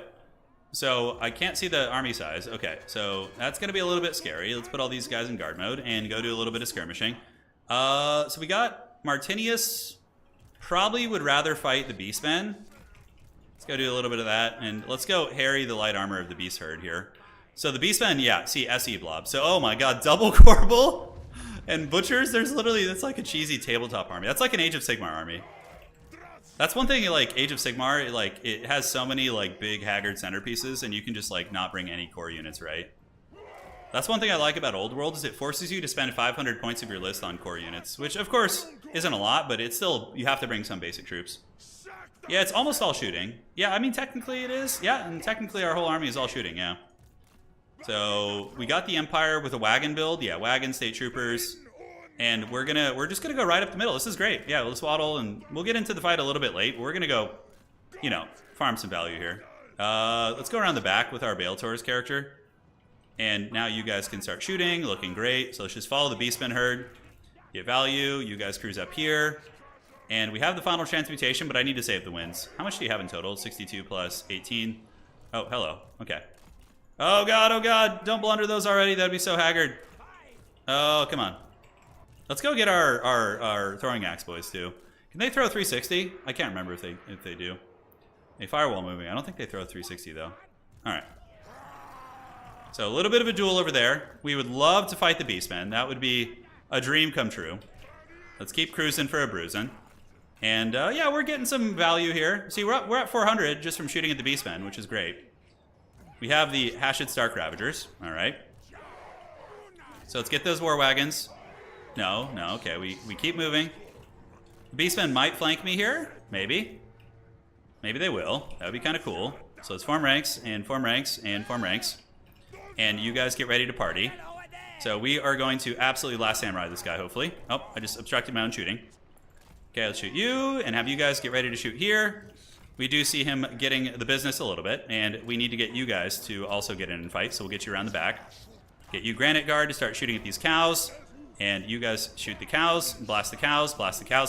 So I can't see the army size. Okay, so that's going to be a little bit scary. Let's put all these guys in guard mode and go do a little bit of skirmishing. So we got Martinius. Probably would rather fight the Beastmen. Let's go do a little bit of that. And let's go harry the light armor of the Beast Herd here. So the Beastmen, yeah, see SE blob. So, oh my god, double Corbel and Butchers. There's literally, that's like a cheesy tabletop army. That's like an Age of Sigmar army. That's one thing, like, Age of Sigmar, like, it has so many, like, big Haggard centerpieces, and you can just, like, not bring any core units, right? That's one thing I like about Old World, is it forces you to spend 500 points of your list on core units, which, of course, isn't a lot, but it's still, you have to bring some basic troops. Yeah, it's almost all shooting. Yeah, I mean, technically it is. Yeah, and technically our whole army is all shooting, yeah. So, we got the Empire with a wagon build. Yeah, wagon, state troopers. And we're just gonna go right up the middle. This is great. Yeah, let's waddle, and we'll get into the fight a little bit late. But we're gonna go, you know, farm some value here. Let's go around the back with our Baeltor's character. And now you guys can start shooting, looking great. So let's just follow the Beastman herd, get value. You guys cruise up here. And we have the final transmutation, but I need to save the wins. How much do you have in total? 62 plus 18. Oh, hello. Okay. Oh god, don't blunder those already. That'd be so haggard. Oh, come on. Let's go get our throwing axe boys too. Can they throw 360? I can't remember if they do. A firewall moving. I don't think they throw 360 though. All right. So a little bit of a duel over there. We would love to fight the Beastmen. That would be a dream come true. Let's keep cruising for a bruising. And yeah, we're getting some value here. See, we're at 400 just from shooting at the Beastmen, which is great. We have the Hashid Stark Ravagers. All right. So let's get those war wagons. No, okay, we keep moving. The Beastmen might flank me here, maybe. Maybe they will. That would be kind of cool. So let's form ranks, and form ranks, and form ranks. And you guys get ready to party. So we are going to absolutely last samurai this guy, hopefully. Oh, I just obstructed my own shooting. Okay, let's shoot you, and have you guys get ready to shoot here. We do see him getting the business a little bit, and we need to get you guys to also get in and fight, so we'll get you around the back. Get you Granite Guard to start shooting at these cows, and you guys shoot the cows, blast the cows,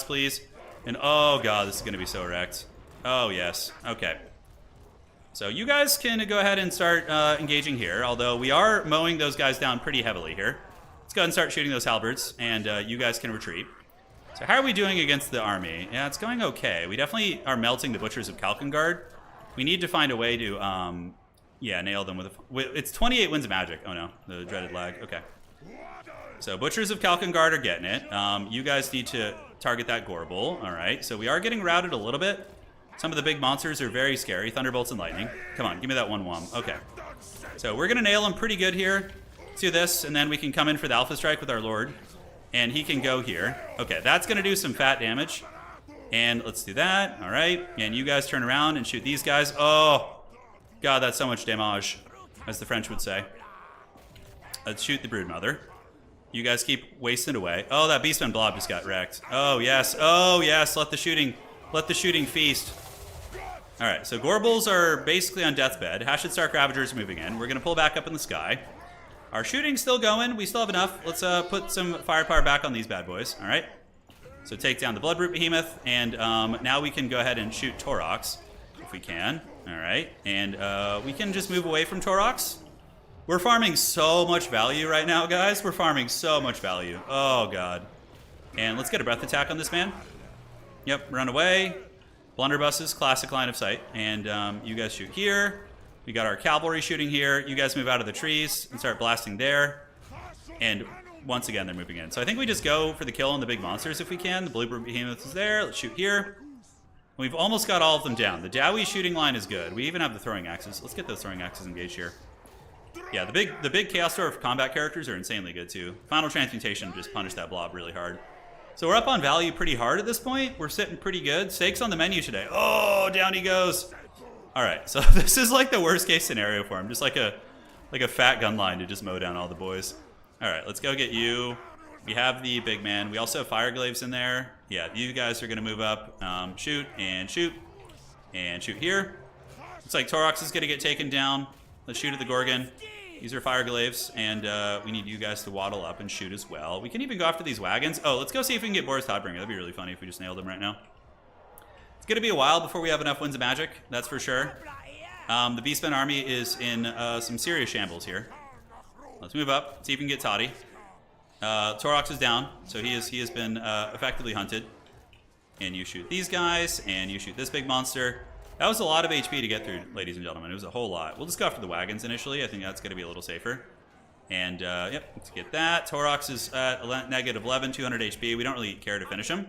please. And oh god, this is going to be so wrecked. Oh yes, okay. So you guys can go ahead and start engaging here, although we are mowing those guys down pretty heavily here. Let's go ahead and start shooting those halberds, and you guys can retreat. So how are we doing against the army? Yeah, it's going okay. We definitely are melting the Butchers of Kalkengard. We need to find a way to, yeah, nail them with it's 28 winds of magic. Oh no, the dreaded lag. Okay. So Butchers of Kalkengard are getting it. You guys need to target that Gorbel. All right, so we are getting routed a little bit. Some of the big monsters are very scary. Thunderbolts and lightning. Come on, give me that 1-1. Okay. So we're gonna nail them pretty good here. Let's do this, and then we can come in for the Alpha Strike with our Lord. And he can go here. Okay, that's going to do some fat damage. And let's do that. All right. And you guys turn around and shoot these guys. Oh, God, that's so much damage, as the French would say. Let's shoot the Broodmother. You guys keep wasting away. Oh, that Beastman Blob just got wrecked. Oh, yes. Oh, yes. Let the shooting feast. All right, so Gorbels are basically on deathbed. Hashid Stark Ravagers moving in. We're going to pull back up in the sky. Our shooting's still going. We still have enough. Let's put some firepower back on these bad boys. All right. So take down the Bloodroot Behemoth, and now we can go ahead and shoot Torox if we can. All right, and we can just move away from Torox. We're farming so much value right now, guys. We're farming so much value. Oh god. And let's get a breath attack on this man. Yep, run away. Blunderbusses, classic line of sight, and you guys shoot here. We got our cavalry shooting here. You guys move out of the trees and start blasting there. And once again, they're moving in. So I think we just go for the kill on the big monsters if we can. The Bluebird Behemoth is there. Let's shoot here. We've almost got all of them down. The Dowie shooting line is good. We even have the throwing axes. Let's get those throwing axes engaged here. Yeah, the big Chaos Dwarf combat characters are insanely good too. Final Transmutation just punished that blob really hard. So we're up on value pretty hard at this point. We're sitting pretty good. Stakes on the menu today. Oh, down he goes. All right, so this is like the worst case scenario for him. Just like a fat gun line to just mow down all the boys. All right, let's go get you. We have the big man. We also have Fireglaves in there. Yeah, you guys are going to move up. Shoot and shoot and shoot here. Looks like Torox is going to get taken down. Let's shoot at the Gorgon. These are Fireglaves, and we need you guys to waddle up and shoot as well. We can even go after these wagons. Oh, let's go see if we can get Boris Todbringer. That'd be really funny if we just nailed him right now. It's going to be a while before we have enough winds of magic, that's for sure. The Beastman army is in some serious shambles here. Let's move up, see if we can get Toddy. Torox is down, so he has been effectively hunted. And you shoot these guys, and you shoot this big monster. That was a lot of HP to get through, ladies and gentlemen. It was a whole lot. We'll just go after the wagons initially. I think that's going to be a little safer. And, yep, let's get that. Torox is at negative 11, 200 HP. We don't really care to finish him.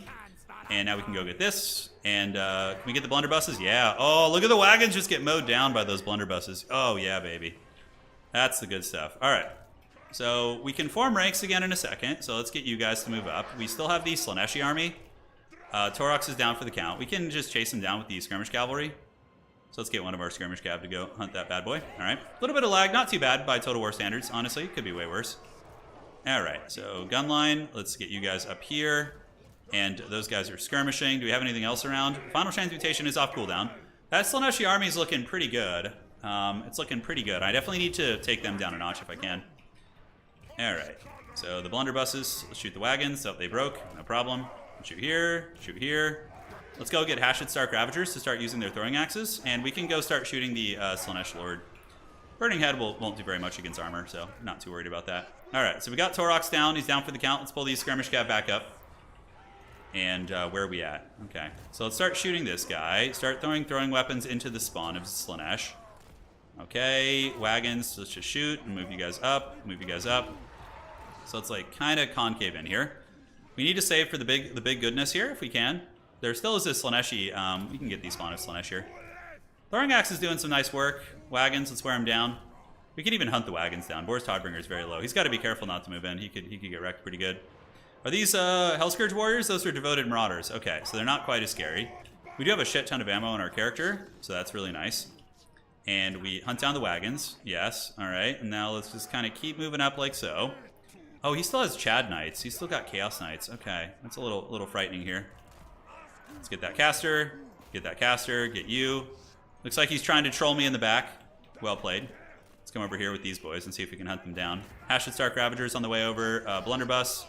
And now we can go get this. And can we get the blunderbusses? Yeah. Oh, look at the wagons just get mowed down by those blunderbusses. Oh, yeah, baby. That's the good stuff. All right. So we can form ranks again in a second. So let's get you guys to move up. We still have the Slaneshi army. Torox is down for the count. We can just chase him down with the skirmish cavalry. So let's get one of our skirmish cav to go hunt that bad boy. All right. A little bit of lag. Not too bad by Total War standards, honestly. Could be way worse. All right. So gun line. Let's get you guys up here. And those guys are skirmishing. Do we have anything else around? Final Transmutation is off cooldown. That Slaneshi army is looking pretty good. It's looking pretty good. I definitely need to take them down a notch if I can. All right. So the blunderbusses. Let's shoot the wagons. Oh, they broke. No problem. Shoot here. Shoot here. Let's go get Hashid Stark Ravagers to start using their throwing axes. And we can go start shooting the Slanesh Lord. Burning Head won't do very much against armor, so not too worried about that. All right. So we got Torox down. He's down for the count. Let's pull these skirmish cav back up. And where are we at? Okay, so let's start shooting this guy. Start throwing weapons into the spawn of Slanesh. Okay, wagons. Let's just shoot and move you guys up. Move you guys up. So it's like kind of concave in here. We need to save for the big goodness here if we can. There still is this Slaneshi. We can get the spawn of Slanesh here. Throwing axe is doing some nice work. Wagons. Let's wear him down. We could even hunt the wagons down. Boris Todbringer is very low. He's got to be careful not to move in. He could get wrecked pretty good. Are these Hellscourge warriors? Those are devoted marauders. Okay, so they're not quite as scary. We do have a shit ton of ammo in our character, so that's really nice. And we hunt down the wagons. Yes, all right. And now let's just kind of keep moving up like so. Oh, he still has Chad Knights. He's still got Chaos Knights. Okay, that's a little frightening here. Let's get that caster. Get that caster. Get you. Looks like he's trying to troll me in the back. Well played. Let's come over here with these boys and see if we can hunt them down. Hashed Stark Ravagers on the way over. Blunderbuss.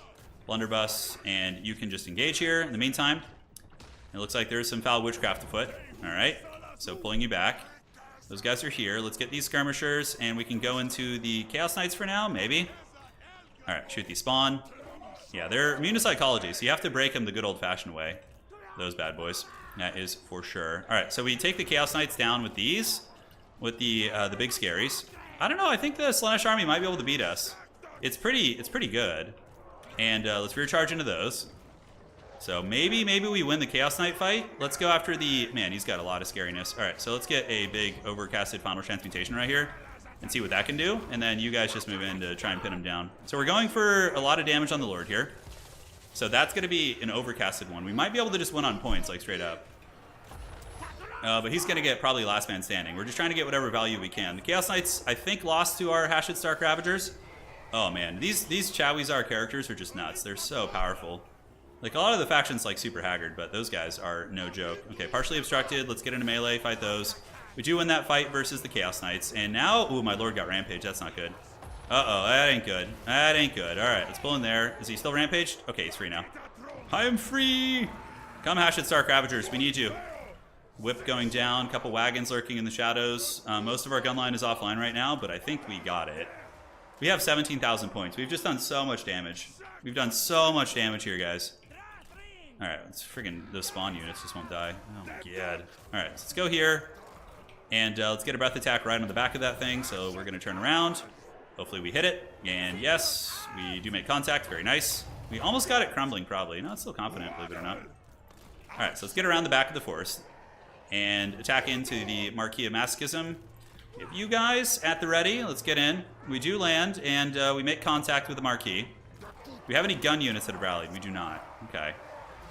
Blunderbuss. And you can just engage here in the meantime. It looks like there's some foul witchcraft afoot. Alright. So pulling you back. Those guys are here. Let's get these skirmishers and we can go into the Chaos Knights for now, maybe. Alright, shoot these spawn. Yeah, they're immune to psychology, so you have to break them the good old-fashioned way. Those bad boys. That is for sure. Alright, so we take the Chaos Knights down with these. With the big scaries. I don't know, I think the Slaanesh army might be able to beat us. It's pretty good. And let's rear charge into those. So maybe we win the Chaos Knight fight. Let's go after the... Man, he's got a lot of scariness. Alright, so let's get a big overcasted Final Transmutation right here. And see what that can do. And then you guys just move in to try and pin him down. So we're going for a lot of damage on the Lord here. So that's going to be an overcasted one. We might be able to just win on points, like straight up. But he's going to get probably last man standing. We're just trying to get whatever value we can. The Chaos Knights, I think, lost to our Hashed Stark Ravagers. Oh man, these Chawizar characters are just nuts. They're so powerful. Like, a lot of the factions, like, super haggard, but those guys are no joke. Okay, partially obstructed. Let's get into melee, fight those. We do win that fight versus the Chaos Knights. And now, ooh, my Lord got rampaged. That's not good. Uh-oh, that ain't good. That ain't good. All right, let's pull in there. Is he still rampaged? Okay, he's free now. I am free! Come, Hashed Stark Ravagers. We need you. Whip going down. Couple wagons lurking in the shadows. Most of our gun line is offline right now, but I think we got it. We have 17,000 points. We've just done so much damage. We've done so much damage here, guys. Alright, let's friggin' those spawn units just won't die. Oh my god. Alright, so let's go here. And let's get a breath attack right on the back of that thing. So we're gonna turn around. Hopefully we hit it. And yes, we do make contact. Very nice. We almost got it crumbling, probably. No, it's still confident, believe it or not. Alright, so let's get around the back of the forest. And attack into the Marquis of Masochism. If you guys at the ready, let's get in. We do land, and we make contact with the Marquis. Do we have any gun units that have rallied? We do not. Okay.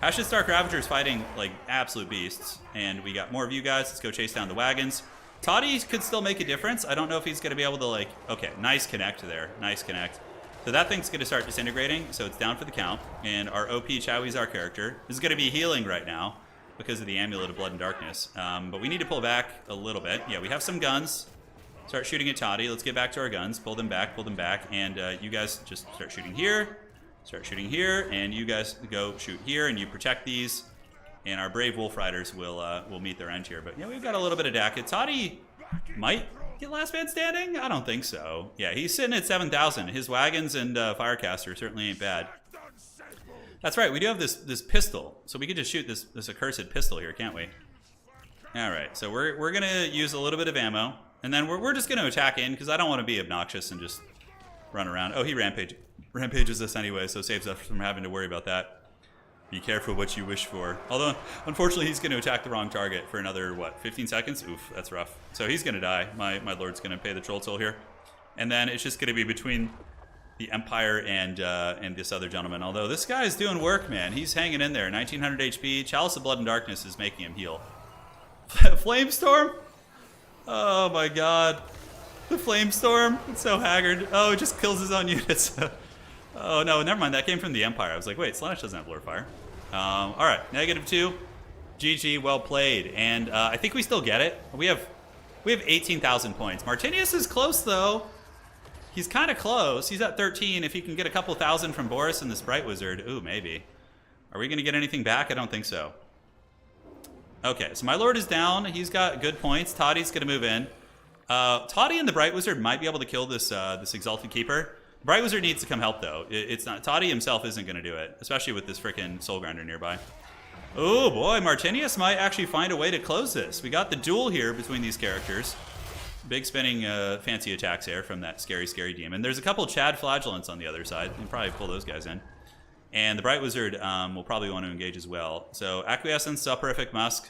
Hashed Stark Ravagers fighting like absolute beasts, and we got more of you guys. Let's go chase down the wagons. Toddy could still make a difference. I don't know if he's going to be able to, like... Okay, nice connect there. Nice connect. So that thing's going to start disintegrating, so it's down for the count. And our OP Chawizar character is going to be healing right now because of the Amulet of Blood and Darkness. But we need to pull back a little bit. Yeah, we have some guns. Start shooting at Toddy. Let's get back to our guns. Pull them back, and you guys just start shooting here. Start shooting here, and you guys go shoot here, and you protect these, and our brave Wolf Riders will meet their end here. But yeah, we've got a little bit of DAC. Toddy might get last man standing? I don't think so. Yeah, he's sitting at 7,000. His wagons and Firecaster certainly ain't bad. That's right, we do have this pistol, so we could just shoot this accursed pistol here, can't we? All right, so we're gonna use a little bit of ammo, and then we're just gonna attack in because I don't want to be obnoxious and just run around. Oh, he rampages us anyway, so saves us from having to worry about that. Be careful what you wish for. Although, unfortunately, he's going to attack the wrong target for another, what, 15 seconds? Oof, that's rough. So he's going to die. My Lord's going to pay the troll toll here. And then it's just going to be between the Empire and this other gentleman. Although this guy is doing work, man. He's hanging in there. 1900 HP. Chalice of Blood and Darkness is making him heal. Flamestorm? Oh my god. The Flamestorm. It's so haggard. Oh, it just kills his own units. Oh no, never mind. That came from the Empire. I was like, wait, Slaanesh doesn't have Blur Fire. Alright, -2. GG, well played. And I think we still get it. We have 18,000 points. Martinius is close though. He's kind of close. He's at 13. If he can get a couple thousand from Boris and the Sprite Wizard, ooh, maybe. Are we going to get anything back? I don't think so. Okay, so my Lord is down. He's got good points. Toddy's going to move in. Toddy and the Bright Wizard might be able to kill this Exalted Keeper. Bright Wizard needs to come help though. It's not. Toddy himself isn't going to do it, especially with this frickin' Soul Grinder nearby. Oh boy, Martinius might actually find a way to close this. We got the duel here between these characters. Big spinning fancy attacks here from that scary demon. There's a couple Chad Flagellants on the other side. You can probably pull those guys in. And the Bright Wizard will probably want to engage as well. So Acquiescence, Soporific Musk.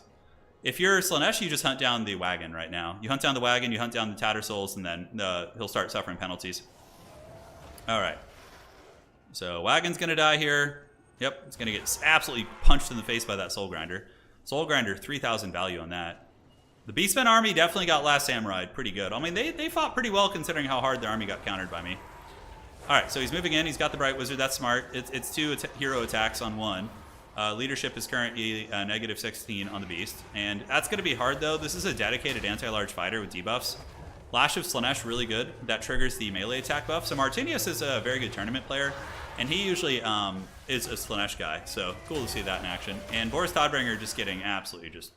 If you're Slaanesh, you just hunt down the wagon right now. You hunt down the wagon, you hunt down the Tattersouls, and then he'll start suffering penalties. All right. So wagon's going to die here. Yep, it's going to get absolutely punched in the face by that Soul Grinder. Soul Grinder, 3,000 value on that. The Beastmen army definitely got Last Samurai pretty good. I mean, they fought pretty well considering how hard their army got countered by me. All right, so he's moving in. He's got the Bright Wizard. That's smart. It's two hero attacks on one. Leadership is currently -16 on the Beast. And that's going to be hard, though. This is a dedicated anti-large fighter with debuffs. Lash of Slaanesh, really good. That triggers the melee attack buff. So Martinius is a very good tournament player. And he usually is a Slaanesh guy. So cool to see that in action. And Boris Todbringer just getting absolutely just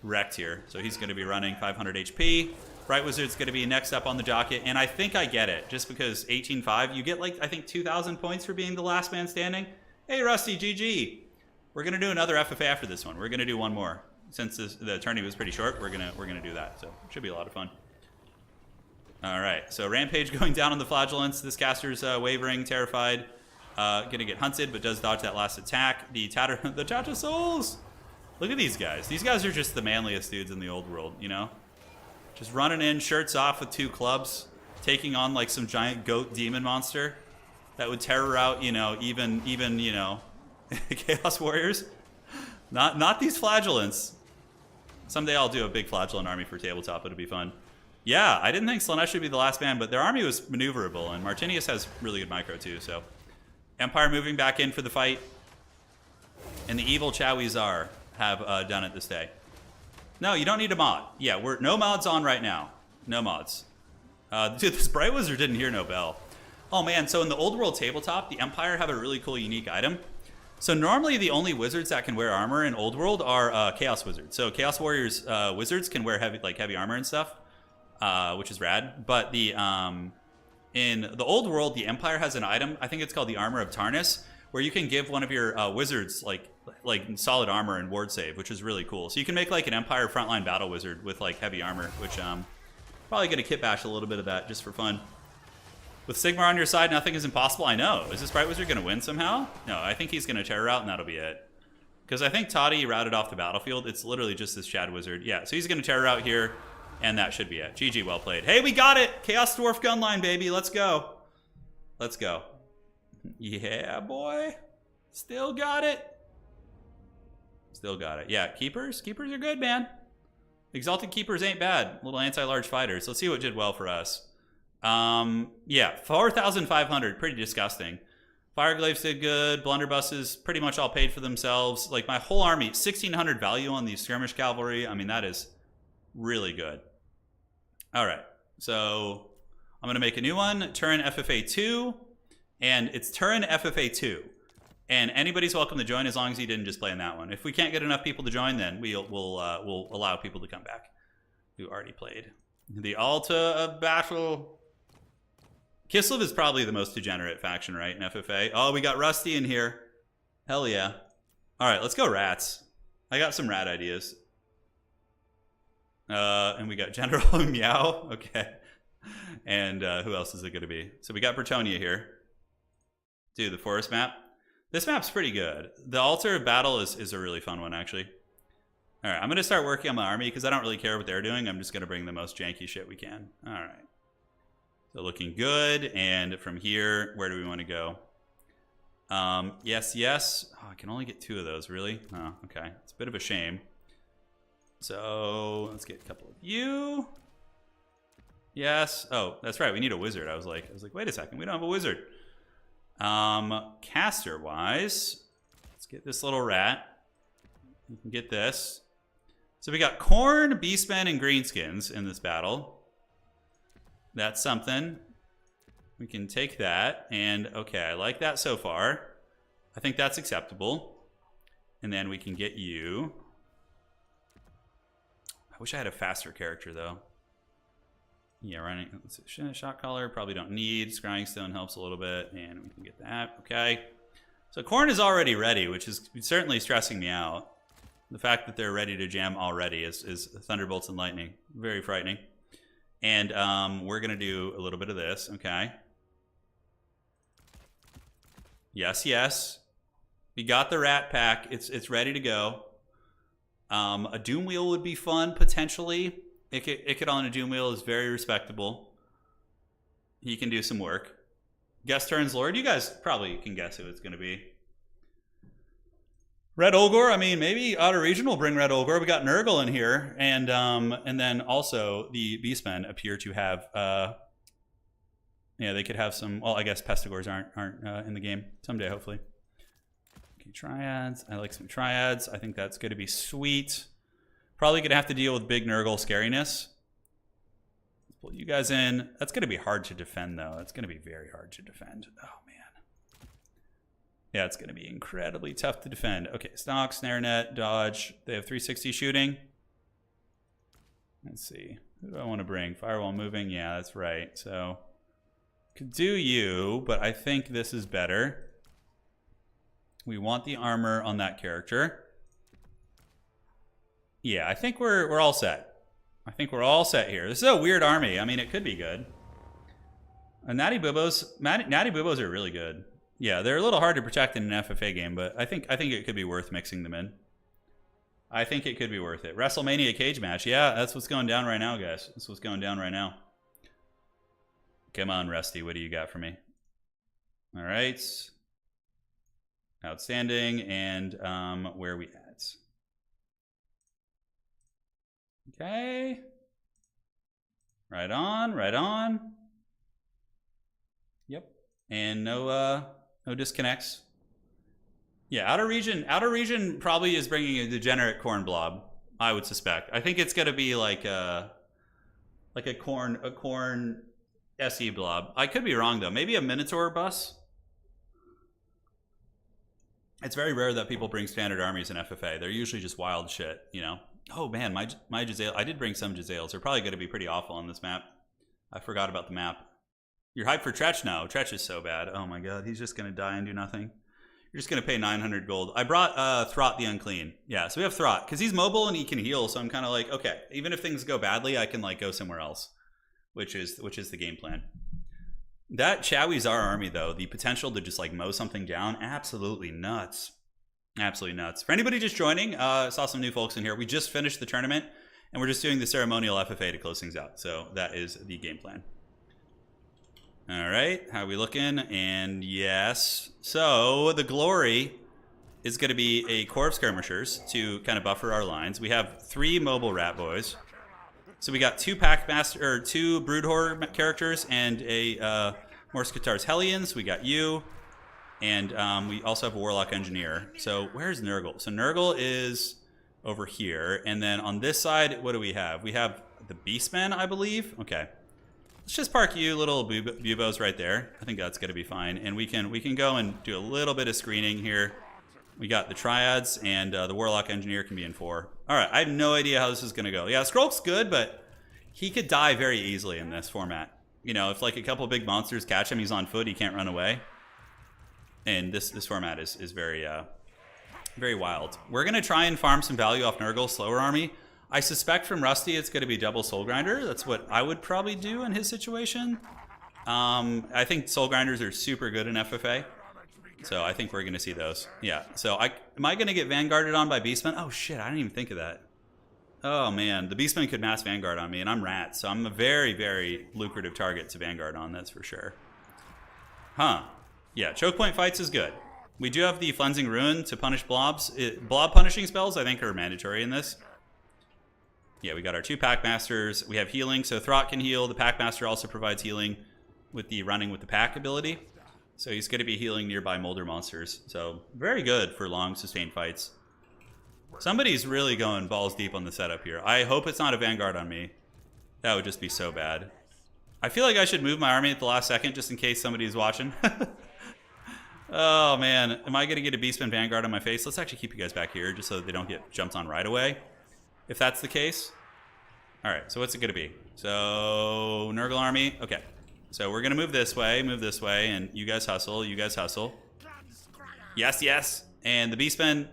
wrecked here. So he's going to be running 500 HP. Bright Wizard's going to be next up on the docket. And I think I get it. Just because 18-5, you get like, I think 2,000 points for being the last man standing. Hey, Rusty, GG. We're going to do another FFA after this one. We're going to do one more. Since the tourney was pretty short, we're gonna do that. So it should be a lot of fun. All right, so Rampage going down on the Flagellants. This caster's wavering, terrified. Gonna get hunted, but does dodge that last attack. The Tata Souls! Look at these guys. These guys are just the manliest dudes in the old world, you know? Just running in, shirts off with 2 clubs, taking on like some giant goat demon monster that would terror out, you know, even you know, Chaos Warriors. Not these Flagellants. Someday I'll do a big Flagellant army for tabletop. It'll be fun. Yeah, I didn't think Slaanesh should be the last man, but their army was maneuverable, and Martinius has really good micro too, so. Empire moving back in for the fight. And the evil Chowie Czar have done it this day. No, you don't need a mod. Yeah, no mods on right now. No mods. Dude, this Bright Wizard didn't hear no bell. Oh man, so in the old world tabletop, the Empire have a really cool unique item. So normally the only wizards that can wear armor in old world are Chaos Wizards. So Chaos Warriors wizards can wear heavy armor and stuff, which is rad. But the in the old world, the Empire has an item. I think it's called the Armor of Tarnus, where you can give one of your wizards like solid armor and ward save, which is really cool. So you can make like an Empire frontline battle wizard with like heavy armor, which probably gonna kit bash a little bit of that just for fun. With Sigmar on your side, nothing is impossible. I know. Is this Bright Wizard gonna win somehow? No, I think he's gonna terror out and that'll be it. Because I think Toddy routed off the battlefield. It's literally just this Shad Wizard. Yeah, so he's gonna terror out here. And that should be it. GG, well played. Hey, we got it! Chaos Dwarf Gunline, baby. Let's go. Let's go. Yeah, boy. Still got it. Still got it. Yeah, Keepers? Keepers are good, man. Exalted Keepers ain't bad. Little anti-large fighters. Let's see what did well for us. Yeah, 4,500. Pretty disgusting. Fireglaves did good. Blunderbusses pretty much all paid for themselves. Like, my whole army, 1,600 value on the Skirmish Cavalry. I mean, that is really good. All right, so I'm going to make a new one, Turin FFA 2, and it's Turin FFA 2. And anybody's welcome to join as long as you didn't just play in that one. If we can't get enough people to join, then we'll allow people to come back who already played. The Alta of Battle. Kislev is probably the most degenerate faction, right, in FFA. Oh, we got Rusty in here. Hell yeah. All right, let's go rats. I got some rat ideas. And we got General Meow. Okay. And who else is it going to be? So we got Bretonia here. Dude, the forest map. This map's pretty good. The Altar of Battle is a really fun one, actually. All right, I'm going to start working on my army because I don't really care what they're doing. I'm just going to bring the most janky shit we can. All right. So looking good. And from here, where do we want to go? Yes, yes. Oh, I can only get 2 of those, really? Oh, okay. It's a bit of a shame. So let's get a couple of you. Yes. Oh, that's right. We need a wizard. I was like, wait a second. We don't have a wizard. Caster wise, let's get this little rat. You can get this. So we got Khorne, Beastmen, and Greenskins in this battle. That's something. We can take that. And okay, I like that so far. I think that's acceptable. And then we can get you. I wish I had a faster character, though. Yeah, running. Shot caller, probably don't need. Scrying Stone helps a little bit, and we can get that. Okay. So Khorne is already ready, which is certainly stressing me out. The fact that they're ready to jam already is Thunderbolts and Lightning. Very frightening. And we're going to do a little bit of this. Okay. Yes, yes. We got the Rat Pack. It's ready to go. A Doom Wheel would be fun, potentially. Ikit on a Doom Wheel is very respectable. He can do some work. Guest turns Lord. You guys probably can guess who it's going to be. Red Olgor. I mean, maybe Outer Region will bring Red Olgor. We got Nurgle in here. And then also the Beastmen appear to have... yeah, they could have some... Well, I guess Pestigors aren't in the game. Someday, hopefully. Okay, triads. I like some triads. I think that's going to be sweet. Probably going to have to deal with big Nurgle scariness. Let's pull you guys in. That's going to be hard to defend, though. That's going to be very hard to defend. Oh, man. Yeah, it's going to be incredibly tough to defend. Okay, stock, snare net, dodge. They have 360 shooting. Let's see. Who do I want to bring? Firewall moving. Yeah, that's right. So, could do you, but I think this is better. We want the armor on that character. Yeah, I think we're all set. I think we're all set here. This is a weird army. I mean, it could be good. Natty Boobos are really good. Yeah, they're a little hard to protect in an FFA game, but I think it could be worth mixing them in. I think it could be worth it. WrestleMania cage match. Yeah, that's what's going down right now, guys. That's what's going down right now. Come on, Rusty. What do you got for me? All right. Outstanding. And where are we at? Okay. Right on, right on. Yep. And no disconnects. Yeah, outer region probably is bringing a degenerate corn blob, I would suspect. I think it's gonna be like a corn SE blob. I could be wrong though. Maybe a Minotaur bus. It's very rare that people bring standard armies in FFA. They're usually just wild shit, you know. Oh man, my Jezzail. I did bring some Jezzails. They're probably going to be pretty awful on this map. I forgot about the map. You're hyped for Tretch now. Tretch is so bad. Oh my god, he's just going to die and do nothing. You're just going to pay 900 gold. I brought Throt the Unclean. Yeah, so we have Throt because he's mobile and he can heal. So I'm kind of like, okay, even if things go badly, I can like go somewhere else, which is the game plan. That Chowizar army though, the potential to just like mow something down, absolutely nuts. Absolutely nuts. For anybody just joining, saw some new folks in here. We just finished the tournament, and we're just doing the ceremonial FFA to close things out. So that is the game plan. All right, how are we looking? And yes. So the glory is going to be a Corps of Skirmishers to kind of buffer our lines. We have 3 mobile rat boys. So we got 2 two Brood Horror characters and a Morskatars Hellions. We got you. And we also have a Warlock Engineer. So where's Nurgle? So Nurgle is over here. And then on this side, what do we have? We have the Beastmen, I believe. Okay. Let's just park you little bubos right there. I think that's going to be fine. And we can go and do a little bit of screening here. We got the Triads, and the Warlock Engineer can be in 4. All right, I have no idea how this is going to go. Yeah, Skrulk's good, but he could die very easily in this format. You know, if like a couple big monsters catch him, he's on foot, he can't run away. And this format is very very wild. We're going to try and farm some value off Nurgle's slower army. I suspect from Rusty it's going to be double Soul Grinder. That's what I would probably do in his situation. I think Soul Grinders are super good in FFA. So I think we're going to see those. Yeah. So am I going to get Vanguarded on by Beastmen? Oh shit, I didn't even think of that. Oh man, the Beastmen could mass Vanguard on me, and I'm rat. So I'm a very, very lucrative target to Vanguard on, that's for sure. Huh. Yeah, choke point fights is good. We do have the Flensing Ruin to punish blobs. Blob punishing spells, I think, are mandatory in this. Yeah, we got our 2 Packmasters. We have healing, so Throt can heal. The Packmaster also provides healing with the running with the pack ability. So he's going to be healing nearby Molder monsters. So very good for long, sustained fights. Somebody's really going balls deep on the setup here. I hope it's not a Vanguard on me. That would just be so bad. I feel like I should move my army at the last second just in case somebody's watching. Oh man, am I going to get a Beastman Vanguard on my face? Let's actually keep you guys back here just so that they don't get jumped on right away. If that's the case. Alright, so what's it going to be? So, Nurgle army. Okay. So we're going to move this way, and you guys hustle, you guys hustle. Yes, yes. And the Beastmen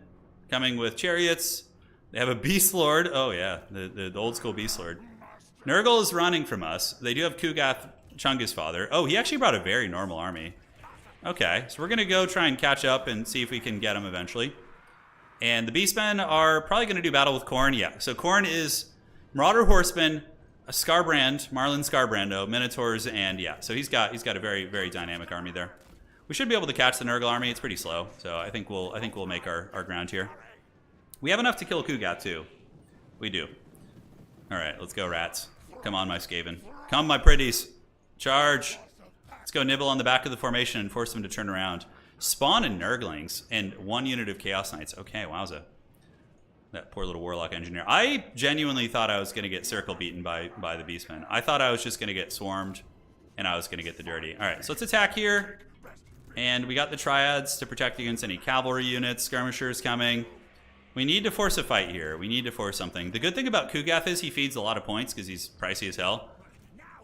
coming with chariots. They have a Beast Lord. Oh yeah, the old school Beast Lord. Nurgle is running from us. They do have Kugath, Chunga's father. Oh, he actually brought a very normal army. Okay, so we're going to go try and catch up and see if we can get him eventually. And the Beastmen are probably going to do battle with Khorne. Yeah, so Khorne is Marauder Horseman, a Scarbrand, Marlin Scarbrando, Minotaurs, and yeah, so he's got a very, very dynamic army there. We should be able to catch the Nurgle army. It's pretty slow, so I think we'll make our ground here. We have enough to kill Kugat too. We do. All right, let's go, rats. Come on, my Skaven. Come, my pretties. Charge. Let's go nibble on the back of the formation and force them to turn around. Spawn and Nurglings and 1 unit of Chaos Knights. Okay, wowza. That poor little Warlock Engineer. I genuinely thought I was going to get circle beaten by the Beastmen. I thought I was just going to get swarmed and I was going to get the dirty. All right, so let's attack here. And we got the Triads to protect against any cavalry units. Skirmishers coming. We need to force a fight here. We need to force something. The good thing about Kugath is he feeds a lot of points because he's pricey as hell.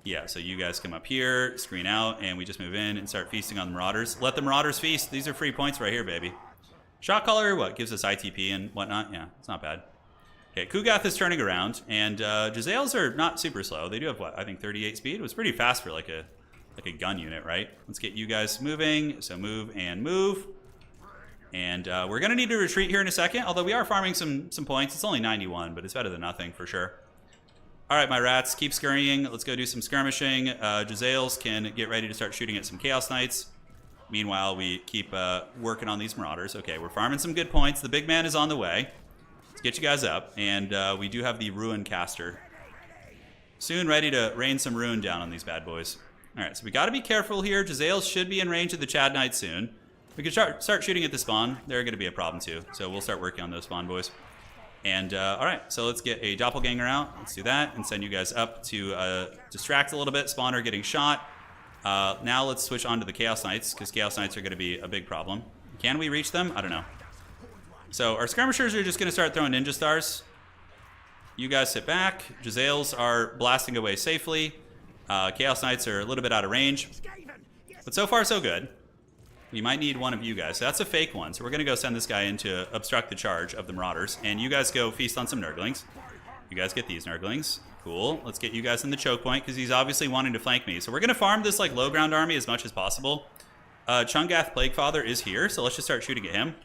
Yeah, so you guys come up here, screen out, and we just move in and start feasting on the Marauders. Let the Marauders feast. These are free points right here, baby. Shot caller, what, gives us ITP and whatnot? Yeah, it's not bad. Okay, Kugath is turning around, and Jezzails are not super slow. They do have, what, I think 38 speed? It was pretty fast for like a gun unit, right? Let's get you guys moving. So move and move. And we're going to need to retreat here in a second, although we are farming some points. It's only 91, but it's better than nothing for sure. All right, my rats, keep scurrying. Let's go do some skirmishing. Jezzails can get ready to start shooting at some Chaos Knights. Meanwhile, we keep working on these Marauders. Okay, we're farming some good points. The big man is on the way. Let's get you guys up. And we do have the Ruin Caster. Soon ready to rain some Ruin down on these bad boys. All right, so we got to be careful here. Jezzails should be in range of the Chad Knight soon. We can start shooting at the spawn. They're going to be a problem too. So we'll start working on those spawn boys. And all right, so let's get a doppelganger out. Let's do that and send you guys up to distract a little bit. Spawner getting shot. Now let's switch on to the Chaos Knights because Chaos Knights are going to be a big problem. Can we reach them? I don't know. So our skirmishers are just going to start throwing ninja stars. You guys sit back. Jezzails are blasting away safely. Chaos Knights are a little bit out of range. But so far, so good. We might need one of you guys. So that's a fake one. So we're going to go send this guy in to obstruct the charge of the Marauders. And you guys go feast on some Nurglings. You guys get these Nurglings. Cool. Let's get you guys in the choke point because he's obviously wanting to flank me. So we're going to farm this like low ground army as much as possible. Chungath Plaguefather is here. So let's just start shooting at him.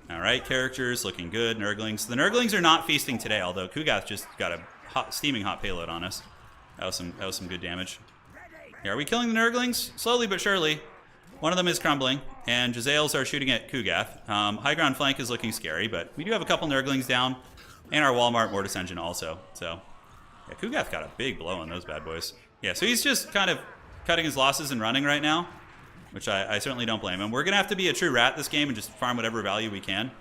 All right. Characters looking good. Nurglings. The Nurglings are not feasting today, although Kugath just got a steaming hot payload on us. That was some good damage. Yeah, are we killing the Nurglings? Slowly but surely. One of them is crumbling, and Jezzails are shooting at Kugath. High ground flank is looking scary, but we do have a couple Nurglings down, and our Walmart Mortis Engine also. So, yeah, Kugath got a big blow on those bad boys. Yeah, so he's just kind of cutting his losses and running right now, which I certainly don't blame him. We're going to have to be a true rat this game and just farm whatever value we can.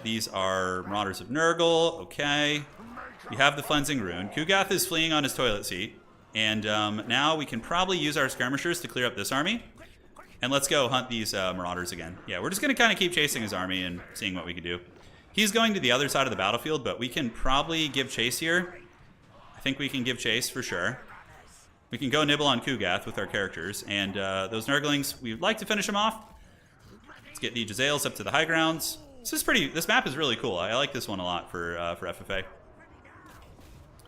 These are Marauders of Nurgle. Okay. We have the Cleansing Rune. Kugath is fleeing on his toilet seat, and now we can probably use our skirmishers to clear up this army. And let's go hunt these Marauders again. Yeah, we're just going to kind of keep chasing his army and seeing what we can do. He's going to the other side of the battlefield, but we can probably give chase here. I think we can give chase for sure. We can go nibble on Kugath with our characters. And those Nurglings, we'd like to finish them off. Let's get the Jezzails up to the high grounds. This map is really cool. I like this one a lot for FFA.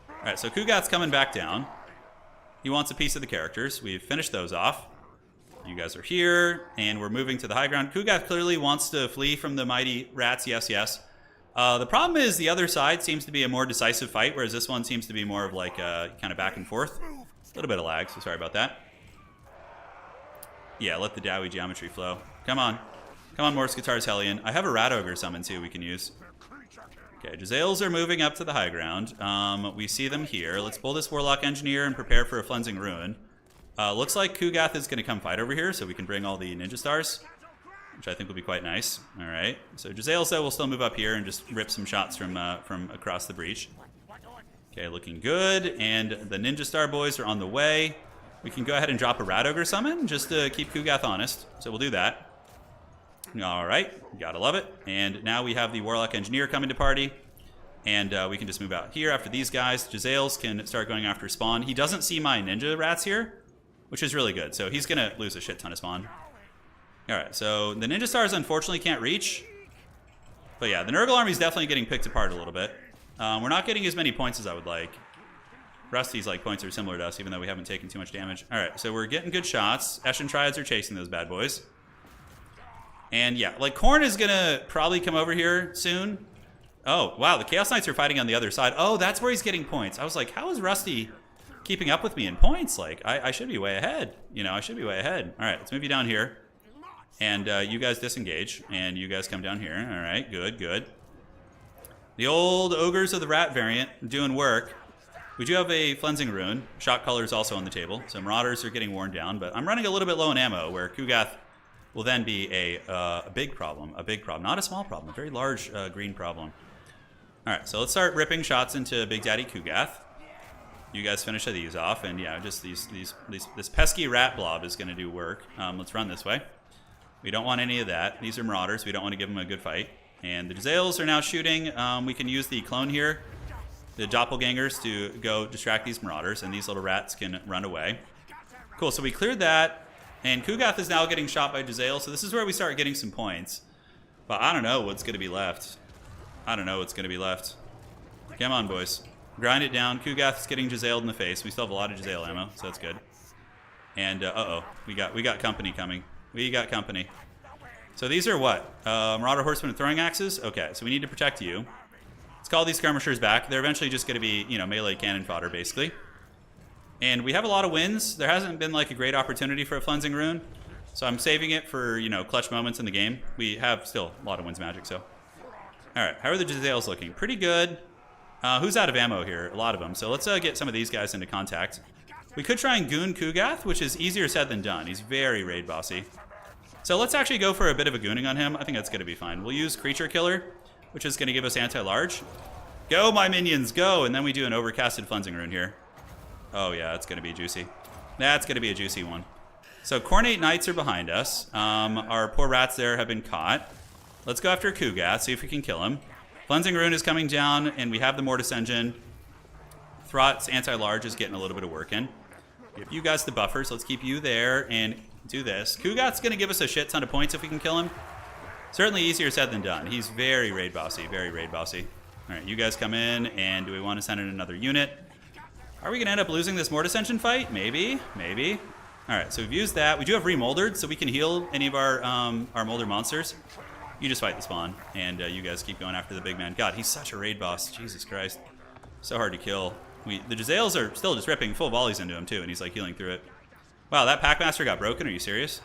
All right, so Kugath's coming back down. He wants a piece of the characters. We've finished those off. You guys are here, and we're moving to the high ground. Kugath clearly wants to flee from the mighty rats, yes, yes. The problem is the other side seems to be a more decisive fight, whereas this one seems to be more of like kind of back and forth. A little bit of lag, so sorry about that. Yeah, let the Dowie geometry flow. Come on. Come on, Morse Guitars Hellion. I have a Rat Ogre summon, too, we can use. Okay, Jezzails are moving up to the high ground. We see them here. Let's pull this Warlock Engineer and prepare for a Cleansing Ruin. Looks like Kugath is going to come fight over here, so we can bring all the Ninja Stars, which I think will be quite nice. All right, so Jezzails, though, will still move up here and just rip some shots from across the breach. Okay, looking good, and the Ninja Star boys are on the way. We can go ahead and drop a Rat Ogre summon just to keep Kugath honest, so we'll do that. All right, gotta love it. And now we have the Warlock Engineer coming to party, and we can just move out here after these guys. Jezzails can start going after spawn. He doesn't see my Ninja Rats here, which is really good. So he's going to lose a shit ton of spawn. All right, so the Ninja Stars unfortunately can't reach. But yeah, the Nurgle army is definitely getting picked apart a little bit. We're not getting as many points as I would like. Rusty's like points are similar to us, even though we haven't taken too much damage. All right, so we're getting good shots. Eshin Triads are chasing those bad boys. And yeah, like Khorne is going to probably come over here soon. Oh, wow, the Chaos Knights are fighting on the other side. Oh, that's where he's getting points. I was like, how is Rusty keeping up with me in points? Like, I should be way ahead. You know, I should be way ahead. All right, let's move you down here. And you guys disengage, and you guys come down here. All right, good, good. The old Ogres of the Rat variant doing work. We do have a Cleansing Rune. Shock Color is also on the table, so Marauders are getting worn down, but I'm running a little bit low in ammo, where Kugath will then be a big problem. A big problem. Not a small problem. A very large green problem. Alright, so let's start ripping shots into Big Daddy Kugath. You guys finish these off, and yeah, just this pesky rat blob is going to do work. Let's run this way. We don't want any of that. These are marauders. We don't want to give them a good fight. And the Jezzails are now shooting. We can use the clone here, the doppelgangers, to go distract these marauders, and these little rats can run away. Cool, so we cleared that, and Kugath is now getting shot by Jezzail, so this is where we start getting some points. But I don't know what's going to be left. I don't know what's going to be left. Come on, boys. Grind it down. Kugath's getting Jezzailed in the face. We still have a lot of Jezzail ammo, so that's good. And, uh-oh. We got company coming. We got company. So these are what? Marauder Horsemen and Throwing Axes? Okay, so we need to protect you. Let's call these skirmishers back. They're eventually just going to be, you know, melee cannon fodder, basically. And we have a lot of wins. There hasn't been, like, a great opportunity for a Flensing Rune. So I'm saving it for, you know, clutch moments in the game. We have still a lot of wins magic, so. Alright, how are the Jezzails looking? Pretty good. Who's out of ammo here? A lot of them. So let's get some of these guys into contact. We could try and goon Kugath, which is easier said than done. He's very raid bossy. So let's actually go for a bit of a gooning on him. I think that's going to be fine. We'll use Creature Killer, which is going to give us anti-large. Go, my minions, go! And then we do an overcasted Flensing Rune here. Oh yeah, that's going to be juicy. That's going to be a juicy one. So Cornate Knights are behind us. Our poor rats there have been caught. Let's go after Kugath, see if we can kill him. Flensing Rune is coming down, and we have the Mortis Engine. Throt's anti-large is getting a little bit of work in. Give you guys the buffers. Let's keep you there and do this. Kugath's going to give us a shit ton of points if we can kill him. Certainly easier said than done. He's very raid bossy, very raid bossy. All right, you guys come in, and do we want to send in another unit? Are we going to end up losing this Mortis Engine fight? Maybe, maybe. All right, so we've used that. We do have remoldered, so we can heal any of our molder monsters. You just fight the spawn, and you guys keep going after the big man. God, he's such a raid boss. Jesus Christ. So hard to kill. The Jezzails are still just ripping full volleys into him, too, and he's, like, healing through it. Wow, that Packmaster got broken? Are you serious?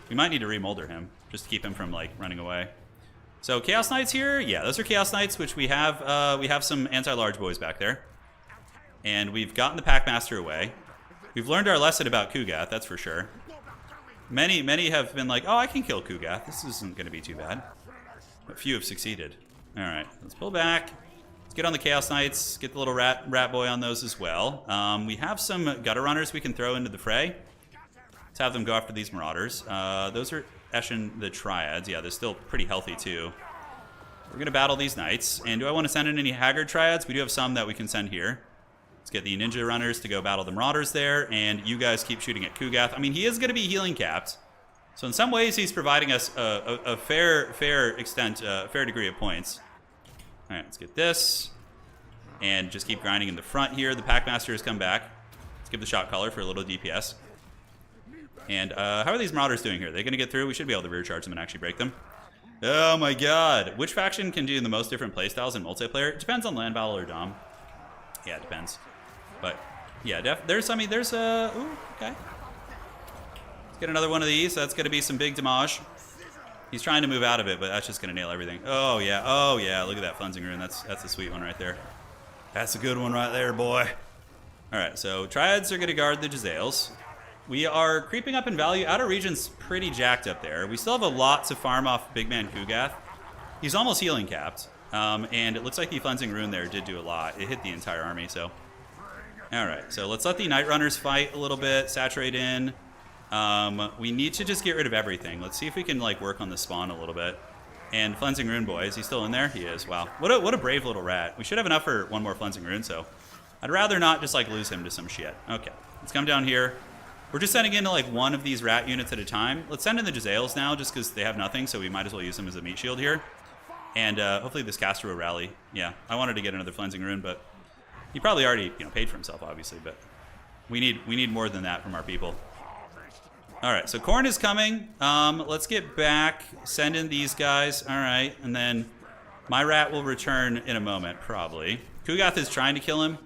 We might need to remolder him, just to keep him from, like, running away. So, Chaos Knights here? Yeah, those are Chaos Knights, which we have some anti-large boys back there. And we've gotten the Packmaster away. We've learned our lesson about Kugath, that's for sure. Many have been like, oh, I can kill Kugath. This isn't going to be too bad. But few have succeeded. All right, let's pull back. Let's get on the Chaos Knights. Get the little rat boy on those as well. We have some gutter runners we can throw into the fray. Let's have them go after these marauders. Those are Eshin the Triads. Yeah, they're still pretty healthy too. We're going to battle these knights. And do I want to send in any Haggard Triads? We do have some that we can send here. Let's get the ninja runners to go battle the marauders there, and you guys keep shooting at Kugath. I mean, he is going to be healing capped, so in some ways he's providing us a fair extent, fair degree of points. All right, let's get this, and just keep grinding in the front here. The Packmaster has come back. Let's give the shot caller for a little DPS. And how are these marauders doing here? Are they going to get through? We should be able to rear charge them and actually break them. Oh my god. Which faction can do the most different playstyles in multiplayer? It depends on land battle or dom. Yeah, it depends. But, yeah, there's ooh, okay. Let's get another one of these. That's going to be some big damage. He's trying to move out of it, but that's just going to nail everything. Oh, yeah, look at that Flensing Rune. That's a sweet one right there. That's a good one right there, boy. All right, so Triads are going to guard the Jezzails. We are creeping up in value. Outer region's pretty jacked up there. We still have a lot to farm off Big Man Kugath. He's almost healing capped. And it looks like the Flensing Rune there did do a lot. It hit the entire army, so. Alright, so let's let the Night Runners fight a little bit, saturate in. We need to just get rid of everything. Let's see if we can, like, work on the spawn a little bit. And Flensing Rune boy, is he still in there? He is, wow. What a brave little rat. We should have enough for one more Flensing Rune, so. I'd rather not just, like, lose him to some shit. Okay, let's come down here. We're just sending in, like, one of these rat units at a time. Let's send in the Jezzails now, just because they have nothing, so we might as well use them as a meat shield here. And hopefully this caster will rally. Yeah, I wanted to get another Flensing Rune, but he probably already, you know, paid for himself, obviously. But we need more than that from our people. All right, so Khorne is coming. Let's get back, send in these guys. All right, and then my rat will return in a moment, probably. Kugath is trying to kill him,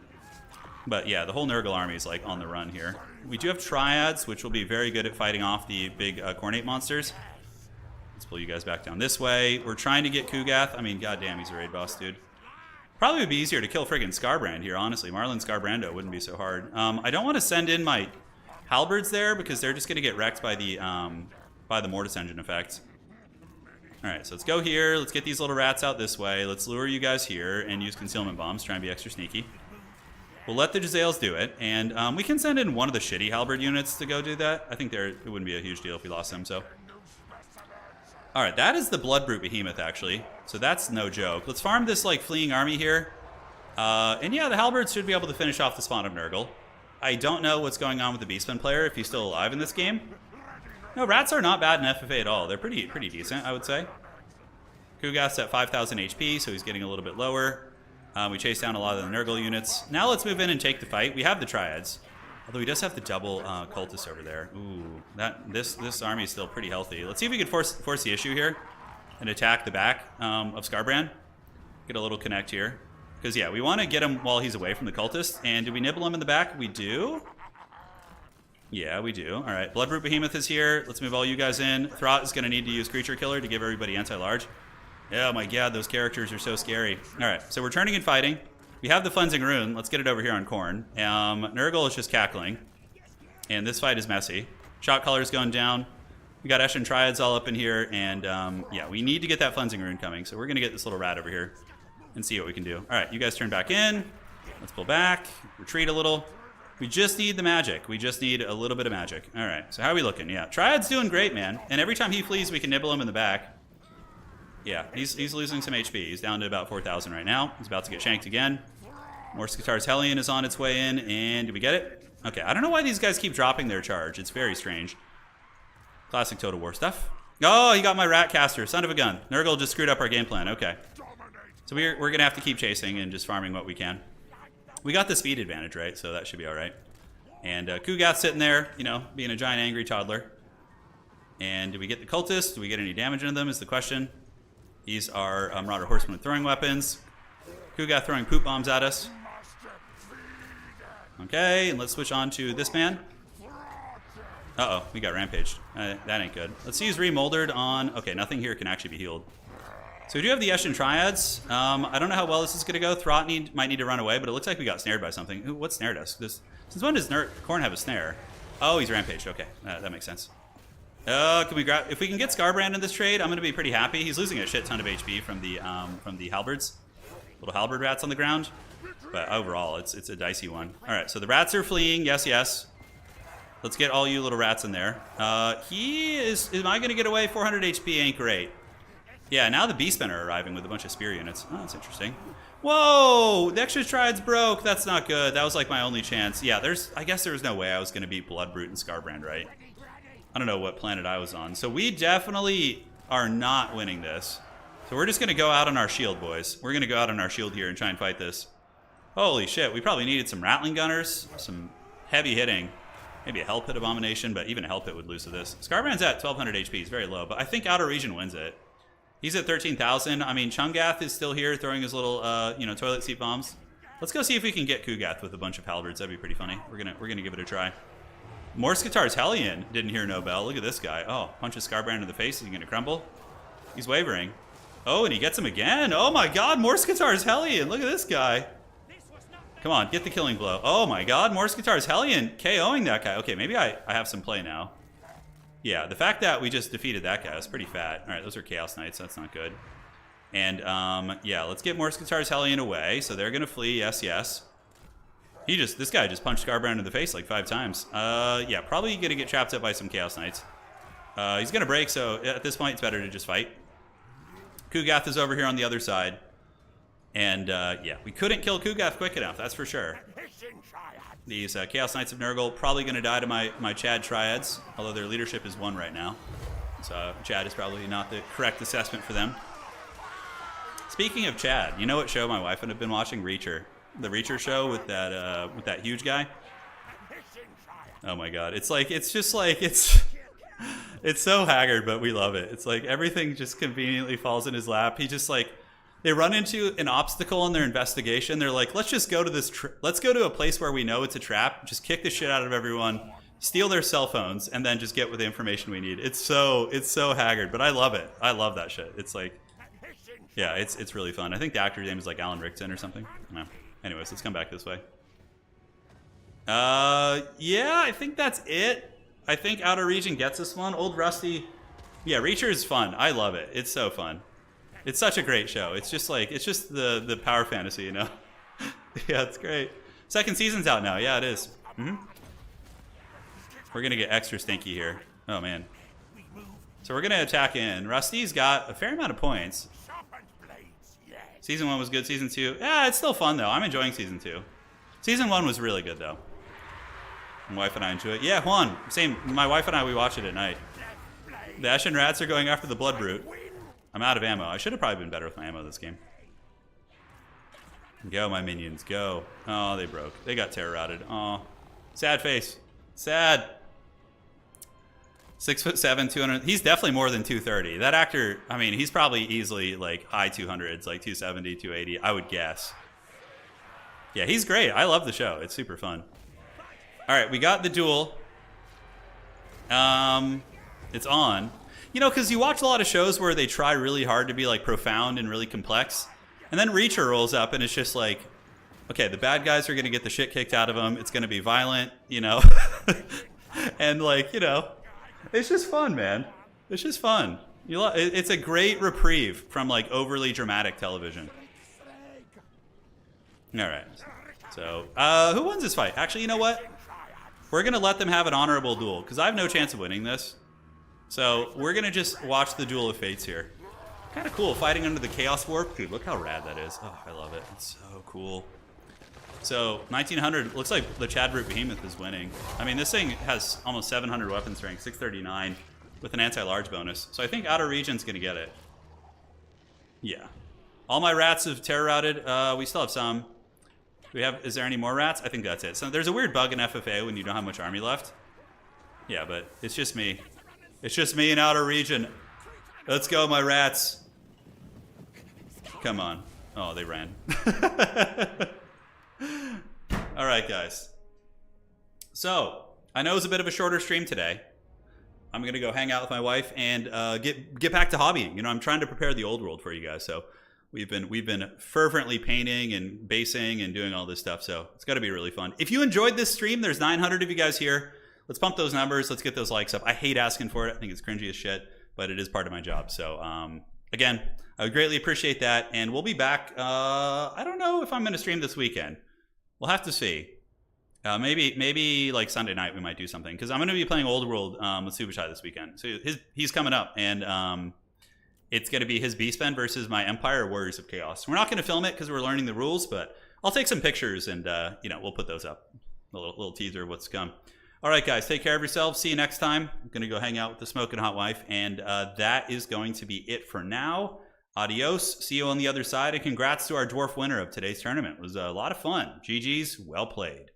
but yeah, the whole Nurgle army is like on the run here. We do have Triads, which will be very good at fighting off the big Khornate monsters. Let's pull you guys back down this way. We're trying to get Kugath. I mean, goddamn, he's a raid boss, dude. Probably would be easier to kill friggin' Scarbrand here, honestly. Marlon Scarbrando wouldn't be so hard. I don't want to send in my halberds there because they're just going to get wrecked by the by the Mortis engine effect. Alright, so let's go here. Let's get these little rats out this way. Let's lure you guys here and use concealment bombs. Try and be extra sneaky. We'll let the Jezzails do it. And we can send in one of the shitty halberd units to go do that. I think it wouldn't be a huge deal if we lost them, so. Alright, that is the Blood Brute Behemoth, actually. So that's no joke. Let's farm this, like, fleeing army here. And yeah, the halberds should be able to finish off the spawn of Nurgle. I don't know what's going on with the Beastman player, if he's still alive in this game. No, rats are not bad in FFA at all. They're pretty decent, I would say. Kugath's at 5,000 HP, so he's getting a little bit lower. We chase down a lot of the Nurgle units. Now let's move in and take the fight. We have the Triads. Although he does have the double cultists over there. Ooh, this army is still pretty healthy. Let's see if we can force the issue here and attack the back of Skarbrand. Get a little connect here. Because, yeah, we want to get him while he's away from the cultist. And do we nibble him in the back? We do. Yeah, we do. All right, Blood Brute Behemoth is here. Let's move all you guys in. Throt is going to need to use Creature Killer to give everybody anti-large. Oh my god, those characters are so scary. All right, so we're turning and fighting. We have the Cleansing Rune. Let's get it over here on Khorne. Nurgle is just cackling. And this fight is messy. Shot color's going down. We got Eshin Triads all up in here. And yeah, we need to get that Cleansing Rune coming. So we're going to get this little rat over here and see what we can do. All right, you guys turn back in. Let's pull back. Retreat a little. We just need the magic. We just need a little bit of magic. All right, so how are we looking? Yeah, Triad's doing great, man. And every time he flees, we can nibble him in the back. Yeah, he's losing some HP. He's down to about 4,000 right now. He's about to get shanked again. Morskatar's Hellion is on its way in, and did we get it? Okay, I don't know why these guys keep dropping their charge. It's very strange. Classic Total War stuff. Oh, he got my Ratcaster, son of a gun. Nurgle just screwed up our game plan, okay. So we're going to have to keep chasing and just farming what we can. We got the speed advantage, right? So that should be all right. And Kugath's sitting there, you know, being a giant angry toddler. And do we get the cultists? Do we get any damage into them is the question. These are Marauder Horsemen with throwing weapons. Kugath throwing poop bombs at us. Okay, and let's switch on to this man. Uh-oh, we got rampaged. That ain't good. Let's use Remoldered on... Okay, nothing here can actually be healed. So we do have the Eshin Triads. I don't know how well this is going to go. Throt might need to run away, but it looks like we got snared by something. Ooh, what snared us? Since when does Khorne have a snare? Oh, he's rampaged. Okay, that makes sense. Can we grab... If we can get Skarbrand in this trade, I'm going to be pretty happy. He's losing a shit ton of HP from the halberds. Little halberd rats on the ground. But overall, it's a dicey one. All right, so the rats are fleeing. Yes, yes. Let's get all you little rats in there. Am I going to get away? 400 HP ain't great. Yeah, now the Beastmen are arriving with a bunch of spear units. Oh, that's interesting. Whoa! The extra Triads broke. That's not good. That was like my only chance. Yeah, I guess there was no way I was going to beat Blood Brute and Skarbrand, right? I don't know what planet I was on. So we definitely are not winning this. So we're just going to go out on our shield, boys. We're going to go out on our shield here and try and fight this. Holy shit, we probably needed some Rattling Gunners, some heavy hitting. Maybe a Hell Pit Abomination, but even a Hell Pit would lose to this. Skarbrand's at 1,200 HP. He's very low, but I think Outer Region wins it. He's at 13,000. I mean, Chungath is still here throwing his little, toilet seat bombs. Let's go see if we can get Kugath with a bunch of halberds. That'd be pretty funny. We're gonna give it a try. Morskatar's Hellion didn't hear no bell. Look at this guy. Oh, punches Skarbrand in the face. Is he gonna crumble? He's wavering. Oh, and he gets him again. Oh my god, Morskatar's Hellion. Look at this guy. Come on, get the killing blow. Oh my god, Morskatar's Hellion KOing that guy. Okay, maybe I have some play now. Yeah, the fact that we just defeated that guy was pretty fat. All right, those are Chaos Knights. That's not good. And, yeah, let's get Morskatar's Hellion away. So they're going to flee. Yes, yes. This guy just punched Skarbrand in the face like 5 times. Yeah, probably going to get trapped up by some Chaos Knights. He's going to break, so at this point, it's better to just fight. Kugath is over here on the other side. And, yeah, we couldn't kill Kugath quick enough, that's for sure. These Chaos Knights of Nurgle probably going to die to my Chad Triads, although their leadership is 1 right now. So Chad is probably not the correct assessment for them. Speaking of Chad, you know what show my wife and I have been watching? Reacher. The Reacher show with that huge guy. Oh my god, it's so haggard, but we love it. It's like everything just conveniently falls in his lap. He just like... They run into an obstacle in their investigation. They're like, let's just go to this. Let's go to a place where we know it's a trap. Just kick the shit out of everyone, steal their cell phones, and then just get with the information we need. It's so haggard, but I love it. I love that shit. It's like, yeah, it's really fun. I think the actor's name is like Alan Rickson or something. No. Anyways, let's come back this way. Yeah, I think that's it. I think Outer Region gets this one. Old Rusty Yeah, Reacher is fun. I love it. It's so fun. It's such a great show. It's just like, it's just the power fantasy, you know? Yeah, it's great. Second season's out now. Yeah, it is. Mm-hmm. We're going to get extra stinky here. Oh, man. So we're going to attack in. Rusty's got a fair amount of points. Season 1 was good. Season 2, yeah, it's still fun, though. I'm enjoying Season 2. Season 1 was really good, though. My wife and I enjoy it. Yeah, Juan, same. My wife and I, we watch it at night. The Ashen Rats are going after the Blood Brute. I'm out of ammo. I should have probably been better with my ammo this game. Go, my minions, go. Oh, they broke. They got terror routed. Oh, sad face. Sad. 6'7", 200. He's definitely more than 230. That actor, I mean, he's probably easily like high 200s, like 270, 280, I would guess. Yeah, he's great. I love the show. It's super fun. All right, we got the duel. It's on. You know, because you watch a lot of shows where they try really hard to be like profound and really complex. And then Reacher rolls up and it's just like, okay, the bad guys are going to get the shit kicked out of them. It's going to be violent, you know. And like, you know, it's just fun, man. It's just fun. It's a great reprieve from like overly dramatic television. All right. So, who wins this fight? Actually, you know what? We're going to let them have an honorable duel because I have no chance of winning this. So we're going to just watch the Duel of Fates here. Kind of cool, fighting under the Chaos Warp. Dude, look how rad that is. Oh, I love it. It's so cool. So 1900, looks like the Chad Brute Behemoth is winning. I mean, this thing has almost 700 weapon strength, 639 with an anti-large bonus. So I think Outer Region's going to get it. Yeah. All my rats have terror routed. We still have some. Is there any more rats? I think that's it. So there's a weird bug in FFA when you don't have much army left. Yeah, but it's just me. It's just me in Outer Region. Let's go, my rats. Come on. Oh, they ran. All right, guys. So, I know it's a bit of a shorter stream today. I'm going to go hang out with my wife and get back to hobbying. You know, I'm trying to prepare the old world for you guys. So, we've been fervently painting and basing and doing all this stuff. So, it's got to be really fun. If you enjoyed this stream, there's 900 of you guys here. Let's pump those numbers. Let's get those likes up. I hate asking for it. I think it's cringy as shit, but it is part of my job. So, again, I would greatly appreciate that. And we'll be back. I don't know if I'm going to stream this weekend. We'll have to see. Maybe like Sunday night we might do something. Because I'm going to be playing Old World with Subashai this weekend. So he's coming up. And it's going to be his Beastmen versus my Empire Warriors of Chaos. We're not going to film it because we're learning the rules. But I'll take some pictures and, you know, we'll put those up. A little teaser of what's to come. All right, guys, take care of yourselves. See you next time. I'm going to go hang out with the Smoking Hot Wife. And that is going to be it for now. Adios. See you on the other side. And congrats to our dwarf winner of today's tournament. It was a lot of fun. GG's. Well played.